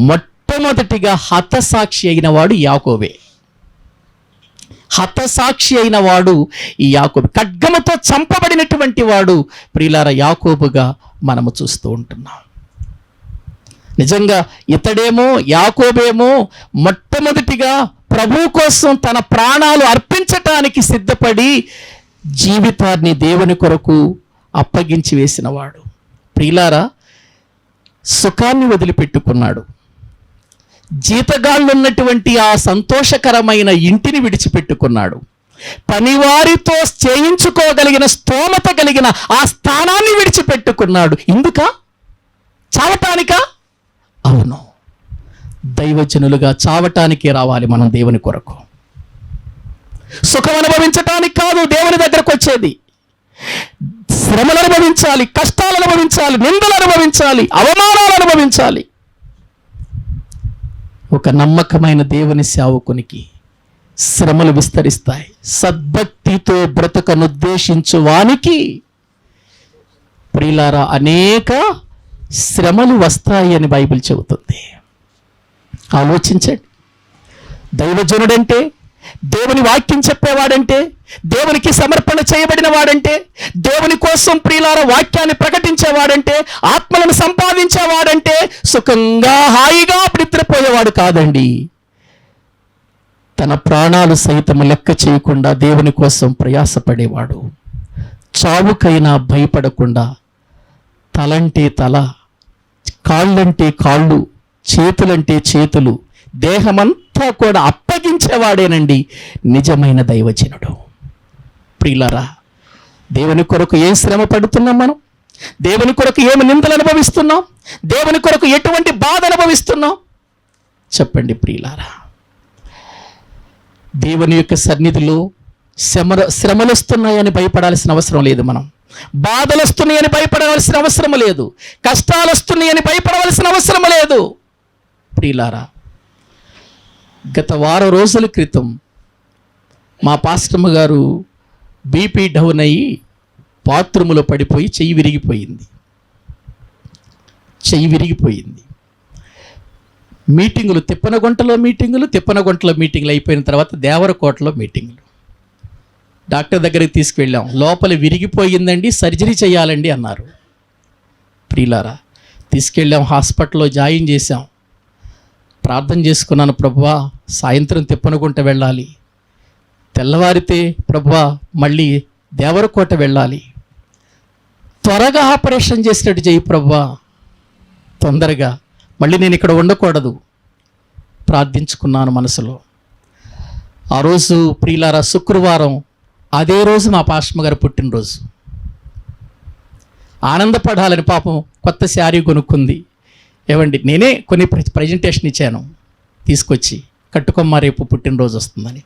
మొట్టమొదటిగా హతసాక్షి అయిన వాడు యాకోబే. హతసాక్షి అయిన వాడు ఈ యాకోబు. ఖడ్గముతో చంపబడినటువంటి వాడు ప్రియులారా యాకోబుగా మనము చూస్తూ ఉంటున్నాం. నిజంగా ఇతడేమో, యాకోబేమో మొట్టమొదటిగా ప్రభు కోసం తన ప్రాణాలు అర్పించటానికి సిద్ధపడి జీవితాన్ని దేవుని కొరకు అప్పగించి వేసినవాడు. ప్రియులారా, సుఖాన్ని వదిలిపెట్టుకున్నాడు. జీతగాళ్ళు ఉన్నటువంటి ఆ సంతోషకరమైన ఇంటిని విడిచిపెట్టుకున్నాడు. పనివారితో చేయించుకోగలిగిన స్తోమత కలిగిన ఆ స్థానాన్ని విడిచిపెట్టుకున్నాడు. ఎందుక? చావటానికా? అవును. దైవజనులుగా చావటానికే రావాలి మనం దేవుని కొరకు. సుఖం అనుభవించటానికి కాదు దేవుని దగ్గరకు వచ్చేది. శ్రమలు అనుభవించాలి, కష్టాలు అనుభవించాలి, నిందలు అనుభవించాలి, అవమానాలు అనుభవించాలి. ఒక నమ్మకమైన దేవుని సేవకునికి శ్రమలు విస్తరిస్తాయి. సద్భక్తితో బ్రతకనుద్దేశించు వానికి ప్రియులారా అనేక శ్రమలు వస్తాయి అని బైబిల్ చెబుతుంది. ఆలోచించండి. దైవజనుడంటే, దేవుని వాక్యం చెప్పేవాడంటే, దేవునికి సమర్పణ చేయబడిన వాడంటే, దేవుని కోసం ప్రియులారా వాక్యాన్ని ప్రకటించేవాడంటే, ఆత్మలను సంపాదించేవాడంటే సుఖంగా హాయిగా నిద్రపోయేవాడు కాదండి. తన ప్రాణాలు సైతం లెక్క చేయకుండా దేవుని కోసం ప్రయాసపడేవాడు. చావుకైనా భయపడకుండా తలంటే తల, కాళ్ళంటే కాళ్ళు, చేతులంటే చేతులు, దేహమంతా కూడా అప్పగించేవాడేనండి నిజమైన దైవజనుడు. ప్రియులారా, దేవుని కొరకు ఏం శ్రమ పడుతున్నాం మనం? దేవుని కొరకు ఏమి నిందలు అనుభవిస్తున్నాం? దేవుని కొరకు ఎటువంటి బాధ అనుభవిస్తున్నాం? చెప్పండి ప్రియులారా. దేవుని యొక్క సన్నిధిలో శ్రమలు వస్తున్నాయని భయపడాల్సిన అవసరం లేదు. మనం బాధలు వస్తున్నాయని భయపడవలసిన అవసరం లేదు. కష్టాలు వస్తున్నాయని భయపడవలసిన అవసరం లేదు. ప్రియులారా, గత వారం రోజుల క్రితం మా పాస్టమ్మ గారు బీపీ డౌన్ అయ్యి బాత్రూములో పడిపోయి చెయ్యి విరిగిపోయింది. మీటింగులు, తిప్పనగుంటలో మీటింగులు అయిపోయిన తర్వాత దేవరకోటలో మీటింగులు. డాక్టర్ దగ్గరికి తీసుకువెళ్ళాం. లోపల విరిగిపోయిందండి, సర్జరీ చేయాలండి అన్నారు. ప్రియులారా, తీసుకెళ్ళాం, హాస్పిటల్లో జాయిన్ చేశాం. ప్రార్థన చేసుకున్నాను, ప్రభువా సాయంత్రం తిప్పనగుంట వెళ్ళాలి, తెల్లవారితే ప్రభువా మళ్ళీ దేవరకోట వెళ్ళాలి, త్వరగా ఆపరేషన్ చేసినట్టు చేయి ప్రభువా, తొందరగా, మళ్ళీ నేను ఇక్కడ ఉండకూడదు ప్రార్థించుకున్నాను మనసులో. ఆ రోజు ప్రియులారా శుక్రవారం, అదే రోజు మా పాస్టమ్మ గారు పుట్టినరోజు. ఆనందపడాలని పాపం కొత్త శారీ కొనుక్కుంది. ఏవండి, నేనే కొన్ని ప్రజెంటేషన్ ఇచ్చాను, తీసుకొచ్చి కట్టుకోమ్మ రేపు పుట్టినరోజు వస్తుందని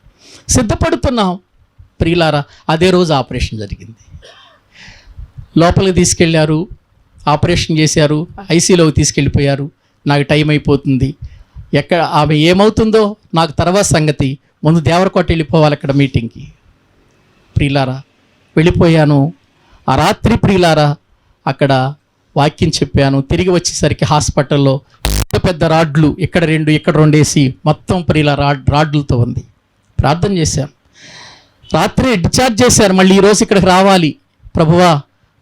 సిద్ధపడుతున్నాం. ప్రియులారా, అదే రోజు ఆపరేషన్ జరిగింది. లోపలికి తీసుకెళ్ళారు, ఆపరేషన్ చేశారు, ఐసీలోకి తీసుకెళ్ళిపోయారు. నాకు టైం అయిపోతుంది, ఎక్కడ ఆమె ఏమవుతుందో నాకు తర్వాత సంగతి, ముందు దేవరకోట వెళ్ళిపోవాలి అక్కడ మీటింగ్కి. ప్రియులారా వెళ్ళిపోయాను. ఆ రాత్రి ప్రియులారా అక్కడ వాక్యం చెప్పాను. తిరిగి వచ్చేసరికి హాస్పిటల్లో పెద్ద రాడ్లు, ఇక్కడ 2 ఇక్కడ 2 వేసి మొత్తం ప్రియుల రాడ్లతో ఉంది. ప్రార్థన చేశాను. రాత్రి డిశ్చార్జ్ చేశారు. మళ్ళీ ఈరోజు ఇక్కడికి రావాలి ప్రభువా,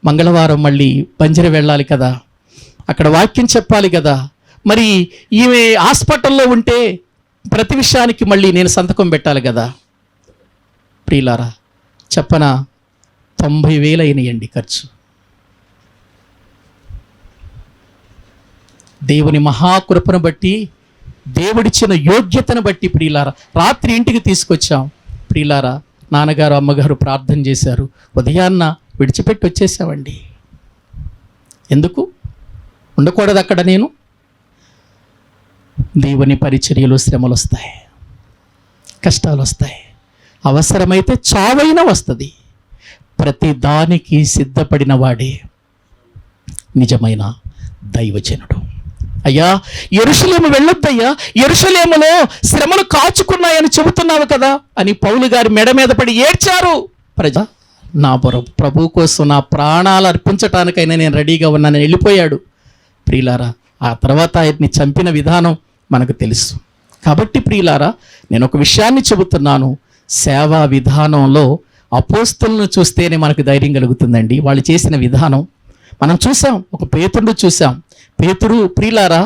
మంగళవారం మళ్ళీ బంజర వెళ్ళాలి కదా, అక్కడ వాక్యం చెప్పాలి కదా, మరి ఈమె హాస్పిటల్లో ఉంటే ప్రతి విషయానికి మళ్ళీ నేను సంతకం పెట్టాలి కదా. ప్రియులారా, చెప్పనా, 90,000 అయినాయండి ఖర్చు. దేవుని మహాకృపను బట్టి, దేవుడిచ్చిన యోగ్యతను బట్టి ప్రియులారా రాత్రి ఇంటికి తీసుకొచ్చాం. ప్రియులారా, నాన్నగారు అమ్మగారు ప్రార్థన చేశారు, ఉదయాన్న విడిచిపెట్టి వచ్చేసామండి. ఎందుకు ఉండకూడదు అక్కడ? నేను దేవుని పరిచర్యలు శ్రమలు వస్తాయి, కష్టాలు వస్తాయి, అవసరమైతే చావైనా వస్తుంది. ప్రతి దానికి సిద్ధపడిన వాడే నిజమైన దైవజనుడు. అయ్యా, యెరూషలేము వెళ్ళొద్దయ్యా, యెరూషలేములో శ్రమలు కాచుకున్నాయని చెబుతున్నావు కదా అని పౌలు గారి మెడ మీద పడి ఏడ్చారు. ప్రజా, నా ప్రభు కోసం నా ప్రాణాలు అర్పించటానికైనా నేను రెడీగా ఉన్నానని వెళ్ళిపోయాడు. ప్రియులారా, ఆ తర్వాత ఆయన్ని చంపిన విధానం మనకు తెలుసు. కాబట్టి ప్రియులారా, నేను ఒక విషయాన్ని చెబుతున్నాను. సేవా విధానంలో అపోస్తలులను చూస్తేనే మనకు ధైర్యం కలుగుతుందండి. వాళ్ళు చేసిన విధానం మనం చూసాం. ఒక పేతురును చూసాం. పేతురు ప్రియులారా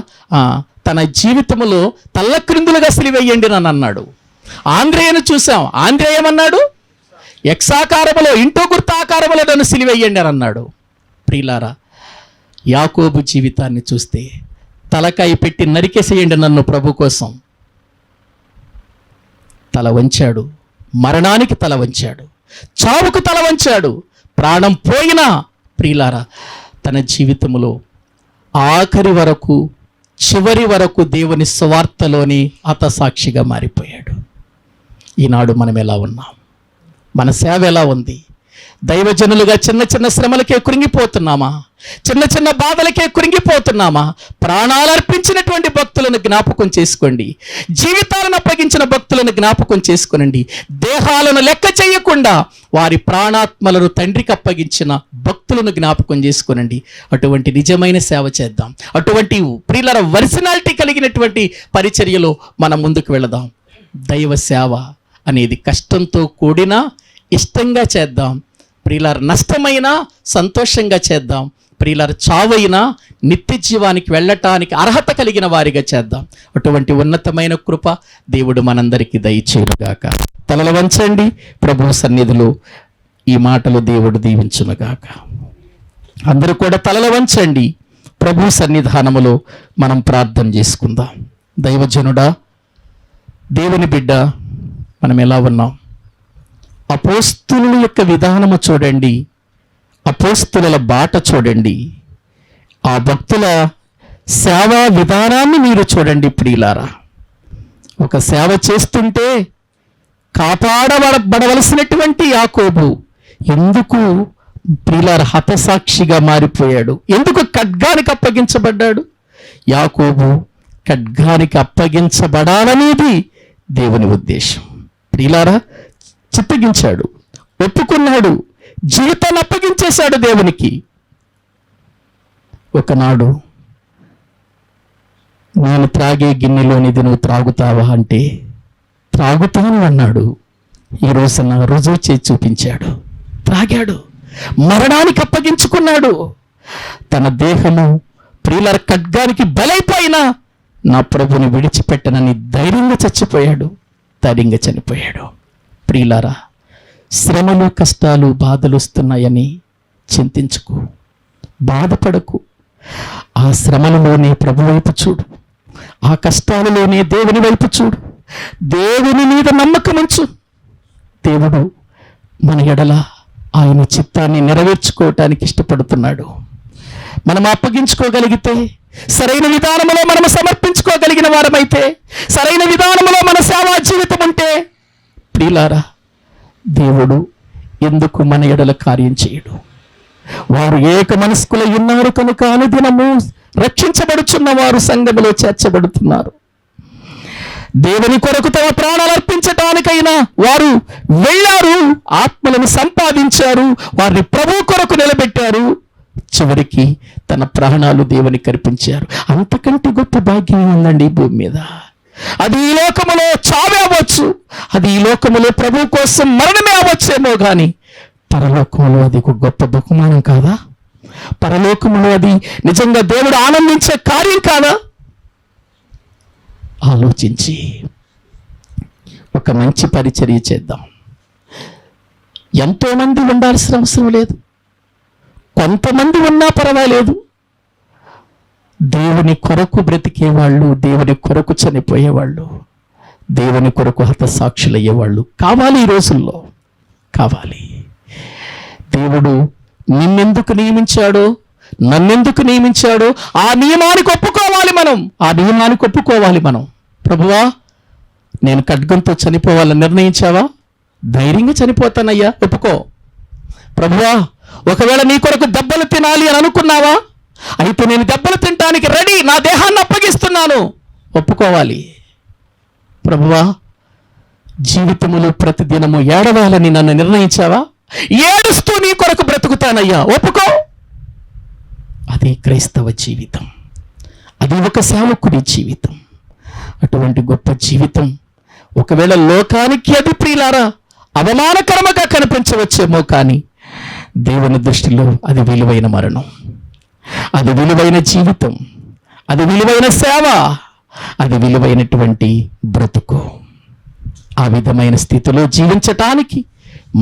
తన జీవితంలో తల్లక్రిందులుగా సిలువేయండి అని అన్నాడు. ఆంద్రేయను చూసాం. ఆంద్రేయ ఏమన్నాడు? ఎక్సాకారములో, ఇంటో గుర్తాకారములో నన్ను సిలువేయండి అని అన్నాడు. ప్రియులారా, యాకోబు జీవితాన్ని చూస్తే తలకాయ పెట్టి నరికేసేయండి నన్ను ప్రభు కోసం. తల వంచాడు, మరణానికి తల వంచాడు, చావుకు తల వంచాడు. ప్రాణం పోయినా ప్రియులారా తన జీవితంలో ఆఖరి వరకు, చివరి వరకు దేవుని సువార్తలోని హతసాక్షిగా మారిపోయాడు. ఈనాడు మనం ఎలా ఉన్నాం? మన సేవ ఎలా ఉంది? దైవజనులుగా చిన్న చిన్న శ్రమలకే కృంగిపోతున్నామా? చిన్న చిన్న బాధలకే కృంగిపోతున్నామా? ప్రాణాలు అర్పించినటువంటి భక్తులను జ్ఞాపకం చేసుకోండి. జీవితాలను అప్పగించిన భక్తులను జ్ఞాపకం చేసుకోనండి. దేహాలను లెక్క చేయకుండా వారి ప్రాణాత్మలను తండ్రికి అప్పగించిన భక్తులను జ్ఞాపకం చేసుకోనండి. అటువంటి నిజమైన సేవ చేద్దాం. అటువంటి ప్రియులారా ఒరిజినాలిటీ కలిగినటువంటి పరిచర్యలో మనం ముందుకు వెళదాం. దైవ సేవ అనేది కష్టంతో కూడిన ఇష్టంగా చేద్దాం. ప్రియులార నష్టమైనా సంతోషంగా చేద్దాం. ప్రియులార చావైనా నిత్య జీవానికి వెళ్ళటానికి అర్హత కలిగిన వారిగా చేద్దాం. అటువంటి ఉన్నతమైన కృప దేవుడు మనందరికీ దయచేయుగాక. తలలు వంచండి. ప్రభు సన్నిధిలో ఈ మాటలు దేవుడు దీవించునుగాక. అందరూ కూడా తలలు వంచండి. ప్రభు సన్నిధానములో మనం ప్రార్థన చేసుకుందాం. దైవజనుడా, దేవుని బిడ్డ, మనం ఎలా ఉన్నాం? అపోస్తుల యొక్క విధానము చూడండి, అపోస్తుల బాట చూడండి, ఆ భక్తుల సేవా విధానాన్ని మీరు చూడండి. ప్రియులారా, ఒక సేవ చేస్తుంటే కాపాడబడవలసినటువంటి యాకోబు ఎందుకు ప్రియులారా హతసాక్షిగా మారిపోయాడు? ఎందుకు ఖడ్గానికి అప్పగించబడ్డాడు? యాకోబు ఖడ్గానికి అప్పగించబడాలనేది దేవుని ఉద్దేశం. ప్రియులారా, చిత్తగించాడు, ఒప్పుకున్నాడు, జీవితాన్ని అప్పగించేశాడు దేవునికి. ఒకనాడు నేను త్రాగే గిన్నెలోనిది నువ్వు త్రాగుతావా అంటే త్రాగుతాను అన్నాడు. ఈ రోజున రుజువు చేసి చూపించాడు. త్రాగాడు, మరణానికి అప్పగించుకున్నాడు. తన దేహము ప్రియుల ఖడ్గానికి బలైపోయినా నా ప్రభుని విడిచిపెట్టనని ధైర్యంగా చచ్చిపోయాడు, ధైర్యంగా చనిపోయాడు. ప్రియులారా, శ్రమలు, కష్టాలు, బాధలు వస్తున్నాయని చింతించుకో, బాధపడకు. ఆ శ్రమలలోనే ప్రభు వైపు చూడు, ఆ కష్టాలలోనే దేవుని వైపు చూడు, దేవుని మీద నమ్మకం ఉంచు. దేవుడు మన ఎడల ఆయన చిత్తాన్ని నెరవేర్చుకోవటానికి ఇష్టపడుతున్నాడు. మనం అప్పగించుకోగలిగితే, సరైన విధానంలో మనం సమర్పించుకోగలిగిన వారమైతే, సరైన విధానంలో మన సేవా జీవితం ఉంటే, ప్రియులారా, దేవుడు ఎందుకు మన ఎడల కార్యం చేయడు? వారు ఏక మనస్కులై ఉన్నారు కనుక అనుదినము రక్షించబడుచున్న వారు సంఘములో చేర్చబడుతున్నారు. దేవుని కొరకు తమ ప్రాణాలు అర్పించటానికైనా వారు వెళ్ళారు, ఆత్మలను సంపాదించారు, వారిని ప్రభు కొరకు నిలబెట్టారు, చివరికి తన ప్రాణాలు దేవునికి అర్పించారు. అంతకంటే గొప్ప భాగ్యం ఉందండి ఈ భూమి మీద. అది ఈ లోకములో చావే అవ్వచ్చు, అది ఈ లోకములో ప్రభు కోసం మరణమే అవ్వచ్చేమో కానీ పరలోకములో అది ఒక గొప్ప బహుమానం కాదా? పరలోకములో అది నిజంగా దేవుడు ఆనందించే కార్యం కాదా? ఆలోచించి ఒక మంచి పరిచర్య చేద్దాం. ఎంతోమంది ఉండాల్సిన అవసరం లేదు, కొంతమంది ఉన్నా పర్వాలేదు. దేవుని కొరకు బ్రతికేవాళ్ళు, దేవుని కొరకు చనిపోయేవాళ్ళు, దేవుని కొరకు హతసాక్షులు అయ్యేవాళ్ళు కావాలి. ఈ రోజుల్లో కావాలి. దేవుడు నిన్నెందుకు నియమించాడో, నన్నెందుకు నియమించాడో ఆ నియమానికి ఒప్పుకోవాలి మనం. ఆ నియమానికి ఒప్పుకోవాలి మనం. ప్రభువా, నేను ఖడ్గంతో చనిపోవాలని నిర్ణయించావా? ధైర్యంగా చనిపోతానయ్యా, ఒప్పుకో. ప్రభువా, ఒకవేళ నీ కొరకు దెబ్బలు తినాలి అని అనుకున్నావా? అయితే నేను దెబ్బలు తినడానికి రెడీ, నా దేహాన్ని అప్పగిస్తున్నాను, ఒప్పుకోవాలి. ప్రభువా, జీవితములో ప్రతిదినము ఏడవాలని నన్ను నిర్ణయించావా? ఏడుస్తూ నీ కొరకు బ్రతుకుతానయ్యా, ఒప్పుకో. అది క్రైస్తవ జీవితం, అది ఒక సేవకుడి జీవితం. అటువంటి గొప్ప జీవితం ఒకవేళ లోకానికి అది ప్రియులారా అవమానకరముగా కనిపించవచ్చేమో, కానీ దేవుని దృష్టిలో అది విలువైన మరణం, అది విలువైన జీవితం, అది విలువైన సేవ, అది విలువైనటువంటి బ్రతుకు. ఆ విధమైన స్థితిలో జీవించటానికి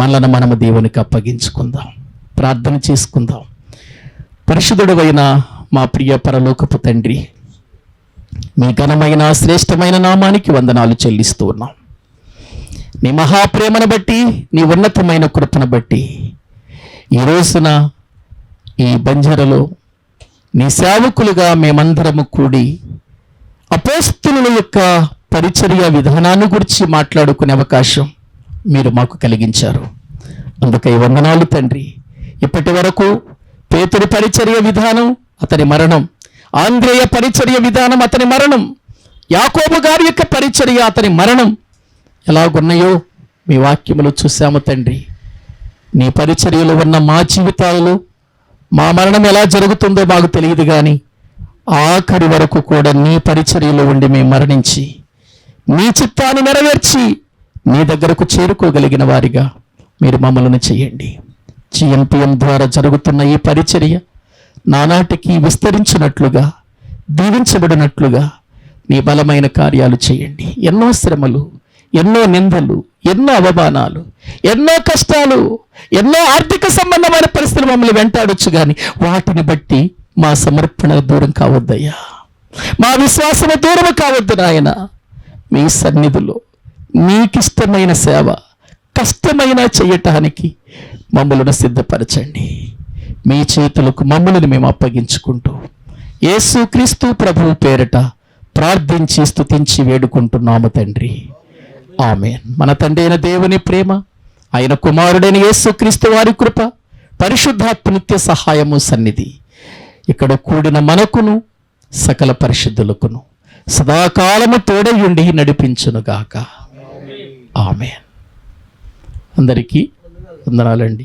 మనలను మనము దేవునికి అప్పగించుకుందాం, ప్రార్థన చేసుకుందాం. పరిశుద్ధుడైన మా ప్రియ పరలోకపు తండ్రి, మీ ఘనమైన శ్రేష్టమైన నామానికి వందనాలు చెల్లిస్తూ ఉన్నాం. నీ మహాప్రేమను బట్టి, నీ ఉన్నతమైన కృపను బట్టి ఈ రోజున ఈ బంజరలో నీ సేవకులుగా మేమందరము కూడి అపోస్తలుల యొక్క పరిచర్య విధానాన్ని గురించి మాట్లాడుకునే అవకాశం మీరు మాకు కలిగించారు. అందుకై వందనాలు తండ్రి. ఇప్పటి వరకు పేతురు పరిచర్య విధానం, అతని మరణం, ఆంద్రేయ పరిచర్య విధానం, అతని మరణం, యాకోబు గారి యొక్క పరిచర్య, అతని మరణం ఎలాగున్నాయో మీ వాక్యములు చూశాము తండ్రి. నీ పరిచర్యలో ఉన్న మా జీవితాలలో మా మరణం ఎలా జరుగుతుందో మాకు తెలియదు, కానీ ఆఖరి వరకు కూడా నీ పరిచర్యలో ఉండి మేము మరణించి నీ చిత్తాన్ని నెరవేర్చి నీ దగ్గరకు చేరుకోగలిగిన వారిగా మీరు మమ్మల్ని చేయండి. GNPM ద్వారా జరుగుతున్న ఈ పరిచర్య నానాటికి విస్తరించినట్లుగా, దీవించబడినట్లుగా నీ బలమైన కార్యాలు చేయండి. ఎన్నో శ్రమలు, ఎన్నో నిందలు, ఎన్నో అవమానాలు, ఎన్నో కష్టాలు, ఎన్నో ఆర్థిక సంబంధమైన పరిస్థితులు మమ్మల్ని వెంటాడొచ్చు, కానీ వాటిని బట్టి మా సమర్పణ దూరం కావద్దయ్యా, మా విశ్వాసన దూరం కావద్దు నాయన. మీ సన్నిధిలో నీకిష్టమైన సేవ కష్టమైన చేయటానికి మమ్మలను సిద్ధపరచండి. మీ చేతులకు మమ్మల్ని మేము అప్పగించుకుంటూ యేసుక్రీస్తు ప్రభువు పేరిట ప్రార్థించి స్తుతించి వేడుకుంటున్నాము తండ్రి, ఆమేన్. మన తండ్రి అయిన దేవుని ప్రేమ, ఆయన కుమారుడైన యేసుక్రీస్తు వారి కృప, పరిశుద్ధాత్మ నిత్య సహాయము సన్నిధి ఇక్కడ కూడిన మనకును సకల పరిశుద్ధులకును సదాకాలము తోడయుండి నడిపించునుగాక, ఆమేన్. అందరికీ వందనాలండి.